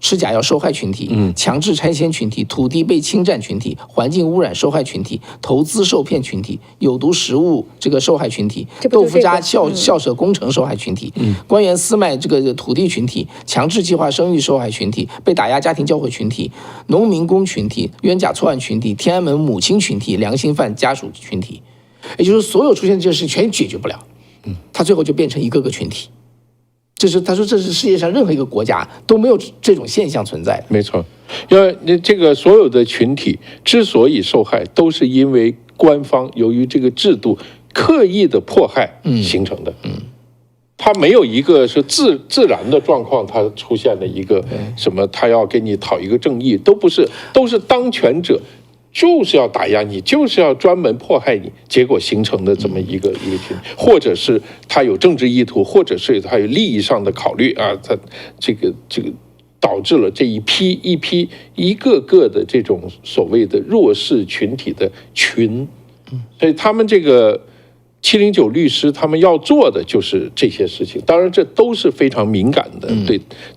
[SPEAKER 1] 吃假药受害群体，强制拆迁群体，土地被侵占群体，环境污染受害群体，投资受骗群体，有毒食物这个受害群体，豆腐渣校舍工程受害群体，官员私卖这个土地群体，强制计划生育受害群体，被打压家庭教会群体，农民工群体，冤假错案群体，天安门母亲群体，良心犯家属群体，也就是所有出现这些事全解决不了，他最后就变成一个个群体。他说这是世界上任何一个国家都没有这种现象存在的。
[SPEAKER 2] 没错，因为这个所有的群体之所以受害，都是因为官方由于这个制度刻意的迫害形成的。它没有一个是自然的状况，它出现了一个什么，他要给你讨一个正义，都不是，都是当权者就是要打压你，就是要专门迫害你，结果形成的这么一个群，或者是他有政治意图，或者是他有利益上的考虑啊，他这个导致了这一个个的这种所谓的弱势群体的群，所以他们这个709律师他们要做的就是这些事情，当然这都是非常敏感的，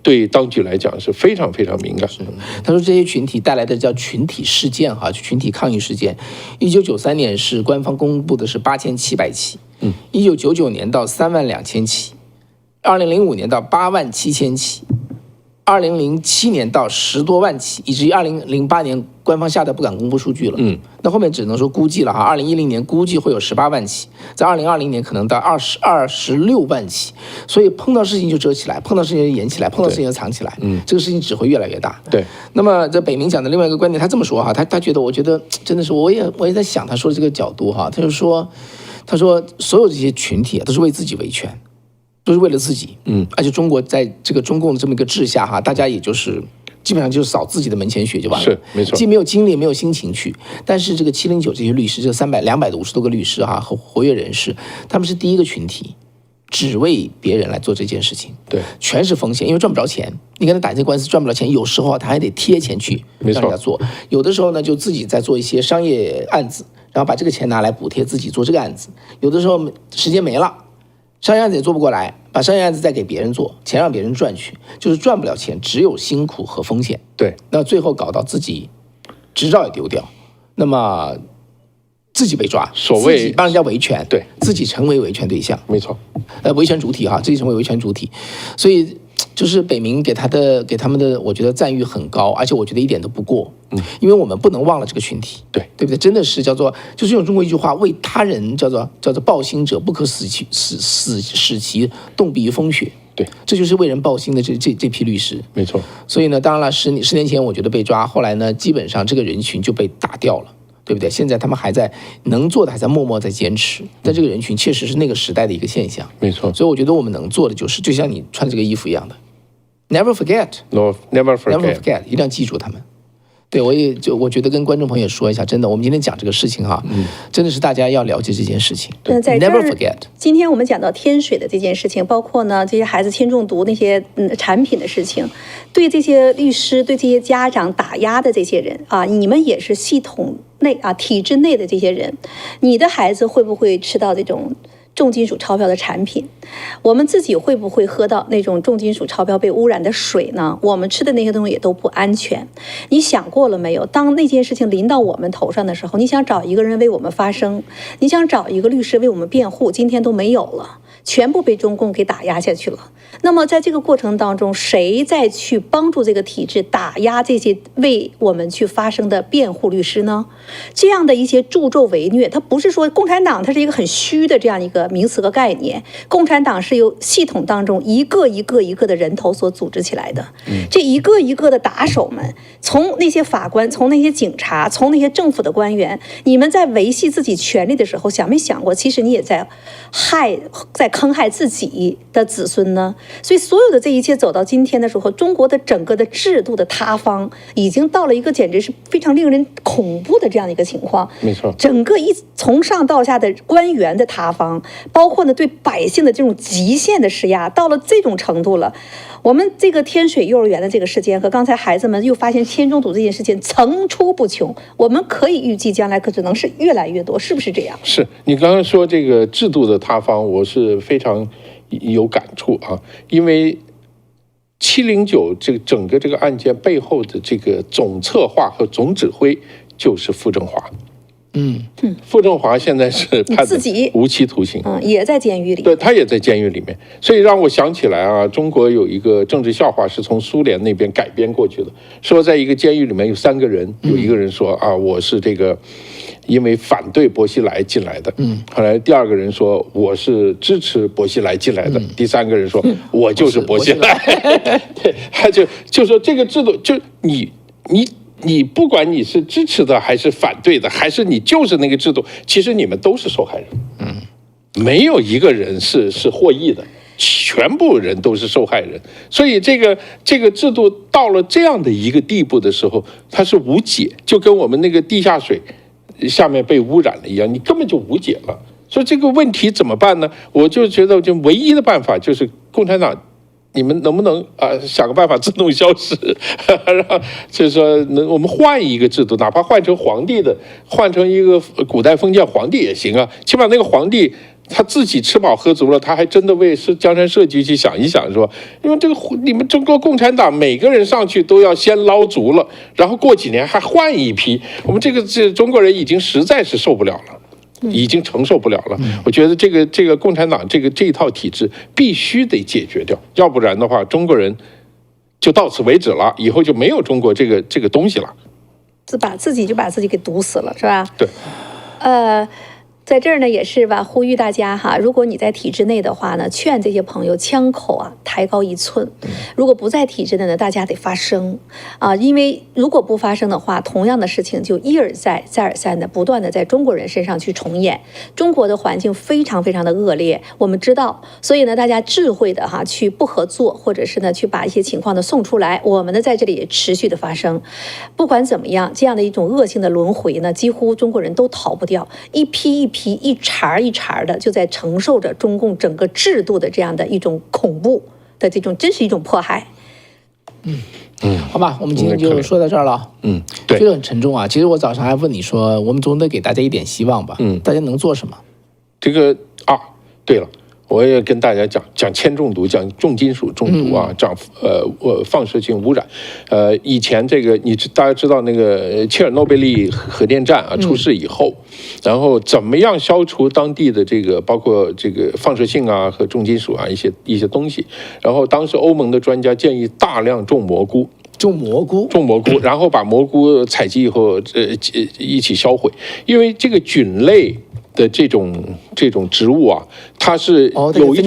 [SPEAKER 2] 对当局来讲是非常非常敏感的。
[SPEAKER 1] 他说这些群体带来的叫群体事件哈，群体抗议事件，1993年是官方公布的是8700起，1999年到32000起，2005年到87000起。2007年到10多万起，以至于2008年官方吓得不敢公布数据了。那后面只能说估计了哈。2010年估计会有18万起，在2020年可能到26万起。所以碰到事情就遮起来，碰到事情就掩起来，碰到事情就藏起来。这个事情只会越来越大。
[SPEAKER 2] 对。
[SPEAKER 1] 那么这北明讲的另外一个观点，他这么说哈，他觉得，我觉得真的是，我也在想他说的这个角度哈，他说所有这些群体都是为自己维权。都是为了自己，而且中国在这个中共的这么一个治下哈，大家也就是基本上就是扫自己的门前雪就完了，
[SPEAKER 2] 是没错，
[SPEAKER 1] 既没有精力也没有心情去。但是这个709这些律师，这250多个律师哈和活跃人士，他们是第一个群体，只为别人来做这件事情，
[SPEAKER 2] 对，
[SPEAKER 1] 全是风险，因为赚不着钱。你跟他打这些官司赚不着钱，有时候他还得贴钱去让人家做，有的时候呢就自己在做一些商业案子，然后把这个钱拿来补贴自己做这个案子，有的时候时间没了。商业案子也做不过来，把商业案子再给别人做，钱让别人赚去，就是赚不了钱，只有辛苦和风险。
[SPEAKER 2] 对，
[SPEAKER 1] 那最后搞到自己执照也丢掉，那么自己被抓，
[SPEAKER 2] 所谓
[SPEAKER 1] 自己帮人家维权，
[SPEAKER 2] 对，
[SPEAKER 1] 自己成为维权对象，
[SPEAKER 2] 没错，
[SPEAKER 1] 维权主体哈，自己成为维权主体，所以就是北明给他们的，我觉得赞誉很高，而且我觉得一点都不过，因为我们不能忘了这个群体，
[SPEAKER 2] 对
[SPEAKER 1] 不对？真的是叫做，就是用中国一句话，为他人叫做抱薪者，不可使其冻毙于风雪。
[SPEAKER 2] 对，
[SPEAKER 1] 这就是为人抱薪的这批律师，
[SPEAKER 2] 没错。
[SPEAKER 1] 所以呢，当然了，10年前我觉得被抓，后来呢，基本上这个人群就被打掉了。对不对？现在他们还在能做的，还在默默在坚持。但这个人群确实是那个时代的一个现象，
[SPEAKER 2] 没错。
[SPEAKER 1] 所以我觉得我们能做的就是，就像你穿这个衣服一样的 ，never forget，never forget， 一定要记住他们。对，我觉得跟观众朋友说一下，真的，我们今天讲这个事情哈，真的是大家要了解这件事情。
[SPEAKER 3] 那在
[SPEAKER 1] Never forget。
[SPEAKER 3] 今天我们讲到天水的这件事情，包括呢这些孩子铅中毒那些产品的事情，对这些律师、对这些家长打压的这些人啊，你们也是系统内啊体制内的这些人，你的孩子会不会吃到这种重金属钞票的产品？我们自己会不会喝到那种重金属钞票被污染的水呢？我们吃的那些东西也都不安全。你想过了没有？当那件事情临到我们头上的时候，你想找一个人为我们发声，你想找一个律师为我们辩护，今天都没有了，全部被中共给打压下去了。那么在这个过程当中，谁在去帮助这个体制打压这些为我们去发声的辩护律师呢？这样的一些助纣为虐，它不是说共产党它是一个很虚的这样一个名词和概念，共产党是由系统当中一个的人头所组织起来的。这一个的打手们，从那些法官，从那些警察，从那些政府的官员，你们在维系自己权利的时候，想没想过，其实你也在坑害自己的子孙呢？所以所有的这一切走到今天的时候，中国的整个的制度的塌方，已经到了一个简直是非常令人恐怖的这样的一个情况。
[SPEAKER 2] 没错，
[SPEAKER 3] 整个从上到下的官员的塌方，包括呢对百姓的这种极限的施压，到了这种程度了。我们这个天水幼儿园的这个事件和刚才孩子们又发现铅中毒这件事情层出不穷，我们可以预计将来可能是越来越多，是不是这样？
[SPEAKER 2] 是你刚刚说这个制度的塌方，我是非常有感触啊，因为709这个整个这个案件背后的这个总策划和总指挥就是傅政华。傅政华现在是判的无期徒刑，
[SPEAKER 3] 也在监狱里。
[SPEAKER 2] 对，他也在监狱里面，所以让我想起来啊，中国有一个政治笑话是从苏联那边改编过去的，说在一个监狱里面有3个人，有一个人说啊，我是这个因为反对薄熙来进来的，后来第2个人说我是支持薄熙来进来的，第3个人说我就是薄熙来，对，他就说这个制度就你不管你是支持的还是反对的，还是你就是那个制度，其实你们都是受害人。没有一个人是获益的，全部人都是受害人。所以这个制度到了这样的一个地步的时候，它是无解，就跟我们那个地下水下面被污染了一样，你根本就无解了。所以这个问题怎么办呢？我就觉得，就唯一的办法就是共产党，你们能不能想个办法自动消失？让就是说，我们换一个制度，哪怕换成皇帝的，换成一个古代封建皇帝也行啊。起码那个皇帝他自己吃饱喝足了，他还真的为江山社稷去想一想，是吧？因为你们中国共产党每个人上去都要先捞足了，然后过几年还换一批，我们这中国人已经实在是受不了了。已经承受不了了，我觉得这个共产党这一套体制必须得解决掉，要不然的话，中国人就到此为止了，以后就没有中国这个东西了，
[SPEAKER 3] 自己就把自己给堵死了，是吧？
[SPEAKER 2] 对，
[SPEAKER 3] 在这儿呢也是吧，呼吁大家哈，如果你在体制内的话呢，劝这些朋友枪口抬高1寸；如果不在体制内呢，大家得发声因为如果不发声的话，同样的事情就一而再再而三的不断的在中国人身上去重演。中国的环境非常非常的恶劣，我们知道，所以呢，大家智慧的去不合作，或者是呢去把一些情况呢送出来，我们呢在这里也持续的发声。不管怎么样，这样的一种恶性的轮回呢，几乎中国人都逃不掉，一批一茬一茬的就在承受着中共整个制度的这样的一种恐怖的这种，真是一种迫害。
[SPEAKER 1] 好吧，我们今天就说到这儿了。
[SPEAKER 2] 对，
[SPEAKER 1] 这个很沉重啊。其实我早上还问你说，我们总得给大家一点希望吧。大家能做什么？
[SPEAKER 2] 这个对了。我也跟大家讲铅中毒，讲重金属中毒讲放射性污染。以前大家知道那个切尔诺贝利核电站出事以后，然后怎么样消除当地的这个包括这个放射性和重金属一些东西。然后当时欧盟的专家建议大量种蘑菇，然后把蘑菇采集以后一起销毁，因为这个菌类的这种植物它是有一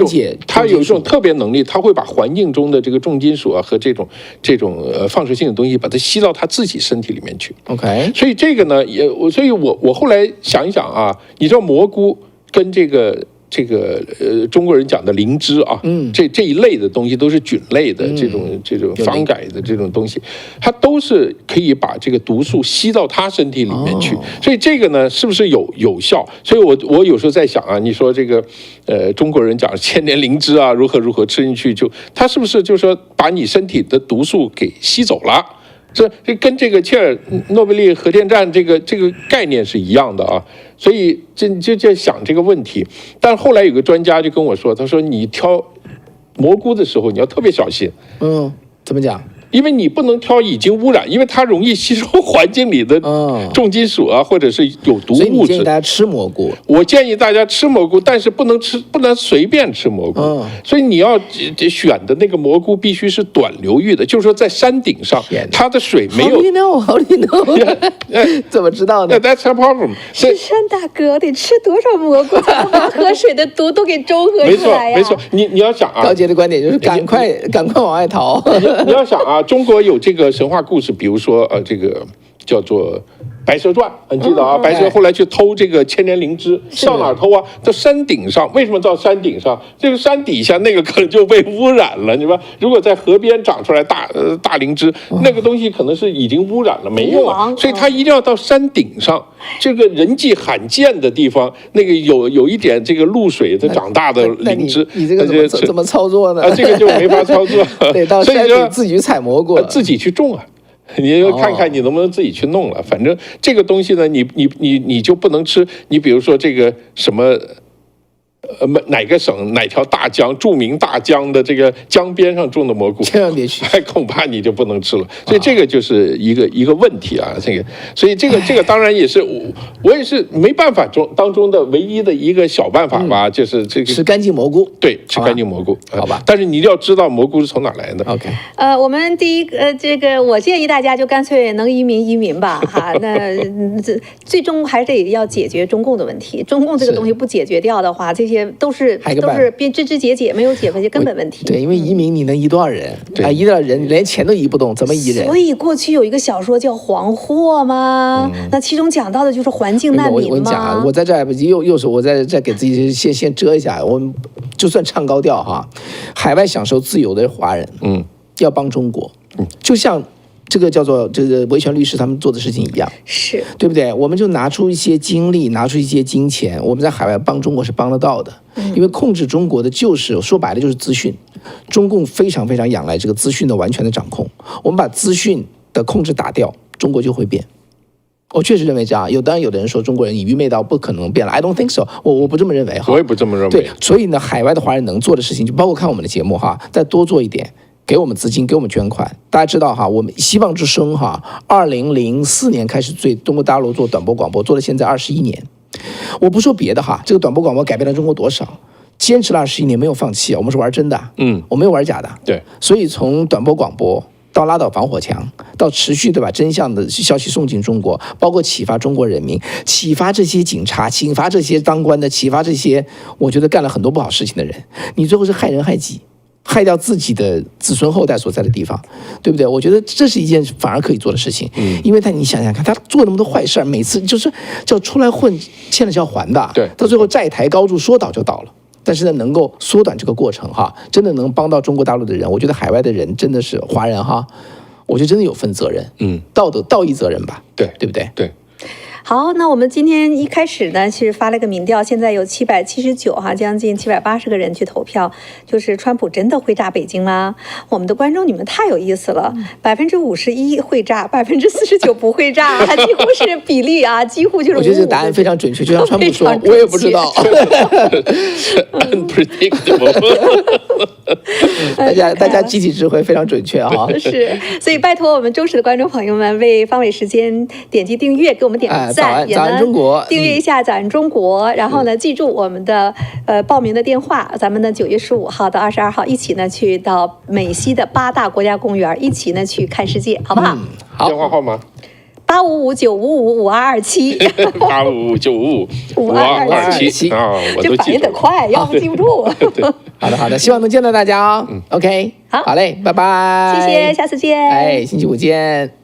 [SPEAKER 2] 种特别能力，它会把环境中的这个重金属和这种放射性的东西，把它吸到它自己身体里面去。
[SPEAKER 1] OK，
[SPEAKER 2] 所以这个呢，所以我后来想一想你知道蘑菇跟这个中国人讲的灵芝这一类的东西都是菌类的这种方改的这种东西，它都是可以把这个毒素吸到它身体里面去。所以这个呢，是不是有效？所以我有时候在想你说这个中国人讲千年灵芝如何吃进去它是不是就是说把你身体的毒素给吸走了？这跟这个切尔诺贝利核电站这个概念是一样的所以就在想这个问题。但后来有个专家就跟我说，他说你挑蘑菇的时候你要特别小心。
[SPEAKER 1] 怎么讲？
[SPEAKER 2] 因为你不能挑已经污染，因为它容易吸收环境里的重金属或者是有毒物质。
[SPEAKER 1] 所以你建议大家吃蘑菇？我
[SPEAKER 2] 建议大家吃蘑菇，但是不能随便吃蘑菇。所以你要选的那个蘑菇必须是短流域的，就是说在山顶上，它的水没有。
[SPEAKER 1] 好利诺，怎么知道的
[SPEAKER 2] ？That's a problem。
[SPEAKER 3] 是山大哥得吃多少蘑菇才能把河水的毒都给中和出来呀？
[SPEAKER 2] 没错，你要想
[SPEAKER 1] 高杰的观点就是赶快往外逃。
[SPEAKER 2] 你要想中国有这个神话故事，比如说这个叫做白蛇传，你记得白蛇后来去偷这个千年灵芝，到哪儿偷到山顶上。为什么到山顶上？这个山底下那个可能就被污染了，你说如果在河边长出来大灵芝，那个东西可能是已经污染了，没用所以它一定要到山顶上，这个人迹罕见的地方，那个有一点这个露水的长大的灵芝。
[SPEAKER 1] 你这个怎么操作呢？
[SPEAKER 2] 这个就没法操作。
[SPEAKER 1] 得到山顶自己去采蘑菇，
[SPEAKER 2] 自己去种你就看看你能不能自己去弄了。反正这个东西呢，你就不能吃。你比如说这个什么哪个省哪条大江著名大江的这个江边上种的蘑菇，
[SPEAKER 1] 千万别去，
[SPEAKER 2] 恐怕你就不能吃了。所以这个就是一个问题所以这个当然也是我也是没办法当中的唯一的一个小办法吧，就是这个
[SPEAKER 1] 吃干净蘑菇。
[SPEAKER 2] 对，吃干净蘑菇，
[SPEAKER 1] 好吧。
[SPEAKER 2] 但是你一定要知道蘑菇是从哪来的。
[SPEAKER 1] OK。
[SPEAKER 3] 我们第一个我建议大家就干脆能移民吧那最终还是得要解决中共的问题。中共这个东西不解决掉的话，这些些都是边枝枝节节，没有解决根本问题。
[SPEAKER 1] 对，因为移民你能移多少人啊？移多少人连钱都移不动，怎么移人？
[SPEAKER 3] 所以过去有一个小说叫《黄祸》嘛，那其中讲到的就是环境难民嘛。
[SPEAKER 1] 我跟你讲啊，我在这又是我在这给自己先遮一下，我们就算唱高调哈，海外享受自由的华人，要帮中国，就像。这个叫做这个维权律师他们做的事情一样，
[SPEAKER 3] 是
[SPEAKER 1] 对不对？我们就拿出一些精力，拿出一些金钱，我们在海外帮中国是帮得到的。因为控制中国的就是说白了就是资讯，中共非常非常仰赖这个资讯的完全的掌控。我们把资讯的控制打掉，中国就会变。我确实认为这样。当然有的人说中国人愚昧到不可能变了 ，I don't think so。我不这么认为哈。
[SPEAKER 2] 我也不这么认为。
[SPEAKER 1] 对，所以呢，海外的华人能做的事情，就包括看我们的节目哈，再多做一点。给我们资金，给我们捐款。大家知道哈，我们希望之声哈，2004年开始对中国大陆做短波广播，做了现在21年。我不说别的哈，这个短波广播改变了中国多少？坚持了21年，没有放弃，我们是玩真的，我没有玩假的。
[SPEAKER 2] 对，
[SPEAKER 1] 所以从短波广播到拉倒防火墙，到持续的把真相的消息送进中国，包括启发中国人民，启发这些警察，启发这些当官的，启发这些我觉得干了很多不好事情的人，你最后是害人害己。害掉自己的子孙后代所在的地方，对不对？我觉得这是一件反而可以做的事情，因为你想想看，他做那么多坏事，每次就是叫出来混，欠了是要还的，
[SPEAKER 2] 对，
[SPEAKER 1] 到最后债台高筑，说倒就倒了。但是呢，能够缩短这个过程哈，真的能帮到中国大陆的人，我觉得海外的人真的是华人哈，我觉得真的有份责任，道义责任吧，对不对？
[SPEAKER 2] 对。
[SPEAKER 3] 好，那我们今天一开始呢，其实发了个民调，现在有779哈，将近780个人去投票，就是川普真的会炸北京吗？我们的观众你们太有意思了，51%会炸，49%不会炸，几乎是比例啊，几乎就是。
[SPEAKER 1] 我觉得这个答案非常准确，就像川普说，我也不知道。
[SPEAKER 2] Unpredictable。
[SPEAKER 1] 大家集体智慧非常准确哈。
[SPEAKER 3] 是，所以拜托我们忠实的观众朋友们为方伟时间点击订阅，给我们点个赞。
[SPEAKER 1] 早安中国，
[SPEAKER 3] 订阅一下早安中国，然后呢，记住我们的报名的电话，咱们呢9月15号到22号一起呢去到美西的8大国家公园，一起呢去看世界，好不好？
[SPEAKER 2] 好，电话号码
[SPEAKER 3] 855-955-5227，855-955-5227
[SPEAKER 2] 啊，我都记住了，
[SPEAKER 3] 这反应得快，要不记不住。
[SPEAKER 1] 好的，希望能见到大家哦。OK，好嘞，拜拜，
[SPEAKER 3] 谢谢，下次见。
[SPEAKER 1] 星期五见。